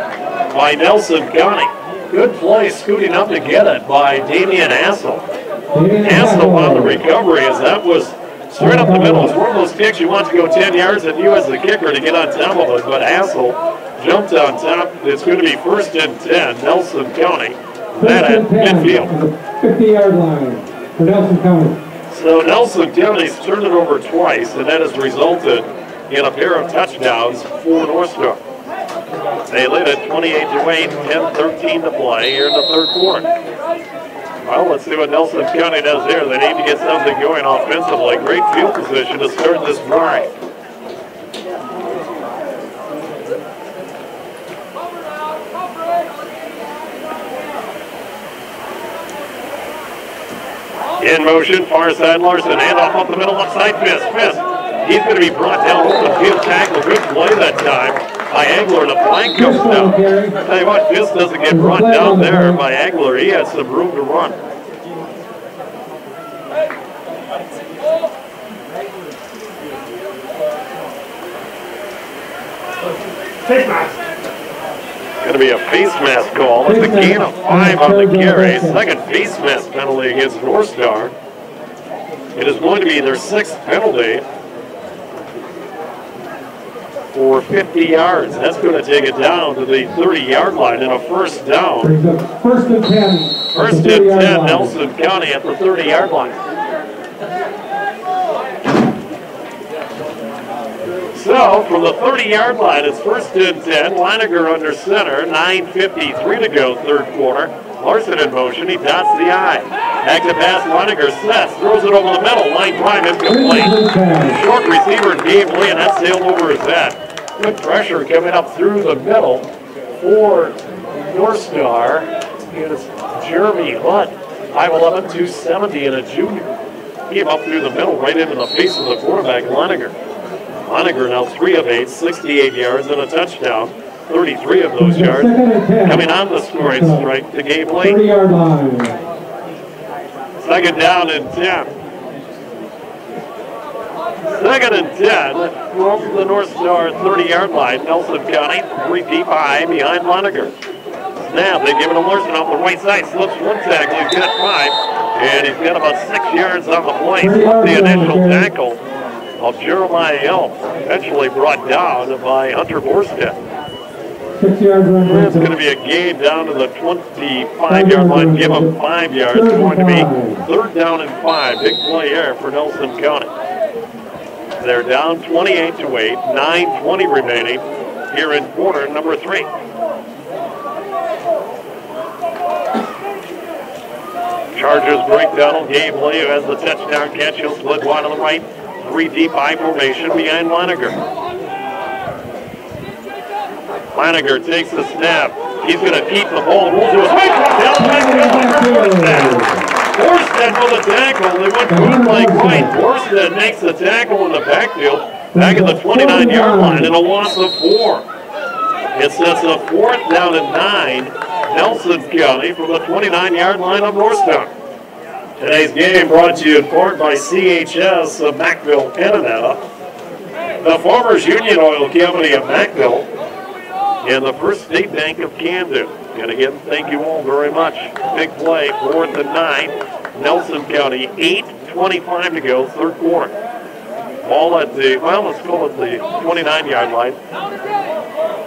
by Nelson County. Good play scooting up to get it by Damian Hassel. Hassel on the recovery as that was straight up the middle. It's one of those kicks you want to go 10 yards and you as the kicker to get on top of it, but Hassel jumped on top. It's going to be 1st and 10, Nelson County. That at midfield. 50-yard line for Nelson County. So Nelson County's turned it over twice, and that has resulted in a pair of touchdowns for North Star. They lead it 28-8, 10-13 to play here in the 3rd quarter. Well, let's see what Nelson County does here. They need to get something going offensively. Great field position to start this drive. In motion, far side Larson, handoff up the middle, upside Fisk. Fisk, he's going to be brought down with the field tackle. Good play that time by Angler. The flank comes down. I'll tell you what, Fisk doesn't get brought down there by Angler. He has some room to run. Going to be a face mask call. It's a gain of 5 on the carry. Second face mask penalty against North Star. It is going to be their 6th penalty for 50 yards. That's going to take it down to the 30-yard line and a 1st down. 1st and 10. 1st and 10, Nelson County at the 30-yard line. So, from the 30-yard line, it's 1st and 10. Leininger under center, 9:53 to go, 3rd quarter. Larson in motion, he dots the I. Back to pass, Leininger sets, throws it over the middle, line drive, incomplete. Short receiver, Dave Lee, and that sailed over his head. Good pressure coming up through the middle for North Star. It's Jeremy Hunt, 5'11", 270, and a junior. Came up through the middle, right into the face of the quarterback, Leininger. Leininger now 3 of 8, 68 yards and a touchdown. 33 of those yards coming on the scoring strike to Gabe Lee. 30-yard line. 2nd down and 10. 2nd and 10 from the North Star 30-yard line. Nelson County 3 deep high behind Leininger. Snap, they've given him Larson off the right side. Slips one tackle, he's got 5. And he's got about 6 yards on the play. Slipped the initial tackle of Jeremiah Elm, eventually brought down by Hunter Borstead. 6-yard run. It's going to be a gain down to the 25-yard line. Give them 5 yards. It's going to be 3rd down and 5. Big play here for Nelson County. They're down 28-8, 9:20 remaining here in quarter number 3. Chargers break down. Gabe Lee, who has the touchdown catch. He'll split wide on the right. 3 deep high formation behind Leininger. Leininger takes the snap. He's going to keep the ball. Rolls to his right. Borstead for the tackle. They went bootleg right. Borstead makes the tackle in the backfield. Back at the 29-yard line and a loss of 4. It sets a 4th down and 9. Nelson County from the 29-yard line of North Star. Today's game brought to you in part by CHS of Mackville, Canada, the Farmers Union Oil Company of Mackville, and the First State Bank of Camden. And again, thank you all very much. Big play, 4th and 9. Nelson County, 8:25 to go, 3rd quarter. Ball at the, well, let's call it the 29-yard line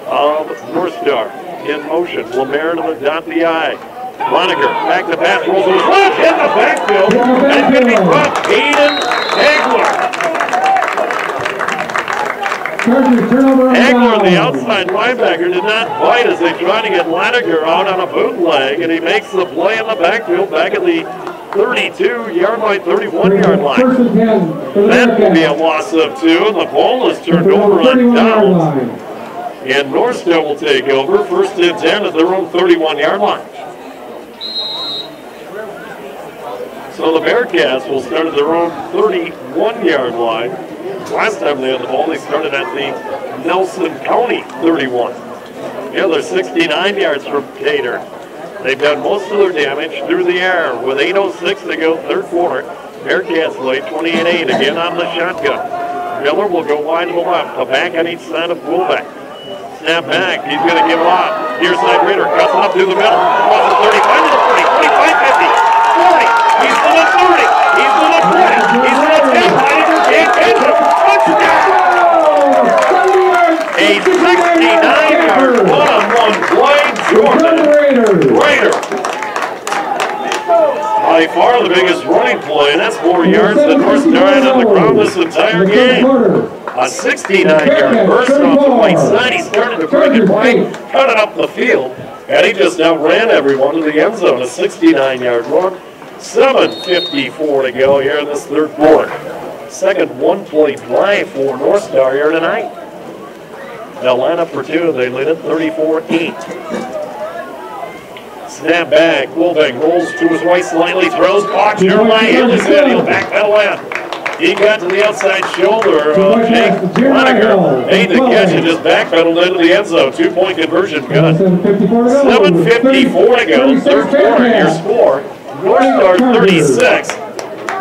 of North Star. In motion, Lemaire to the dot the I. Leininger, back to pass, rolls to his left, in the backfield, and it's going to be brought Hayden Hagler. Hagler, the outside linebacker, did not bite as they tried to get Leininger out on a bootleg, and he makes the play in the backfield back at the 32-yard line, 31-yard line. That will be a loss of 2, and the ball is turned over on downs. And North Star will take over, 1st and 10 at their own 31-yard line. So the Bearcats will start at their own 31-yard line. Last time they had the ball, they started at the Nelson County 31. Yeah, they're 69 yards from Cater. They've done most of their damage through the air with 8:06 to go, third quarter. Bearcats lead 28-8 again on the shotgun. Miller will go wide to the left, a back on each side of Wilbeck. Snap back, he's going to give it off. Near side Raider cuts it up through the middle. Crosses 35 to the 40, 25, 50, 40. He's to the 30, he's to the 40, he's to the 10. Heidinger can't catch him. Touchdown! A 69-yard one-on-one play, Jordan Raider. By far the biggest running play, and that's 4 yards that North Star had on the ground this entire game. A 69-yard burst off the right side. He started to break it right, cut it up the field, and he just outran everyone to the end zone. A 69-yard run. 7:54 to go here in this third quarter. Second one-play drive for North Star here tonight. They'll line up for two. They lead it 34-8. Snap back. Wilbeck rolls to his right slightly, throws, caught. Jeremiah Hill is in. He'll backpedal in. He got to the outside shoulder of Jake Heidinger. Made the catch and just backpedaled into the end zone. 2-point conversion good. 7:54 to go. Third quarter. Your score. North Star 36.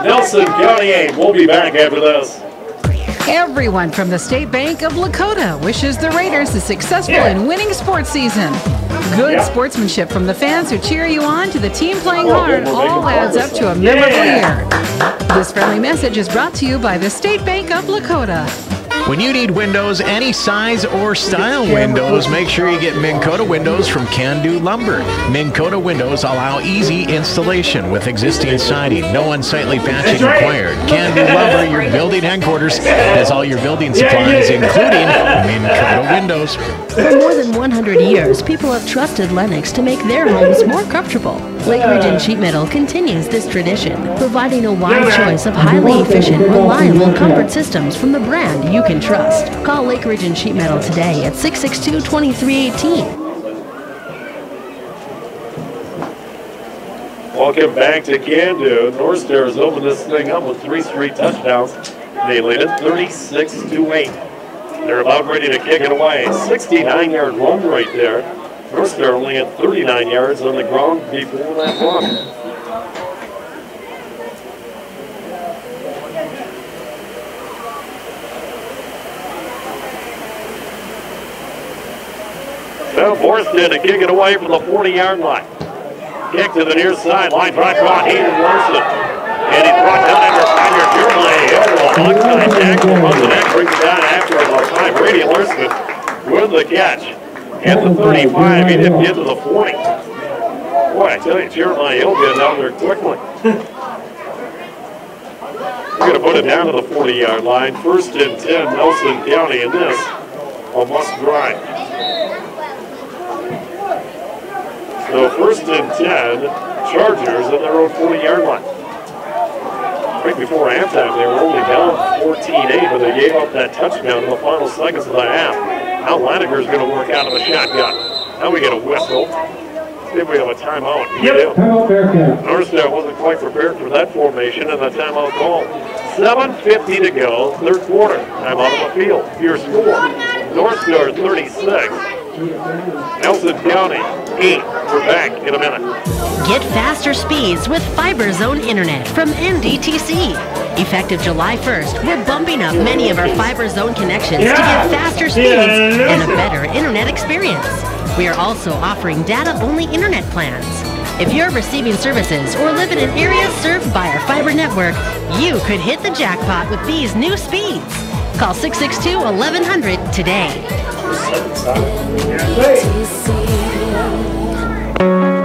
Nelson County 8. We'll be back after this. Everyone from the State Bank of Lakota wishes the Raiders a successful and winning sports season. Good sportsmanship from the fans who cheer you on to the team playing hard all adds up to a memorable year. This friendly message is brought to you by the State Bank of Lakota. When you need windows, any size or style windows, make sure you get Minn Kota windows from Can-Do Lumber. Minn Kota windows allow easy installation with existing siding, no unsightly patching required. Can-Do Lumber, your building headquarters, has all your building supplies, including Minn Kota windows. For more than 100 years, people have trusted Lennox to make their homes more comfortable. Lake Region Sheet Metal continues this tradition, providing a wide choice of highly efficient, reliable comfort systems from the brand you can trust. Call Lake Region Sheet Metal today at 662-2318. Welcome back to Can-Do. North Star has opened this thing up with 3 straight touchdowns. They lead it 36-8. They're about ready to kick it away. 69-yard run right there. North Star only had 39 yards on the ground before that run. Now Borsted to kick it away from the 40-yard line. Kick to the near side. Line drive brought Hayden Larson. And he's brought down after 5 yards. Jeremiah Hill, a onside tackle, runs the net, brings it down after about 5. Brady Larson with the catch. At the 35, he didn't get to the 40. Boy, I tell you, Jeremiah Hill getting down there quickly. We're going to put it down to the 40-yard line. First and 10, Nelson County in this. A must drive. So first and 10, Chargers on their own 40-yard line. Right before halftime, they were only down 14-8, but they gave up that touchdown in the final seconds of the half. Now Leininger's going to work out of a shotgun. Now we get a whistle. See if we have a timeout. We do. North Star wasn't quite prepared for that formation and the timeout call. 7:50 to go, third quarter. Timeout on the field. Your score, North Star 36. Nelson County 8. We're back in a minute. Get faster speeds with Fiber Zone Internet from NDTC. Effective July 1st, we're bumping up many of our Fiber Zone connections to get faster speeds and a better internet experience. We are also offering data-only internet plans. If you're receiving services or live in an area served by our fiber network, you could hit the jackpot with these new speeds. Call 662-1100 today.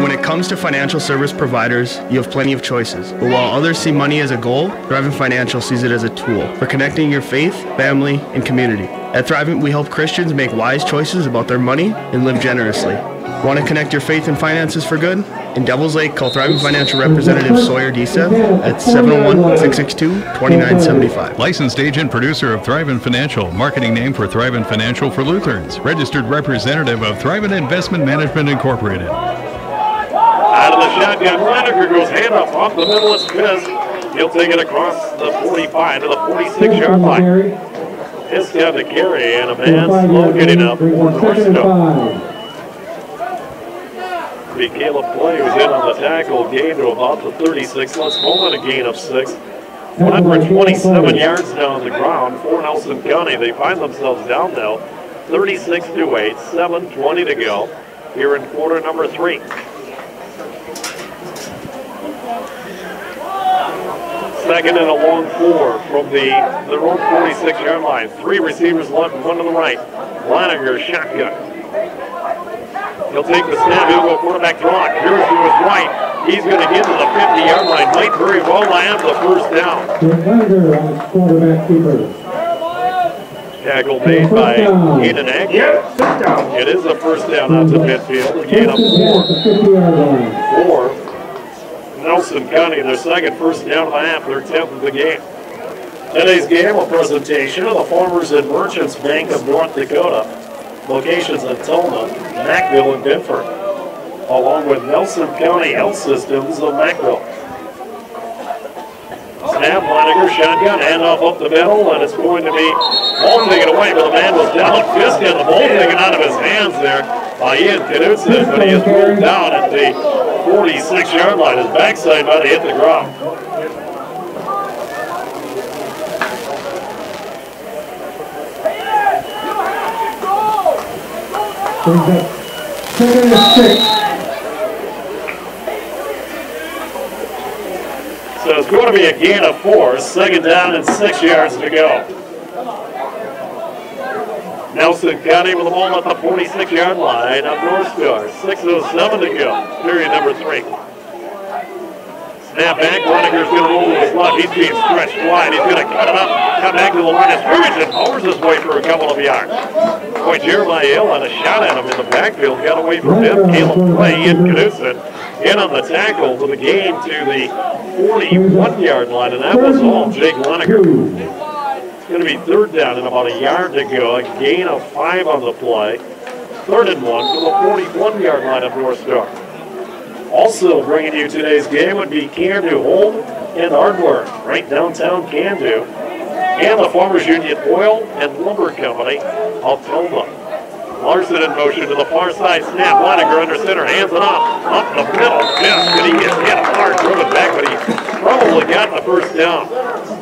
When it comes to financial service providers, you have plenty of choices. But while others see money as a goal, Thrivent Financial sees it as a tool for connecting your faith, family, and community. At Thrivent, we help Christians make wise choices about their money and live generously. Want to connect your faith and finances for good? In Devils Lake, call Thrivent Financial Representative Sawyer Desev at 701-662-2975. Licensed agent producer of Thrivent Financial, marketing name for Thrivent Financial for Lutherans, registered representative of Thrivent Investment Management Incorporated. Out of the shotgun, Leininger goes hand up off the middle of Smith. He'll take it across the 45 to the 46-yard line. It's down to carry, and a man slow getting up for North Star. be Caleb Clay, who's in on the tackle, gain to about the 36. Let's Moment a gain of 6. 127 yards down the ground for Nelson County. They find themselves down now 36-8, 7:20 to go here in quarter number 3. Second and a long 4 from the own 46-yard line. 3 receivers left and 1 to the right. Leininger shotgun. He'll take the snap. He'll go quarterback draw. Here's to his right. He's going to get to the 50-yard line. Might very well have the first down. Quarterback keeper. Tackle made by Aiden Agnew. It is a first down out to midfield. A gain of 4. Nelson County, their second first down of the half, their 10th of the game. Today's game, a presentation of the Farmers and Merchants Bank of North Dakota. Locations in Tolna, Mackville, and Binford, along with Nelson County Health Systems of Mackville. Snap, Leininger, shotgun, handoff up the middle, and it's going to be ball taken away, but the man was down, fist and the ball taken out of his hands there by Ian Knudsen, but he is rolled down at the 46-yard line. His backside about to hit the ground. Second and 6. So it's going to be a gain of 4, second down and 6 yards to go. Nelson County with the ball at the 46-yard line of North Star. 6:07 to go, period number 3. Snap back, Leininger's going to roll to his left. He's being stretched wide. He's going to cut it up, come back to the line of scrimmage, and powers his way for a couple of yards. Boy, Jeremiah Hill had a shot at him in the backfield, got away from him. Caleb Clay, Ian Knudsen in on the tackle for the gain to the 41-yard line, and that was all Jake Leininger. It's going to be third down and about a yard to go. A gain of 5 on the play. 3rd and 1 from the 41-yard line of North Star. Also bringing you today's game would be Candu Home and Hardware, right downtown Candu, and the Farmers Union Oil and Lumber Company of Tolna. Larson in motion to the far side, snap, Leininger under center, hands it off, up the middle. Yes, and he gets hit hard, throw it back, but he probably got the first down.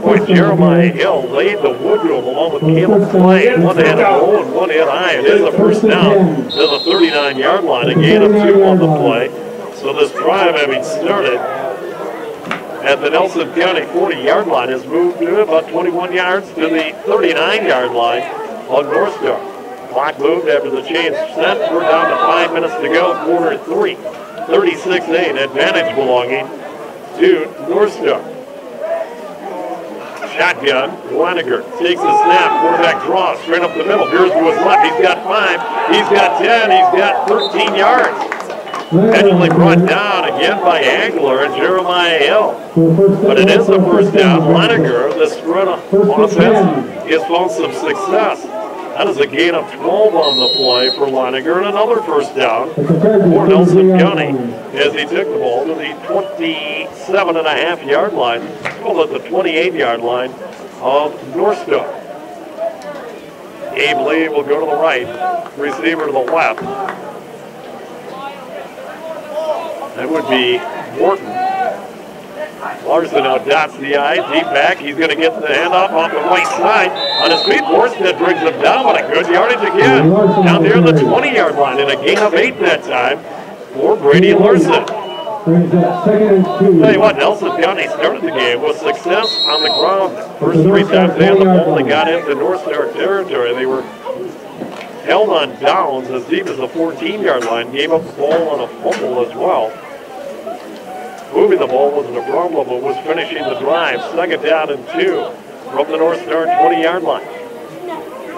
Boy, Jeremiah Hill laid the woodroom along with Caleb Clay, and one head low and one head high. It is a first down to the 39-yard line, a gain of 2 on the play. So this drive, having started at the Nelson County 40-yard line, has moved to about 21 yards to the 39-yard line on North Star. Clock moved after the change set. We're down to 5 minutes to go, quarter 3. 36-8, advantage belonging to North Star. Shotgun, Leininger takes the snap, quarterback draw, straight up the middle. Here's to his left, he's got 5, he's got 10, he's got 13 yards. Eventually brought down again by Angler and Jeremiah Hill. But it is the first down. Leininger, this run offense, has found some success. That is a gain of 12 on the play for Leininger, and another first down for Nelson County as he took the ball to the 27.5-yard line, well, at the 28-yard line of North Star. Abe Lee will go to the right, receiver to the left. That would be Morton. Larson now dots the I, deep back. He's going to get the handoff off the right side. On his feet, Morstead brings him down, but a good yardage again. Down near the 20-yard line, and a gain of 8 that time for Brady Larson. Tell you what, Nelson County started the game with success on the ground. First 3 times they had the ball, they got into North Star territory. They were held on downs as deep as the 14-yard line, gave up the ball on a fumble as well. Moving the ball wasn't a problem, but was finishing the drive. Second down and 2 from the North Star 20-yard line.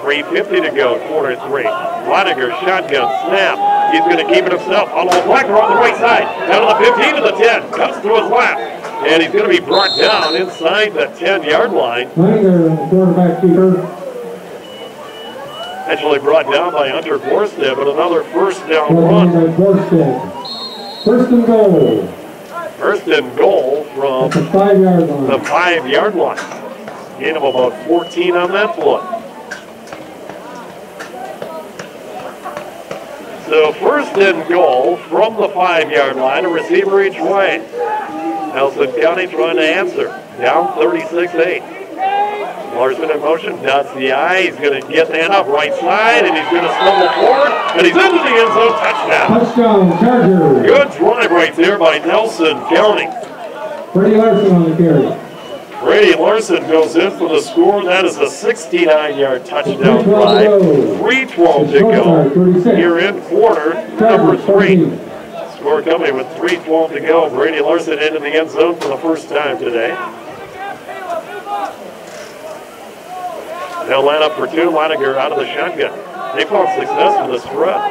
3:50 to go, quarter 3. Leininger, shotgun, snap. He's going to keep it himself. Oliver Blacker on the right side. Down to the 15 to the 10. Cuts through his left. And he's going to be brought down inside the 10-yard line. Leininger, quarterback keeper. Eventually brought down by Hunter Borstead, but another first down run. First and goal. First and goal from the 5-yard line. The 5-yard line. Gain of about 14 on that play. So first and goal from the 5-yard line, a receiver each way. Nelson County trying to answer. Down 36-8. Larson in motion, dots the eye. He's going to get the hand up right side, and he's going to stumble forward, and he's into the end zone. Touchdown. Touchdown, Chargers. Good drive right there by Nelson County. Brady Larson on the carry. Brady Larson goes in for the score. That is a 69-yard touchdown drive. 3:12 to go here in quarter number 3. Score coming with 3:12 to go. Brady Larson into the end zone for the first time today. They'll line up for two. Leininger out of the shotgun. They found success with the spread.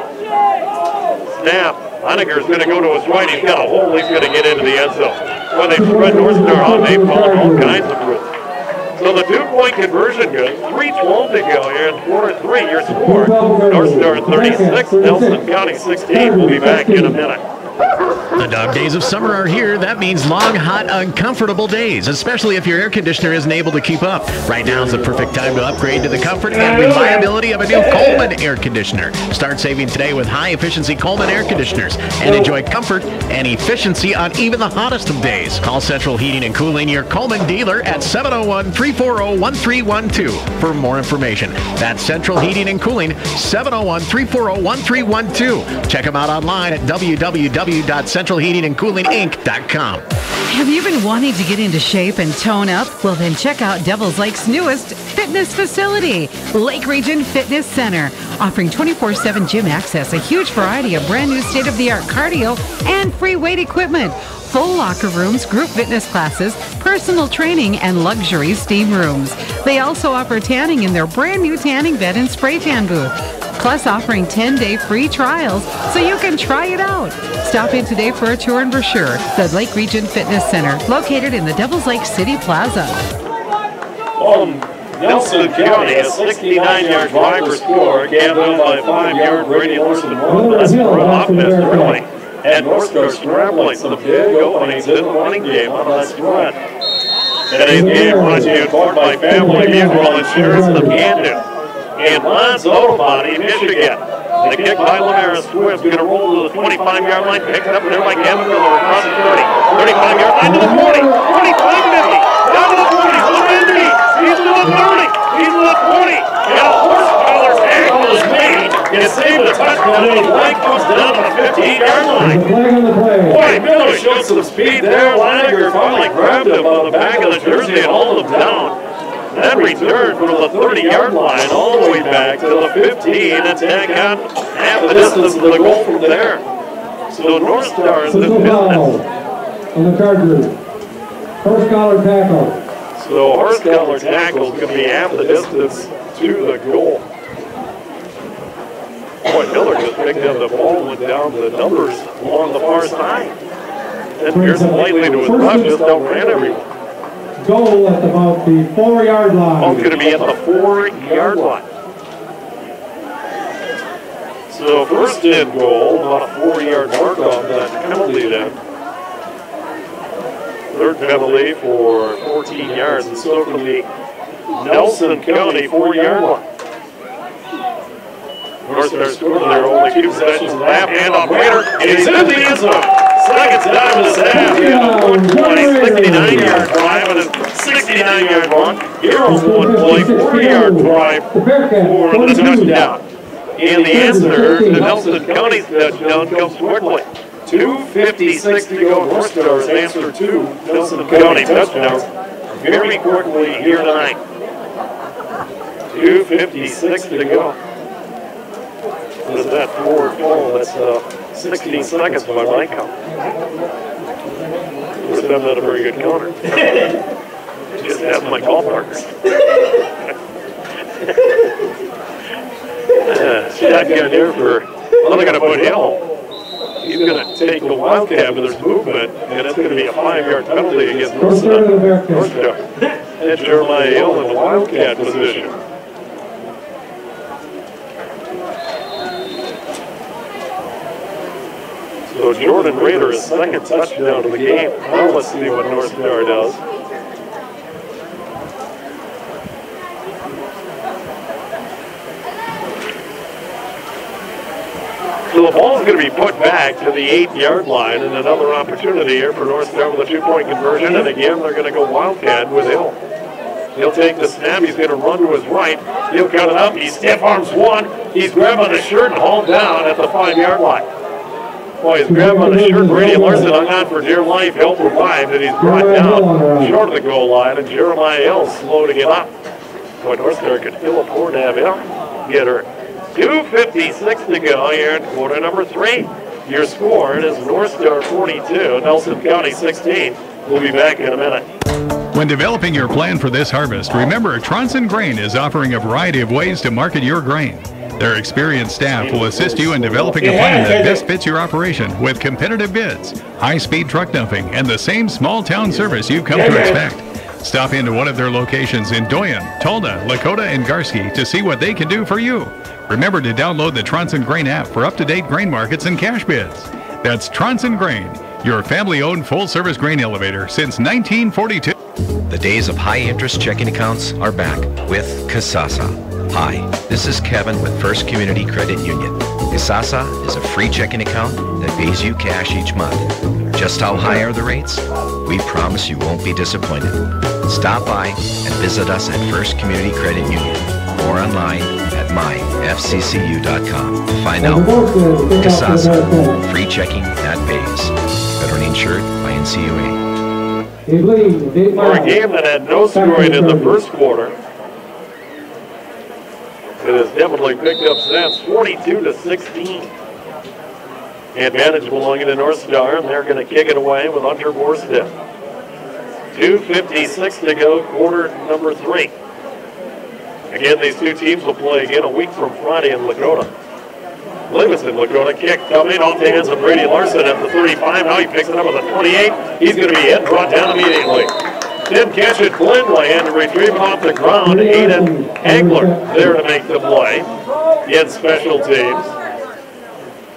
Snap. Leininger's going to go to his right. He's got a hole. He's going to get into the end zone. When they spread North Star on, they've found all kinds of room. So the 2-point conversion good. 3:12 to go here in quarter 3. Your score. North Star 36, Nelson County 16. We'll be back in a minute. The dog days of summer are here. That means long, hot, uncomfortable days, especially if your air conditioner isn't able to keep up. Right now is the perfect time to upgrade to the comfort and reliability of a new Coleman air conditioner. Start saving today with high-efficiency Coleman air conditioners and enjoy comfort and efficiency on even the hottest of days. Call Central Heating and Cooling, your Coleman dealer, at 701-340-1312 for more information. That's Central Heating and Cooling, 701-340-1312. Check them out online at www.centralheatingandcoolinginc.com. Have you been wanting to get into shape and tone up? Well, then check out Devils Lake's newest fitness facility, Lake Region Fitness Center, offering 24/7 gym access, a huge variety of brand new state-of-the-art cardio and free weight equipment, full locker rooms, group fitness classes, personal training, and luxury steam rooms. They also offer tanning in their brand new tanning bed and spray tan booth, plus offering 10-day free trials so you can try it out. Stop in today for a tour and brochure. The Lake Region Fitness Center, located in the Devils Lake City Plaza. Nelson County, a 69-yard driver score, gathered by 5-yard Brady Larson. That's a offense, really. And North Star scrambling some big openings in the running game on that spread. Today's game brought to you in part by Family Mutual Insurance of Camden and Lon's Auto Body, Michigan. The kick by Lamaris Swift, going to roll to the 25-yard line, picked up there by Kevin Miller across the 30. 35-yard line to the 40, 25-50, down to the 40, to the 50, he's to the 30, he's to the 20, and a horsepower tackle is made. It saved the touchdown, and his leg goes down to the 15-yard line. Boy, Miller showed some speed there. Leininger finally grabbed him on the back of the jersey and hauled him down. Then returned from the 30-yard line all the way back to the 15 and take on half the distance of the goal from there. So North Star is in business. On the Chargers. Horse collar tackle. So horse collar tackle is going to be half the distance to the goal. Boy, Miller just picked up the ball and went down the numbers along the far side. And Pearson lightly to his left just outran everyone. Goal at about the 4-yard line. Ball's going to be at the 4-yard line. So first and goal, about a 4-yard mark off that penalty then. Third penalty for 14 yards, and so from the Nelson County 4-yard line. North Star scored there, only 2 possessions left, hand off Waiter, and he's in the end zone. Seconds down to the half. 69-yard drive and a 69-yard run. Heroes one play, 40-yard drive for the touchdown. And the answer to Nelson County's touchdown comes quickly. 2:56 to go. North Star's answer to Nelson County touchdowns very quickly here tonight. 2:56 to go. What is that? 4-4. That's 16 seconds by my count. Of course, I'm not a very good counter. Just ask my golf partners. Shotgun here for, well, they're going to put Hill. He's going to take the Wildcat, but there's movement, and it's going to be a 5-yard penalty against North Star. And Jeremiah Hill in the Wildcat position. So Jordan Rader, his second touchdown of the game. Now let's see what North Star does. So the ball is going to be put back to the 8-yard line, and another opportunity here for North Star with a 2-point conversion. And again, they're going to go Wildcat with Hill. He'll take the snap. He's going to run to his right. He'll cut it up. He stiff arms one. He's grabbed on his shirt and hauled down at the 5-yard line. Boy, he's grabbed on his shirt. Brady Larson hung on for dear life. Hill revived, and he's brought down short of the goal line. And Jeremiah Hill slow to get up. Boy, North Star could fill a poor to have Hill get her. 2:56 to go here in quarter number 3. Your score is North Star 42, Nelson County 16. We'll be back in a minute. When developing your plan for this harvest, remember Tronson Grain is offering a variety of ways to market your grain. Their experienced staff will assist you in developing a plan that best fits your operation with competitive bids, high-speed truck dumping, and the same small-town service you've come to expect. Stop into one of their locations in Doyen, Tulda, Lakota, and Garski to see what they can do for you. Remember to download the Tronson Grain app for up-to-date grain markets and cash bids. That's Tronson Grain, your family-owned full-service grain elevator since 1942. The days of high-interest checking accounts are back with Kasasa. Hi, this is Kevin with First Community Credit Union. Kasasa is a free checking account that pays you cash each month. Just how high are the rates? We promise you won't be disappointed. Stop by and visit us at First Community Credit Union or online at myfccu.com to find out more. Kasasa, free checking that pays. Federally insured by NCUA. For a game that had no scoring in the first quarter, it has definitely picked up since 42-16. Advantage belonging to North Star, and they're going to kick it away with Hunter Borstead. 2:56 to go, quarter number 3. Again, these two teams will play again a week from Friday in Lakota. Livingston, Lakota, kick coming off the hands of Brady Larson at the 35. Now he picks it up at the 28. He's going to be hit, brought down immediately. Didn't catch it Lindley, and to retrieve it off the ground, Aiden Hagler there to make the play in special teams.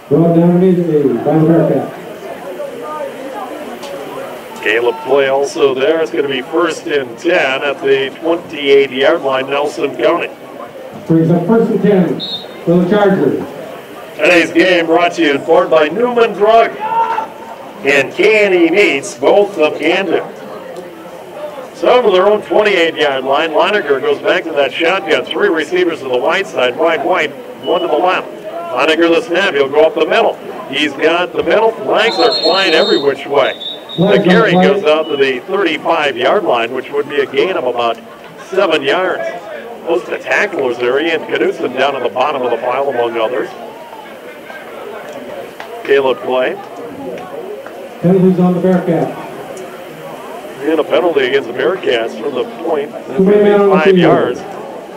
Brought down immediately by the Bearcats. Caleb play also there. It's going to be 1st and 10 at the 28-yard line, Nelson County. Brings up 1st and 10 for the Chargers. Today's game brought to you in part by Newman Drug and K&E Meats, both of Camden. So to their own 28-yard line, Leininger goes back to that shotgun. 3 receivers to the right side, White, 1 to the left. Leininger the snap, he'll go up the middle. He's got the middle, flags are flying every which way. The carry goes out to the 35-yard line, which would be a gain of about 7 yards. Most of the tacklers there, Ian Knudsen down at the bottom of the pile, among others. Caleb play. Penalties on the Bearcats. And a penalty against the Bearcats from the point. That would be 5 yards.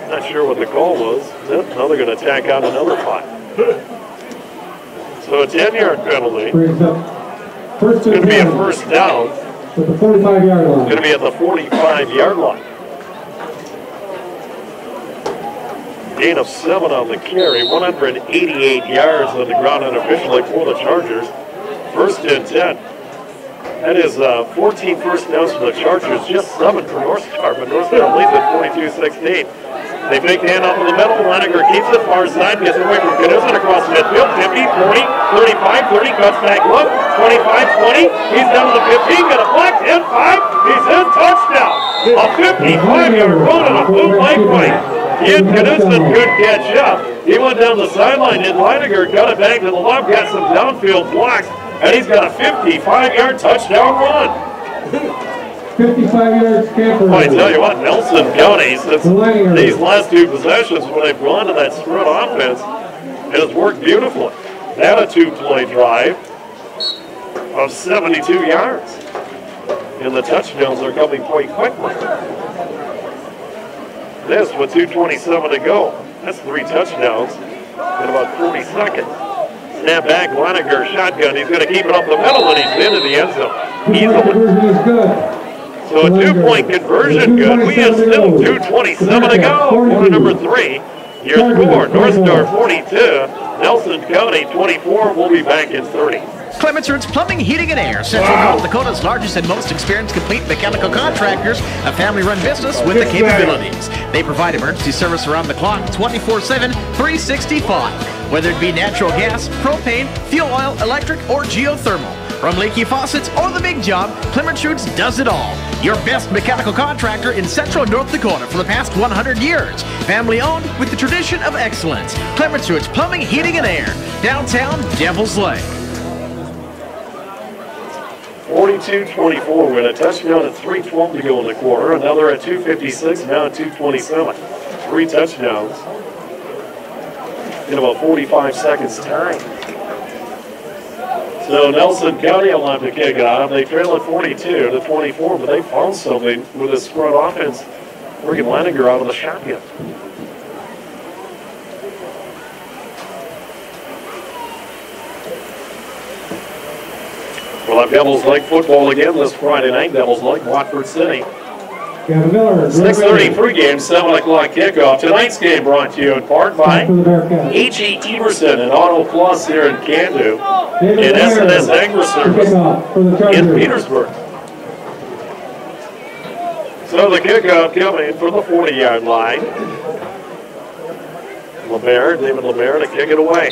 Not sure what the call was. Now they're going to tack out another 5. So a 10-yard penalty. It's going to be a first down. At the 45-yard line. It's going to be at the 45-yard line. Gain of 7 on the carry, 188 yards on the ground unofficially for the Chargers. 1st and 10. That is 14 first downs for the Chargers, just 7 for North Star, but North Star leads at 42-16. They fake the hand off in the middle. Leininger keeps it far side, gets away from Knudsen across midfield. 50, 40, 35, 30, cuts back look. 25, 20. He's down to the 15, got a flag, 10, 5. He's in, touchdown. A 55-yard run and a boot leg break. Ian Knudsen could catch up. He went down the sideline, and Leininger got it back to the left, got some downfield blocks, and he's got a 55-yard touchdown run. 55-yard scamper. I tell you what, Nelson County, since these last 2 possessions when they've gone to that spread offense, it has worked beautifully. They had a 2-play drive of 72 yards. And the touchdowns are coming quite quickly. This with 2:27 to go. That's 3 touchdowns in about 40 seconds. Snap back, Leininger, shotgun. He's going to keep it up the middle, and he's into the end zone. So a 2-point conversion good. We have still 2:27 to go. Quarter number 3. Your score, North Star 42, Nelson County 24. We'll be back in 30. Clements Roots Plumbing, Heating, and Air, Central North Dakota's largest and most experienced complete mechanical contractors, a family-run business with the capabilities. They provide emergency service around the clock, 24/7, 365. whether it be natural gas, propane, fuel oil, electric, or geothermal. From leaky faucets or the big job, Plymouth Schutz does it all. Your best mechanical contractor in central North Dakota for the past 100 years. Family owned with the tradition of excellence. Plymouth Schutz Plumbing, Heating, and Air. Downtown Devil's Lake. 42-24 with a touchdown at 3:12 to go in the quarter. Another at 2:56, now at 2:27. 3 touchdowns in about 45 seconds time. So Nelson County will have to kick it out. They trail at 42-24, but they found something with this spread offense. Morgan Leininger out of the shotgun. We'll have Devils Lake football again this Friday night. Devils Lake, Watford City. 6:33 game, 7 o'clock kickoff. Tonight's game brought to you in part by H.E. Everson and Auto Plus here in Candu and S&S Agri-Service in Petersburg. So the kickoff coming from the 40-yard line. David LeBaire to kick it away.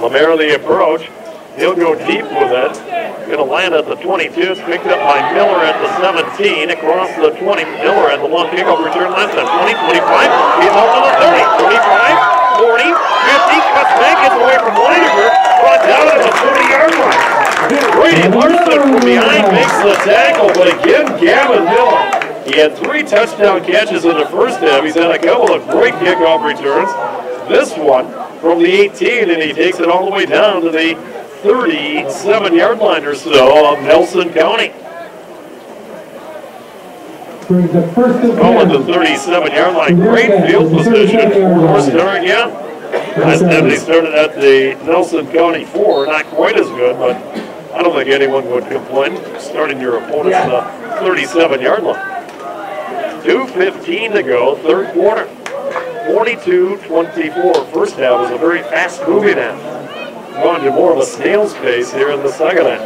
LeBaire the approach. He'll go deep with it. Going to land at the 22. It's picked up by Miller at the 17. Across the 20. Miller at the one kickoff return last time. 20, 25. He's up to the 30. 35, 40, 50. Cuts back. Gets away from Leininger. Brought down at the 40-yard line. Brady Larson from behind makes the tackle. But again, Gavin Miller. He had 3 touchdown catches in the first half. He's had a couple of great kickoff returns. This one from the 18, and he takes it all the way down to the 37-yard line or so of Nelson County. Oh, at the 37-yard line. Great field position for North Star again. Last time they started at the Nelson County 4. Not quite as good, but I don't think anyone would complain starting your opponent at the 37-yard line. 2:15 to go, third quarter. 42-24. First half was a very fast-moving half. Going to more of a snail's pace here in the second half.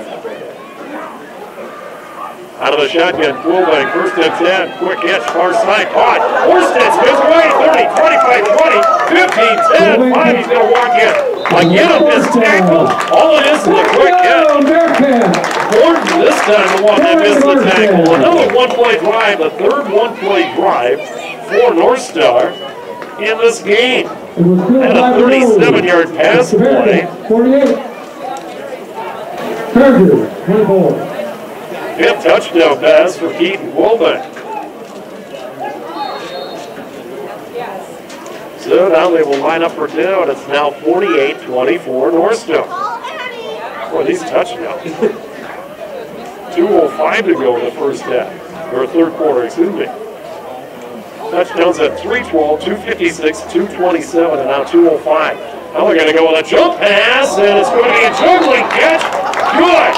Out of the shotgun, fullback, first and 10. Quick catch, far side, caught. Orsted spins away, 30, 25, 20, 15, 10, 5. He's going to walk in. Again, a missed tackle. All it is a quick catch. Gordon this time the one that missed the tackle. Another one-play drive, the third one-play drive for North Star in this game. And a 37-yard pass play. 48. Chargers, 24. 5th touchdown pass for Keaton Wolbeck. So now they will line up for 2, and it's now 48-24 North Star. Boy, these touchdowns. 2:05 to go in the first half, or third quarter, excuse me. Touchdowns at 3:12, 2:56, 2:27, and now 2:05. Now they're going to go with a jump pass, and it's going to be a juggling catch. Good.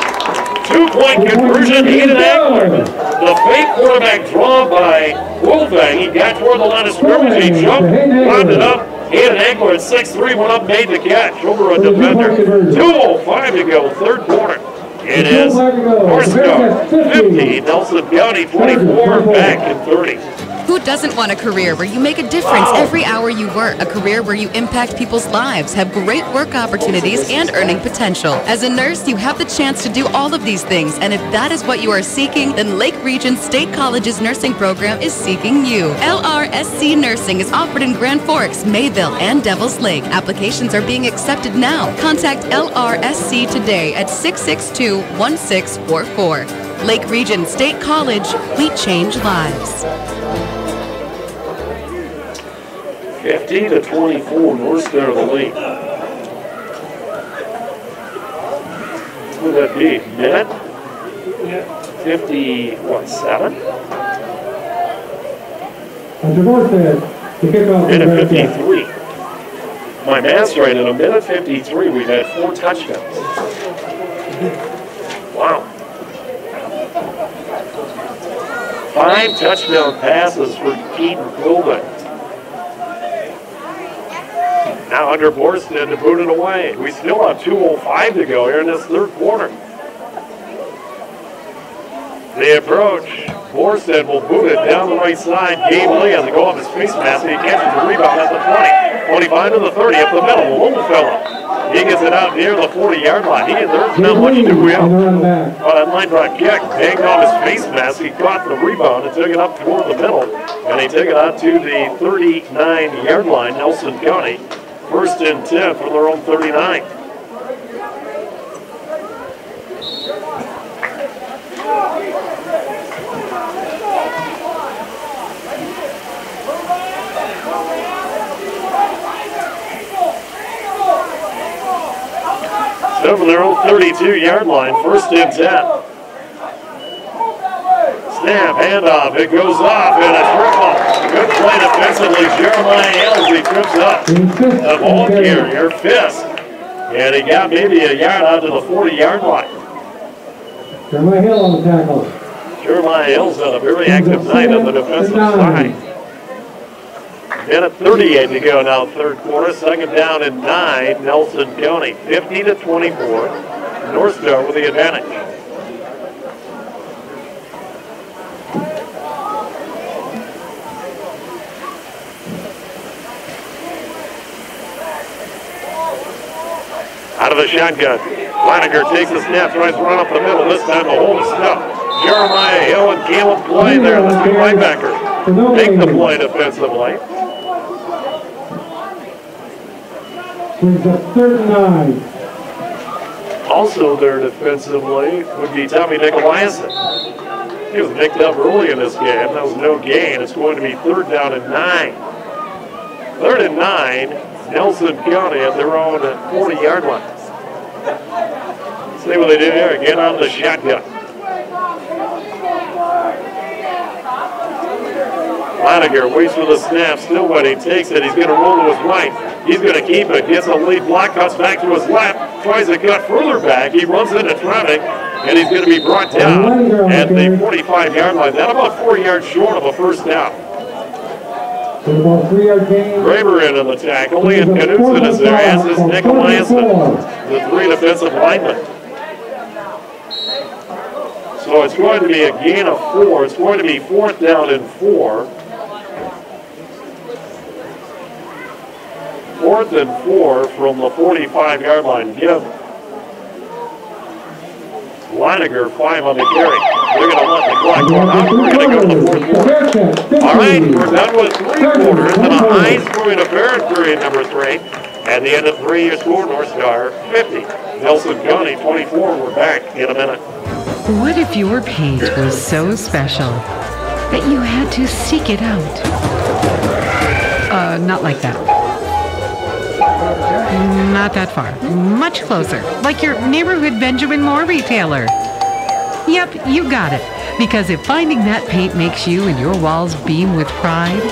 2-point conversion, Hayden Ankler. The fake quarterback draw by Wolfgang. He got toward the line of scrimmage. He jumped, climbed it up. Hayden Ankler at 6'3", went up, made the catch over a defender. 2:05 to go, third quarter. It is North Star 50, Nelson County 24, back in 30. Who doesn't want a career where you make a difference every hour you work? A career where you impact people's lives, have great work opportunities, and earning potential. As a nurse, you have the chance to do all of these things, and if that is what you are seeking, then Lake Region State College's nursing program is seeking you. LRSC Nursing is offered in Grand Forks, Mayville, and Devils Lake. Applications are being accepted now. Contact LRSC today at 662-1644. Lake Region State College, we change lives. 50-24, North Star the lead. What would that be? Minute? 57? Minute 53. My math's right. In a minute 53, we've had 4 touchdowns. Wow. 5 touchdown passes for Keaton Quilbeck. Now under Borsted to boot it away. We still have 2:05 to go here in this third quarter. The approach Borstead will boot it down the right side. Gabe Lee has to go off his face mask. He catches the rebound at the 20. 25 to the 30 up the middle. The little fella. He gets it out near the 40-yard line. There's not much to do here. That line drive kick banged off his face mask. He caught the rebound and took it up toward the middle. And he took it out to the 39-yard line, Nelson County. First and 10 from their own 39. Over their own 32-yard line, first and 10. Snap, handoff, it goes off, and a triple. Good play defensively, Jeremiah Hales, he trips up the ball carrier, Fisk. And he got maybe a yard out to the 40-yard line. Jeremiah Hill on the tackle. Jeremiah Hill's had a very active night on the defensive side. Minute 38 to go now, third quarter. Second down and 9, Nelson County. 50 to 24. North Star with the advantage. Out of the shotgun. Leininger takes the snap, tries to run up the middle. This time the hole is stuffed. Jeremiah Hill and Caleb Clay there, the two linebackers. Make the play defensively. Brings up 39. Also there defensively would be Tommy Nicolaisen. He was nicked up early in this game. That was no gain. It's going to be third down and 9. Third and 9, Nelson County at their own 40-yard line. See what they do here. Get on the shotgun. Leininger waits for the snap, still waiting, takes it, he's going to roll to his right, he's going to keep it, gets a lead block, cuts back to his left, tries to cut further back, he runs into traffic, and he's going to be brought down at the 45-yard line. That about 4 yards short of a first down. Graber in on the tackle, Ian Knudsen is there, as is Nicolaisen, the 3 defensive linemen. So it's going to be a gain of 4, it's going to be fourth down and 4. Fourth and 4 from the 45-yard line. Give Leininger 5 on the carry. They're going to let the clock go out. We're going to go to the fourth quarter. All right, we're done with 3 quarters and a high-scoring affair in period number 3. At the end of 3, your score, North Star 50. Nelson County 24. We're back in a minute. What if your paint was so special that you had to seek it out? Not like that. Not that far. Much closer. Like your neighborhood Benjamin Moore retailer. Yep, you got it. Because if finding that paint makes you and your walls beam with pride,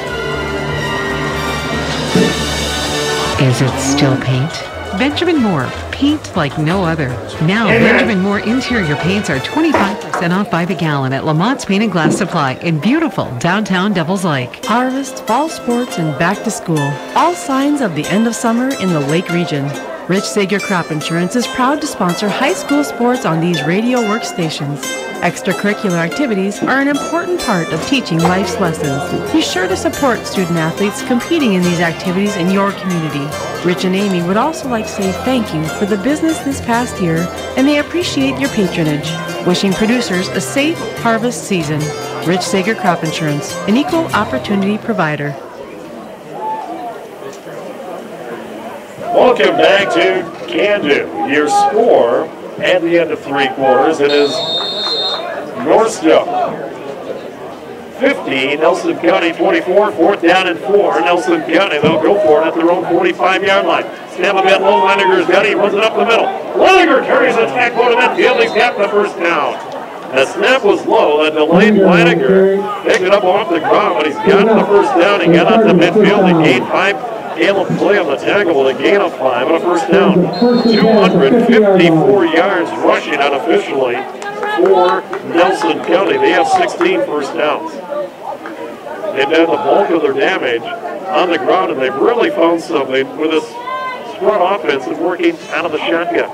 is it still paint? Benjamin Moore, paint like no other. Now, Benjamin Moore interior paints are 25% off by the gallon at Lamont's Paint and Glass Supply in beautiful downtown Devils Lake. Harvest, fall sports, and back to school. All signs of the end of summer in the Lake region. Rich Sager Crop Insurance is proud to sponsor high school sports on these radio workstations. Extracurricular activities are an important part of teaching life's lessons. Be sure to support student athletes competing in these activities in your community. Rich and Amy would also like to say thank you for the business this past year, and they appreciate your patronage. Wishing producers a safe harvest season. Rich Sager Crop Insurance, an equal opportunity provider. Welcome back to Can-Do. Your score at the end of 3 quarters, it is North Star 50, Nelson County 24, fourth down and 4. Nelson County, they'll go for it at their own 45-yard line. Snap a bit low, Leininger's got it, he runs it up the middle. Leininger carries the tackle to midfield, he's got the first down. The snap was low, that delayed Leininger. Picked it up off the ground, but he's got the first down. He got out to midfield, he gained 5. Caleb Clay on the tackle with a gain of 5 and a first down. 254 yards rushing unofficially for Nelson County. They have 16 first downs. They've done the bulk of their damage on the ground, and they've really found something with this front offense and working out of the shotgun,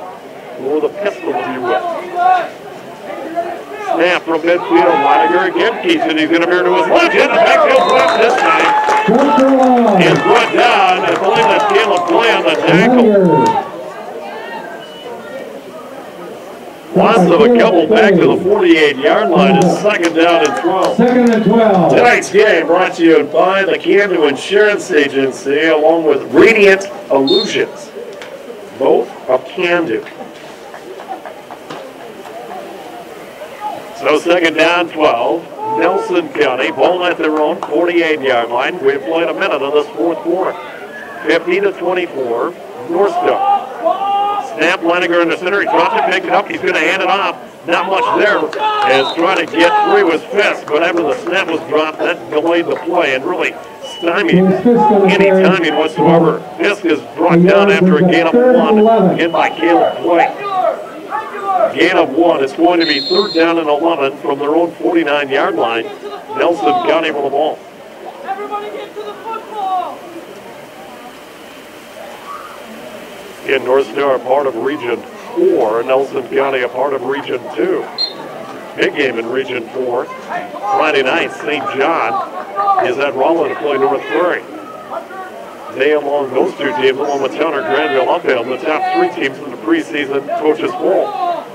or the pistol, if you will. snap from midfield. Leiniger again keeps it. He's going to veer to his left. In the backfield left this time. He's brought down. I believe that's Caleb Clay on the tackle. Loss of a couple back to the 48-yard line. It's second down and 12. Second and 12. Tonight's game brought to you by the Candu Insurance Agency along with Radiant Illusions, both of Candu. So second down, 12. Nelson County, ball at their own 48-yard line. We've played a minute of this fourth quarter. 50-24, North Star. Snap, Leiniger in the center. He drops it, picks it up. He's going to hand it off. Not much there. As trying to get through his fist, but after the snap was dropped, that delayed the play and really stymied any timing whatsoever. Fisk is brought down after a gain of 1, hit by Caleb Clay. Gain of 1. It's going to be third down and 11 from their own 49-yard line. Nelson County with the ball. Everybody get to the football. In North Star, part of Region 4. Nelson County, a part of Region 2. Big game in Region 4. Friday night, St. John is at Rolla to play North Prairie. They, along those two teams, along with Towner, Granville, Uphill, the top 3 teams in the preseason coaches poll.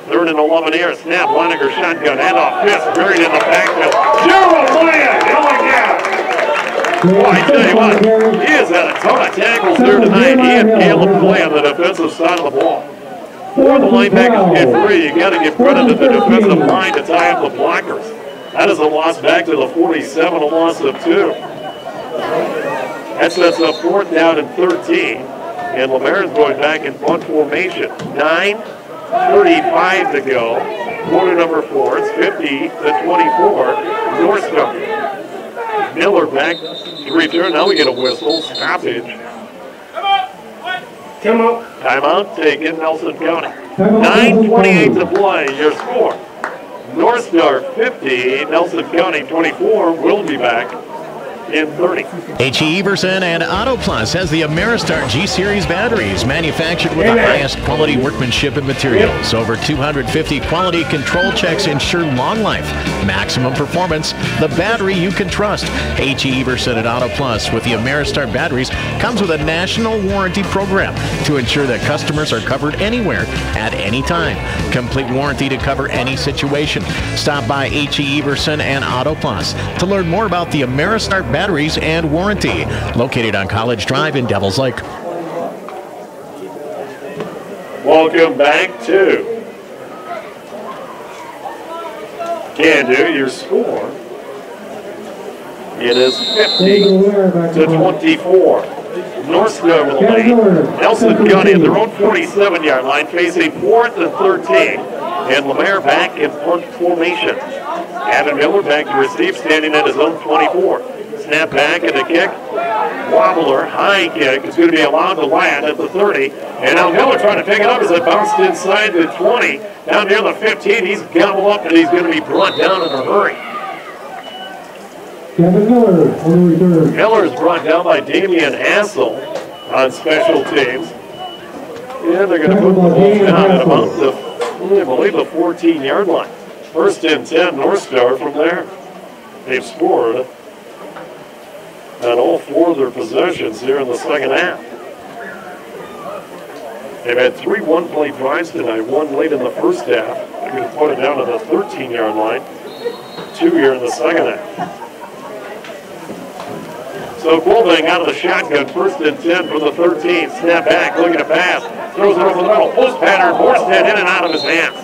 Third and 11 here. Snap, Leiniger, shotgun, handoff, Fisk, buried in the backfield. Jeremiah, hell again. Boy, I tell you what, he has had a ton of tackles here tonight. He and Caleb Clay on the defensive side of the ball. Before the linebackers get free, you got to give credit to the defensive line to tie up the blockers. That is a loss back to the 47, a loss of 2. That sets up fourth down and 13. And Lemaire is going back in punt formation. 9:35 to go. Quarter number 4. It's 50-24. North Star. Miller back to return. Now we get a whistle. Stoppage. Timeout taken, Nelson County. 9:28 to play. Your score. North Star 50, Nelson County 24. We'll be back in 30. H.E. Everson and Auto Plus has the Ameristar G-Series batteries manufactured with the highest quality workmanship and materials. Over 250 quality control checks ensure long life, maximum performance, the battery you can trust. H.E. Everson and Auto Plus with the Ameristar batteries comes with a national warranty program to ensure that customers are covered anywhere at any time. Complete warranty to cover any situation. Stop by H.E. Everson and Auto Plus to learn more about the Ameristar batteries and warranty. Located on College Drive in Devils Lake. Welcome back to Candu. Your score. It is 50-24. North Star with the lead. Nelson County at their own 47-yard line facing 4th and 13. And Lemaire back in punt formation. Gavin Miller back to receive, standing at his own 24. Snap back and a kick. Wobbler, high kick is going to be allowed to land at the 30. And now Miller trying to pick it up as it bounced inside the 20. Down near the 15, he's gobbled up and he's going to be brought down in a hurry. Kevin Miller on the return. Miller is brought down by Damian Hassel on special teams. And they're going to put the ball down at about the, I believe, the 14-yard line. First and 10, North Star from there. They've scored on all 4 of their possessions here in the second half. They've had 3 one-play drives tonight, 1 late in the first half. They're going to put it down to the 13-yard line, 2 here in the second half. So Golding out of the shotgun, first and 10 from the 13. Snap back, looking to pass. Throws it over the middle, post pattern, Morstead in and out of his hands.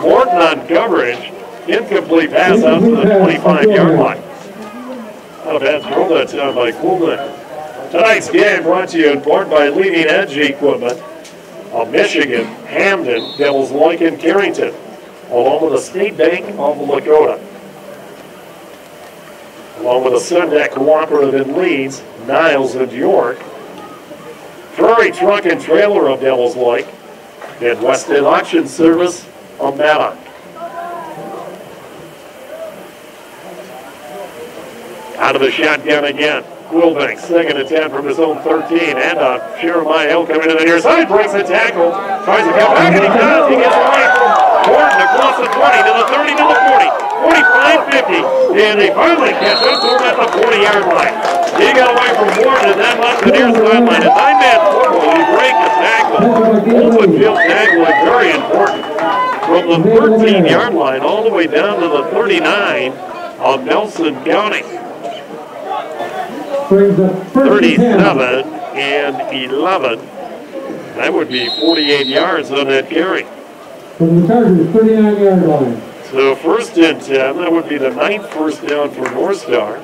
Morton on coverage, incomplete pass out to the 25-yard line. Not a bad throw that time by Golding. Tonight's game brought to you in part by Leading Edge Equipment of Michigan, Hamden, Devils Lake, and Carrington, along with the State Bank of Lakota. Along with the Sundeck Cooperative in Leeds, Niles, and York. Prairie Truck and Trailer of Devils Lake, and West End Auction Service of Maddock. Out of the shotgun again. Quilbank, second and 10 from his own 13. And Jeremiah Hill coming to the near side, breaks the tackle, tries to come back, and he does. He gets away from Gordon. across the 20 to the 30 to the 40, 45, 50, and they finally catch up to him at the 40-yard line. He got away from Warren and then left the near sideline. A 9-man football, he break the tackle. Open field tackling, very important. From the 13-yard line all the way down to the 39 of Nelson County. 37 and 11. That would be 48 yards on that carry. From the Chargers, 39-yard line. So first and 10, that would be the 9th first down for North Star.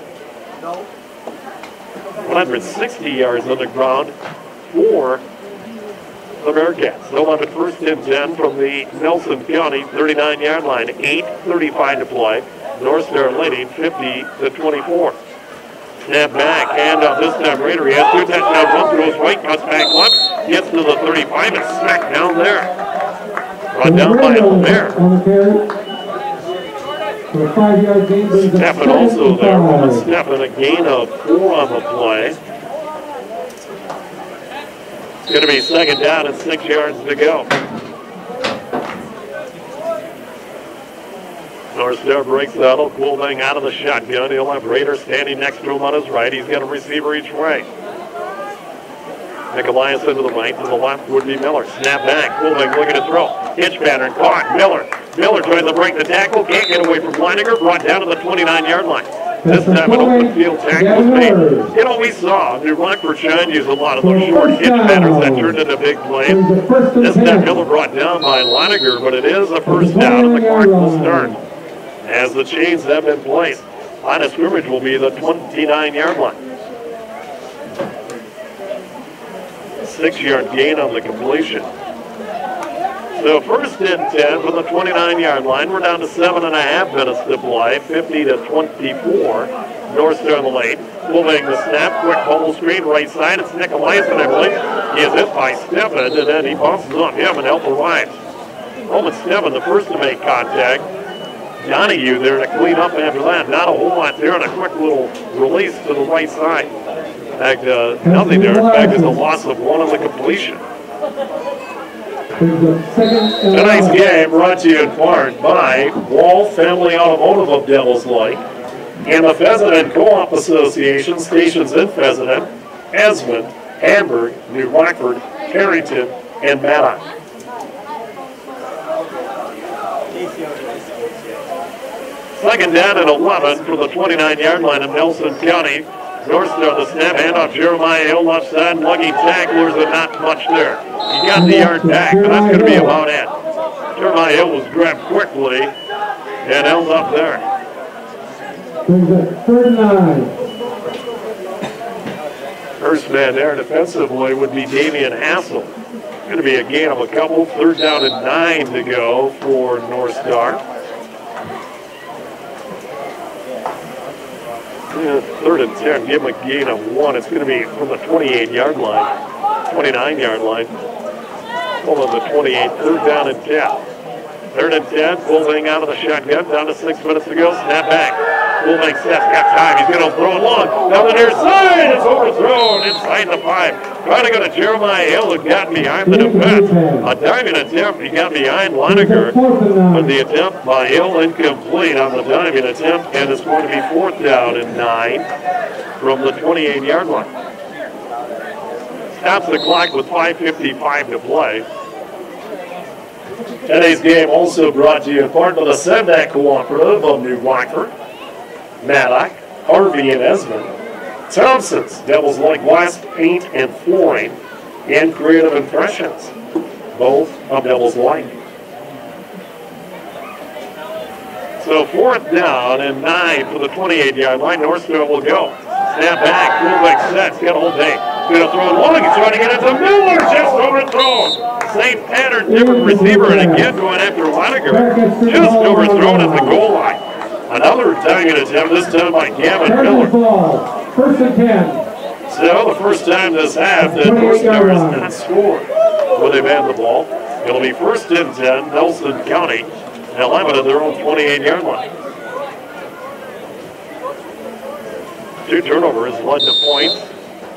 160 yards on the ground for the Bearcats. They'll have it first and 10 from the Nelson County 39-yard line. 8:35 to play. North Star leading 50-24. Snap back, hand up this time Raider. He has 2 touchdowns, one throws right, cuts back left, gets to the 35 and smacked down there. Run down by Lemaire. Steffen also there. Roman Steffen, a gain of 4 on the play. It's going to be second down and 6 yards to go. North Star breaks out. Quilving out of the shotgun. He'll have Raider standing next to him on his right. He's got a receiver each way. Nicolaitis to the right. To the left would be Miller. Snap back. Quilving looking to throw. Hitch pattern. Caught. Miller tries to break the tackle. Can't get away from Leininger. Brought down to the 29-yard line. This time an open field tackle was made. You know, we saw New Rockford Shine use a lot of those short hitch patterns that turned into big plays. This time Miller brought down by Leininger, but it is a first down and the clock will start as the chains have been placed. Line of scrimmage will be the 29-yard line. 6-yard gain on the completion. So first and 10 from the 29-yard line. We're down to 7.5 minutes to play. 50-24. North Star in the lane. Moving the snap. Quick bubble screen right side. It's Nicolaitis, I believe. He is hit by Steffen, and then he bounces off him and help arrives. Roman Steffen, the first to make contact. Donahue there to clean up after that. Not a whole lot there, and a quick little release to the right side. In fact, nothing there. In fact, it's a loss of 1 on the completion. Tonight's game brought to you in part by Wall Family Automotive of Devils Lake and the Pheasant Co-op Association stations in Pheasant, Esmond, Hamburg, New Rockford, Carrington, and Maddox. Second down and 11 from the 29-yard line of Nelson County. North Star the snap, handoff Jeremiah Hill left side, lucky tacklers and not much there. He got the yard back, but that's going to be about it. Jeremiah Hill was grabbed quickly and held up there. First man there defensively would be Damian Hassel. Going to be a gain of a couple. 3rd down and 9 to go for North Star. 3rd and 10, give him a gain of 1. It's going to be from the 28-yard line, 29-yard line. Pull on the 28, 3rd down and 10. 3rd and 10, Quilving out of the shotgun, down to 6 minutes to go, snap back. Quilving sets, got time, he's going to throw it long. Down the near side, it's overthrown inside the 5. Trying to go to Jeremiah Hill, who got behind the defense. A diving attempt, he got behind Leininger. But the attempt by Hill incomplete on the diving attempt, and it's going to be 4th down and 9 from the 28-yard line. Stops the clock with 5:55 to play. Today's game also brought to you in part by the Sendak Cooperative of New Rockford, Maddox, Harvey, and Esmond, Thompson's, Devils Lake West, Paint and Flooring, and Creative Impressions, both of Devils Lake. So 4th down and 9 for the 28-yard line. North Star will go. Snap back, fullback sets, got a hold day. Going to throw it long, he's trying to get it to Miller, just overthrown. Same pattern, different receiver, and again going after Leininger. Just overthrown at the goal line. Another diving attempt, this time by Gavin Miller. 1st and 10. So the first time this half that North Star has not scored when they've had the ball. It'll be 1st and 10, Nelson County. They'll have it at their own 28-yard line. 2 turnovers led to points.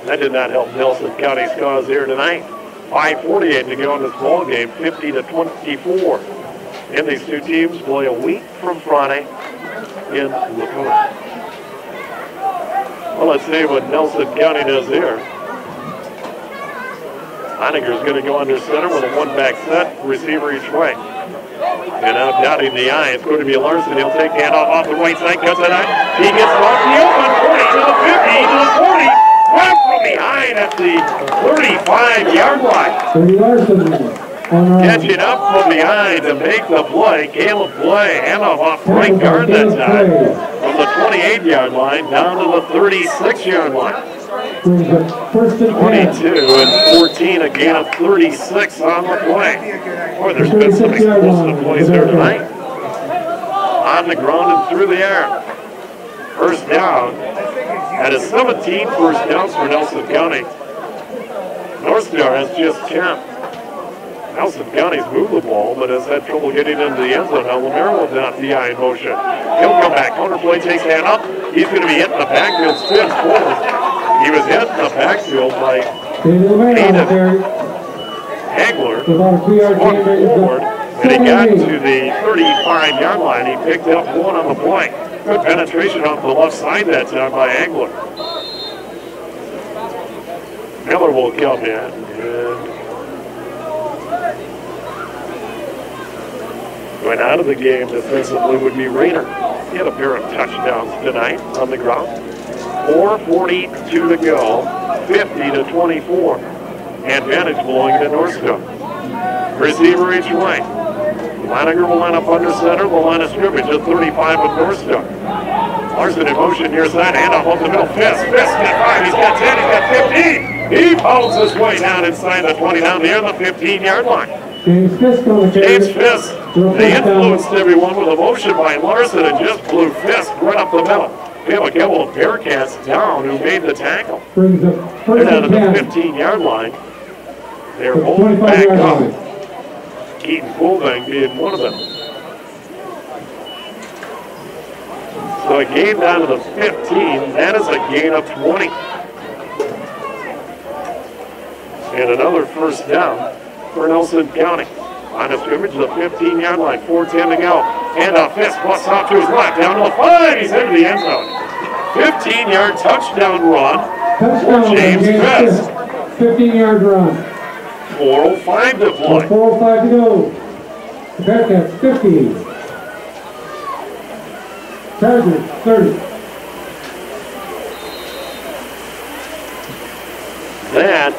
That did not help Nelson County's cause here tonight. 5:48 to go in this ball game, 50-24. And these two teams play a week from Friday in Lakota. Well, let's see what Nelson County does here. Heininger's going to go under center with a one-back set, receiver each way. And out dotting the I, it's going to be Larson. He'll take handoff off the right side, cuts it out. He gets it off the open, 40 to the 50, to the 40. Right from behind at the 35-yard line. Catching up from behind to make the play. Caleb Blay, handoff off right guard that time. From the 28-yard line down to the 36-yard line. 22 and 14, a gain of 36 on the play. Boy, there's been some explosive plays there tonight. On the ground and through the air. First down. That is 17 first downs for Nelson County. North Star has just 10. Nelson County's moved the ball, but has had trouble getting into the end zone. Now Lamero with that DI in motion. He'll come back. Counter play takes hand up. He's going to be hit in the backfield, spins forward. He was hit in the backfield by Aiden Hagler. Swung forward, and he got to the 35-yard line. He picked up one on the play. Good penetration off the left side that time by Hagler. Miller will come in. And going out of the game defensively would be Rayner. He had a pair of touchdowns tonight on the ground. 4:42 to go, 50-24. Advantage belonging to North Star. Receiver each way. Leininger will line up under center. The line of scrimmage at 35 of North Star. Larson in motion near side. Handoff up the middle. Fisk got 5. He's got 10. He's got 15. He pounds his way down inside the 20, down near the 15-yard line. James Fisk, they influenced everyone with a motion by Larson and just blew Fisk right up the middle. We have a couple of Bearcats down who made the tackle. They're down to the 15-yard line. They're both back up. Keaton Fulvang being one of them. So a gain down to the 15. That is a gain of 20. And another first down for Nelson County. On the scrimmage, the 15-yard line, 4:10 to go. And a Fisk busts off to his left, down to the 5. He's into the end zone. 15-yard touchdown run for James Fisk. 15-yard run. 4:05 to play. 4:05 to go. The Bearcats 50. Chargers 30. That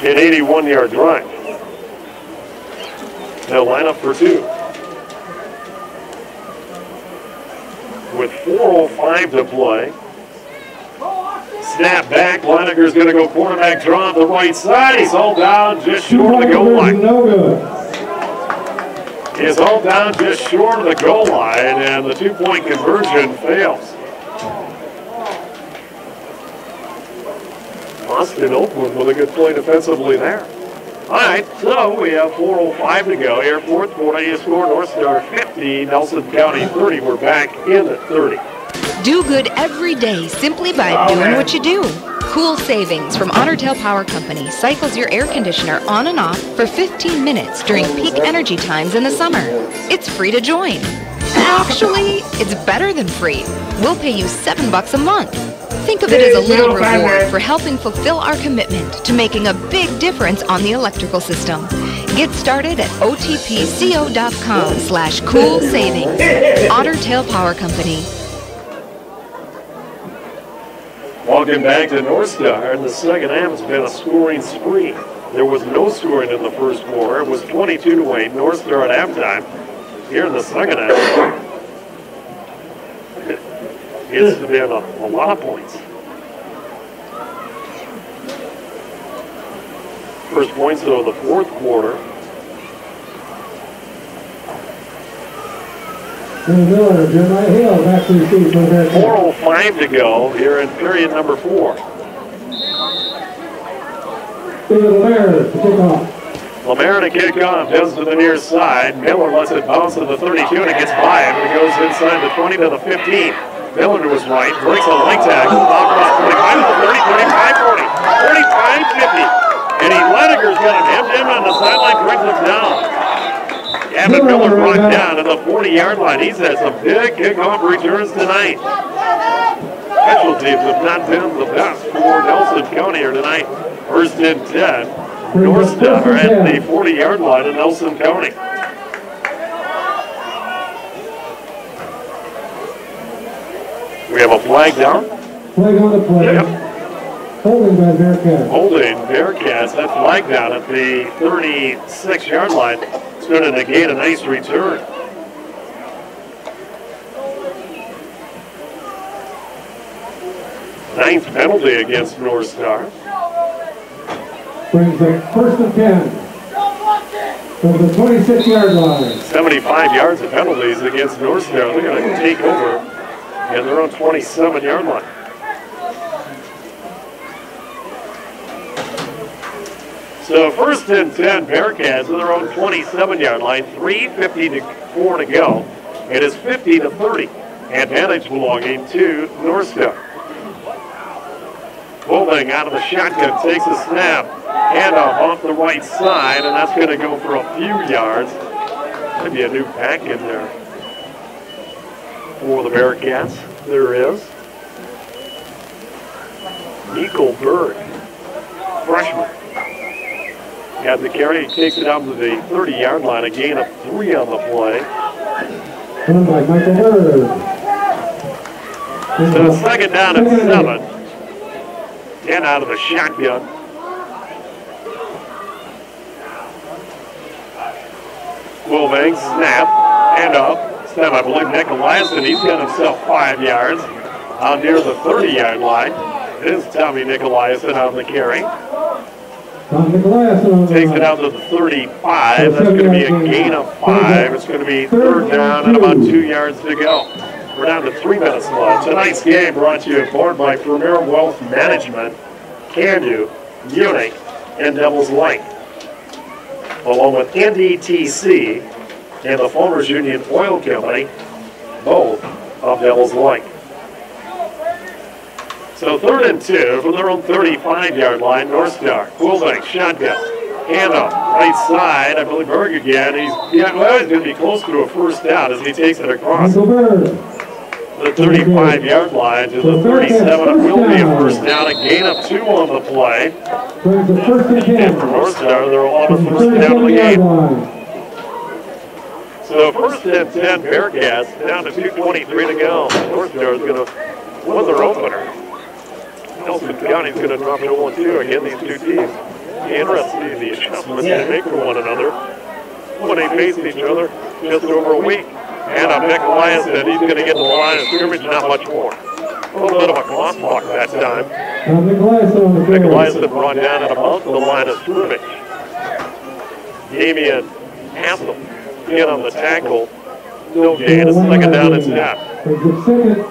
an 81-yard drive. They'll line up for two. With 4:05 to play. Snap back. Leininger's going to go quarterback draw on the right side. He's all down just short of the goal line. No good. He's all down just short of the goal line, and the two-point conversion fails. Austin Oakland with a good play defensively there. All right, so we have 4:05 to go here. Fourth quarter, you score North Star 50, Nelson County 30. We're back in at 30. Do good every day simply by doing what you do. Cool Savings from Otter Tail Power Company cycles your air conditioner on and off for 15 minutes during peak energy times in the summer. It's free to join. Actually, it's better than free. We'll pay you $7 a month. Think of it as a little reward for helping fulfill our commitment to making a big difference on the electrical system. Get started at otpco.com/cool savings. Otter Tail Power Company. Welcome back to North Star. The second half has been a scoring spree. There was no scoring in the first quarter. It was 22-8. North Star at halftime. Here in the second half, it's been a lot of points. First points, though, of the fourth quarter. Miller, Jeremiah Hill, back to receive for the 4:05 to go here in period number 4. David Lemare to kick off. Lemare to kick off, does to the near side. Miller lets it bounce to the 32, and it gets by him. It goes inside the 20 to the 15. Miller to his right, breaks a leg tackle, offers 45 to the 30, 45, 40, 45, 50. And Leininger's got him hemmed in on the sideline, brings him down. Evan Miller brought down at the 40-yard line. He's had some big kickoff returns tonight. Special teams have not been the best for Nelson County here tonight. First and 10. North Star at the 40-yard line in Nelson County. We have a flag down. Flag on the play. Yep. Holding by Bearcats. Holding Bearcats. That flag down at the 36-yard line. It's going to negate a nice return. Ninth penalty against North Star. Brings up first and 10. From the 26-yard line. 75 yards of penalties against North Star. They're going to take over and they're on 27-yard line. So first and 10 Bearcats at their own 27-yard line. 3:54 to go. It is 50-30. Advantage belonging to North Star. Bowling out of the shotgun, takes a snap, handoff off the right side, and that's going to go for a few yards. Maybe a new pack in there for the Bearcats. There is. Nico Berg, freshman. Got the carry, takes it out to the 30-yard line, a gain of 3 on the play. Run by Michael Berg. So second down at 7. 10 out of the shotgun. Wilbanks, snap, and up. Snap, I believe Nicholas, and he's got himself 5 yards out near the 30-yard line. It is Tommy Nicolaisen on the carry. Takes it out to the 35. That's going to be a gain of 5. It's going to be third down and about 2 yards to go. We're down to 3 minutes left. Tonight's game brought to you in part by Premier Wealth Management, Can-Do, Munich, and Devil's Lake, along with NDTC and the Farmers Union Oil Company, both of Devil's Lake. So third and 2 from their own 35-yard line, North Star. Wilbank, shotgun, handoff, right side. I believe Berg again. He's going to be close to a first down as he takes it across the 35-yard line to the 37. It will be a first down, a gain of 2 on the play. And for North Star, they're on the first down of the game. So first and 10 Bearcats, down to 2:23 to go. North Star is going to win their opener. Nelson County is going to drop to 1-2. Again, these two teams. Interesting the adjustments they make for one another when they face each other just over a week. And Nick Elias said he's going to get to the line of scrimmage, not much more. A little bit of a clock block that time. Nick Elias had brought down at about the line of scrimmage. Damian Hassel in on the tackle. No gain. It's second down and 10. Second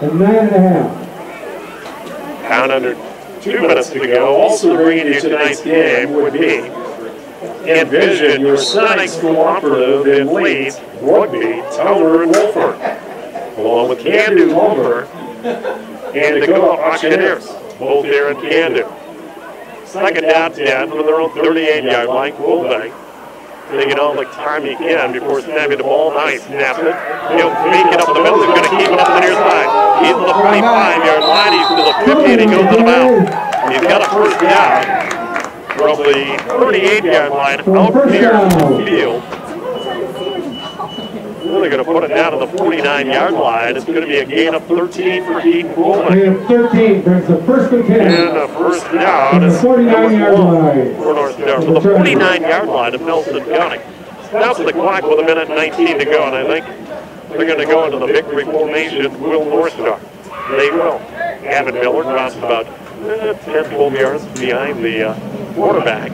and 9.5. Down under 2 minutes to go. Also bringing you tonight's game would be Envision, your Sonics cooperative in Leeds, Rugby, Towner, and Wolford, along with Can-Do Lumber and Dakota Auctioneers, both here in Can-Do. Second down 10 from their own 38-yard line. Wilbank taking all the time he can before snapping the ball. Nice, snaps it. He'll make it up the middle. He's going to keep it up the near side. He's to the 45-yard line. He's to the 50, and he goes to the mouth. He's got a first down from the 38-yard line out near the field. They're going to put it down to the 49-yard line. It's going to be a gain of 13 for Keaton Wilbank. 13 brings the first and 10. And the first down is 49-yard line for North Star. So the 49-yard line of Nelson County. Stops the clock with 1:19 to go, and I think they're going to go into the victory formation. Will North Star? They will. Gavin Miller drops about 10, 12 yards behind the quarterback.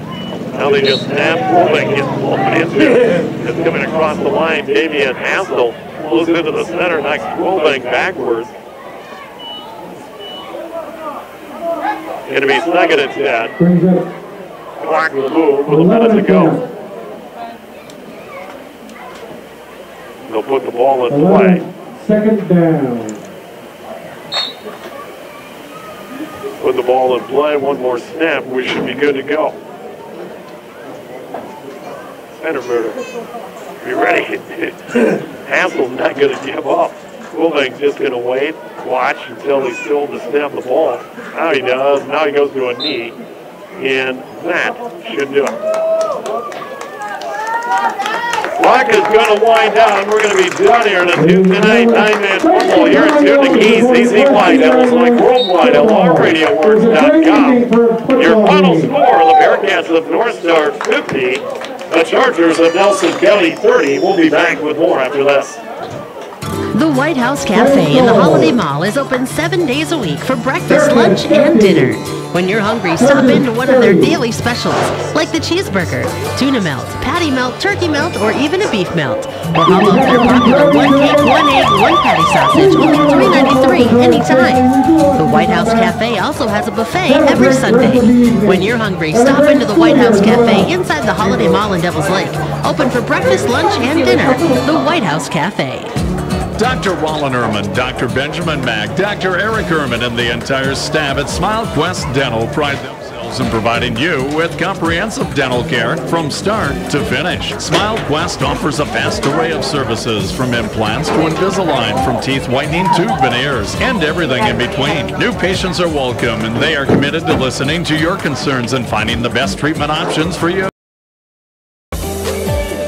Now they just snap. Wilbank gets blown into. It's coming across the line. Damian Hassel moves into the center, knocks Wilbank backwards. Going to be second and 10. Clock will move with a minute to go. They'll put the ball in play. Second down. Put the ball in play. One more snap. We should be good to go. Centerburger Be ready. Hassel's not going to give up. Schooling just going to wait, watch until he's told to snap the ball. Now he does. Now he goes to a knee, and that should do it. Clock is going to wind down. We're going to be done here in a Tuesday night 9-man football here at Tune Keys, CC White, Devils Lake Worldwide at LawRadioWorks.com. Your final score, the Bearcats of North Star 50, the Chargers of Nelson County 30. We'll be back with more after this. The White House Cafe in the Holiday Mall is open 7 days a week for breakfast, lunch, and dinner. When you're hungry, stop into one of their daily specials, like the cheeseburger, tuna melt, patty melt, turkey melt, or even a beef melt. Or how about their popular 1 cake, 1 egg, 1 patty sausage, only $3.93 anytime. The White House Cafe also has a buffet every Sunday. When you're hungry, stop into the White House Cafe inside the Holiday Mall in Devils Lake. Open for breakfast, lunch, and dinner. The White House Cafe. Dr. Wallen Ehrman, Dr. Benjamin Mack, Dr. Eric Ehrman, and the entire staff at SmileQuest Dental pride themselves in providing you with comprehensive dental care from start to finish. SmileQuest offers a vast array of services from implants to Invisalign, from teeth whitening to veneers, and everything in between. New patients are welcome, and they are committed to listening to your concerns and finding the best treatment options for you.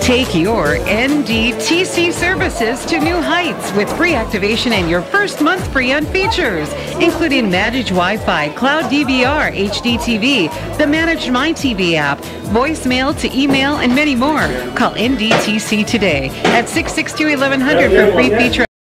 Take your NDTC services to new heights with free activation and your first month free on features, including managed Wi-Fi, cloud DVR, HD TV, the managed MyTV app, voicemail to email, and many more. Call NDTC today at 662-1100 for free feature.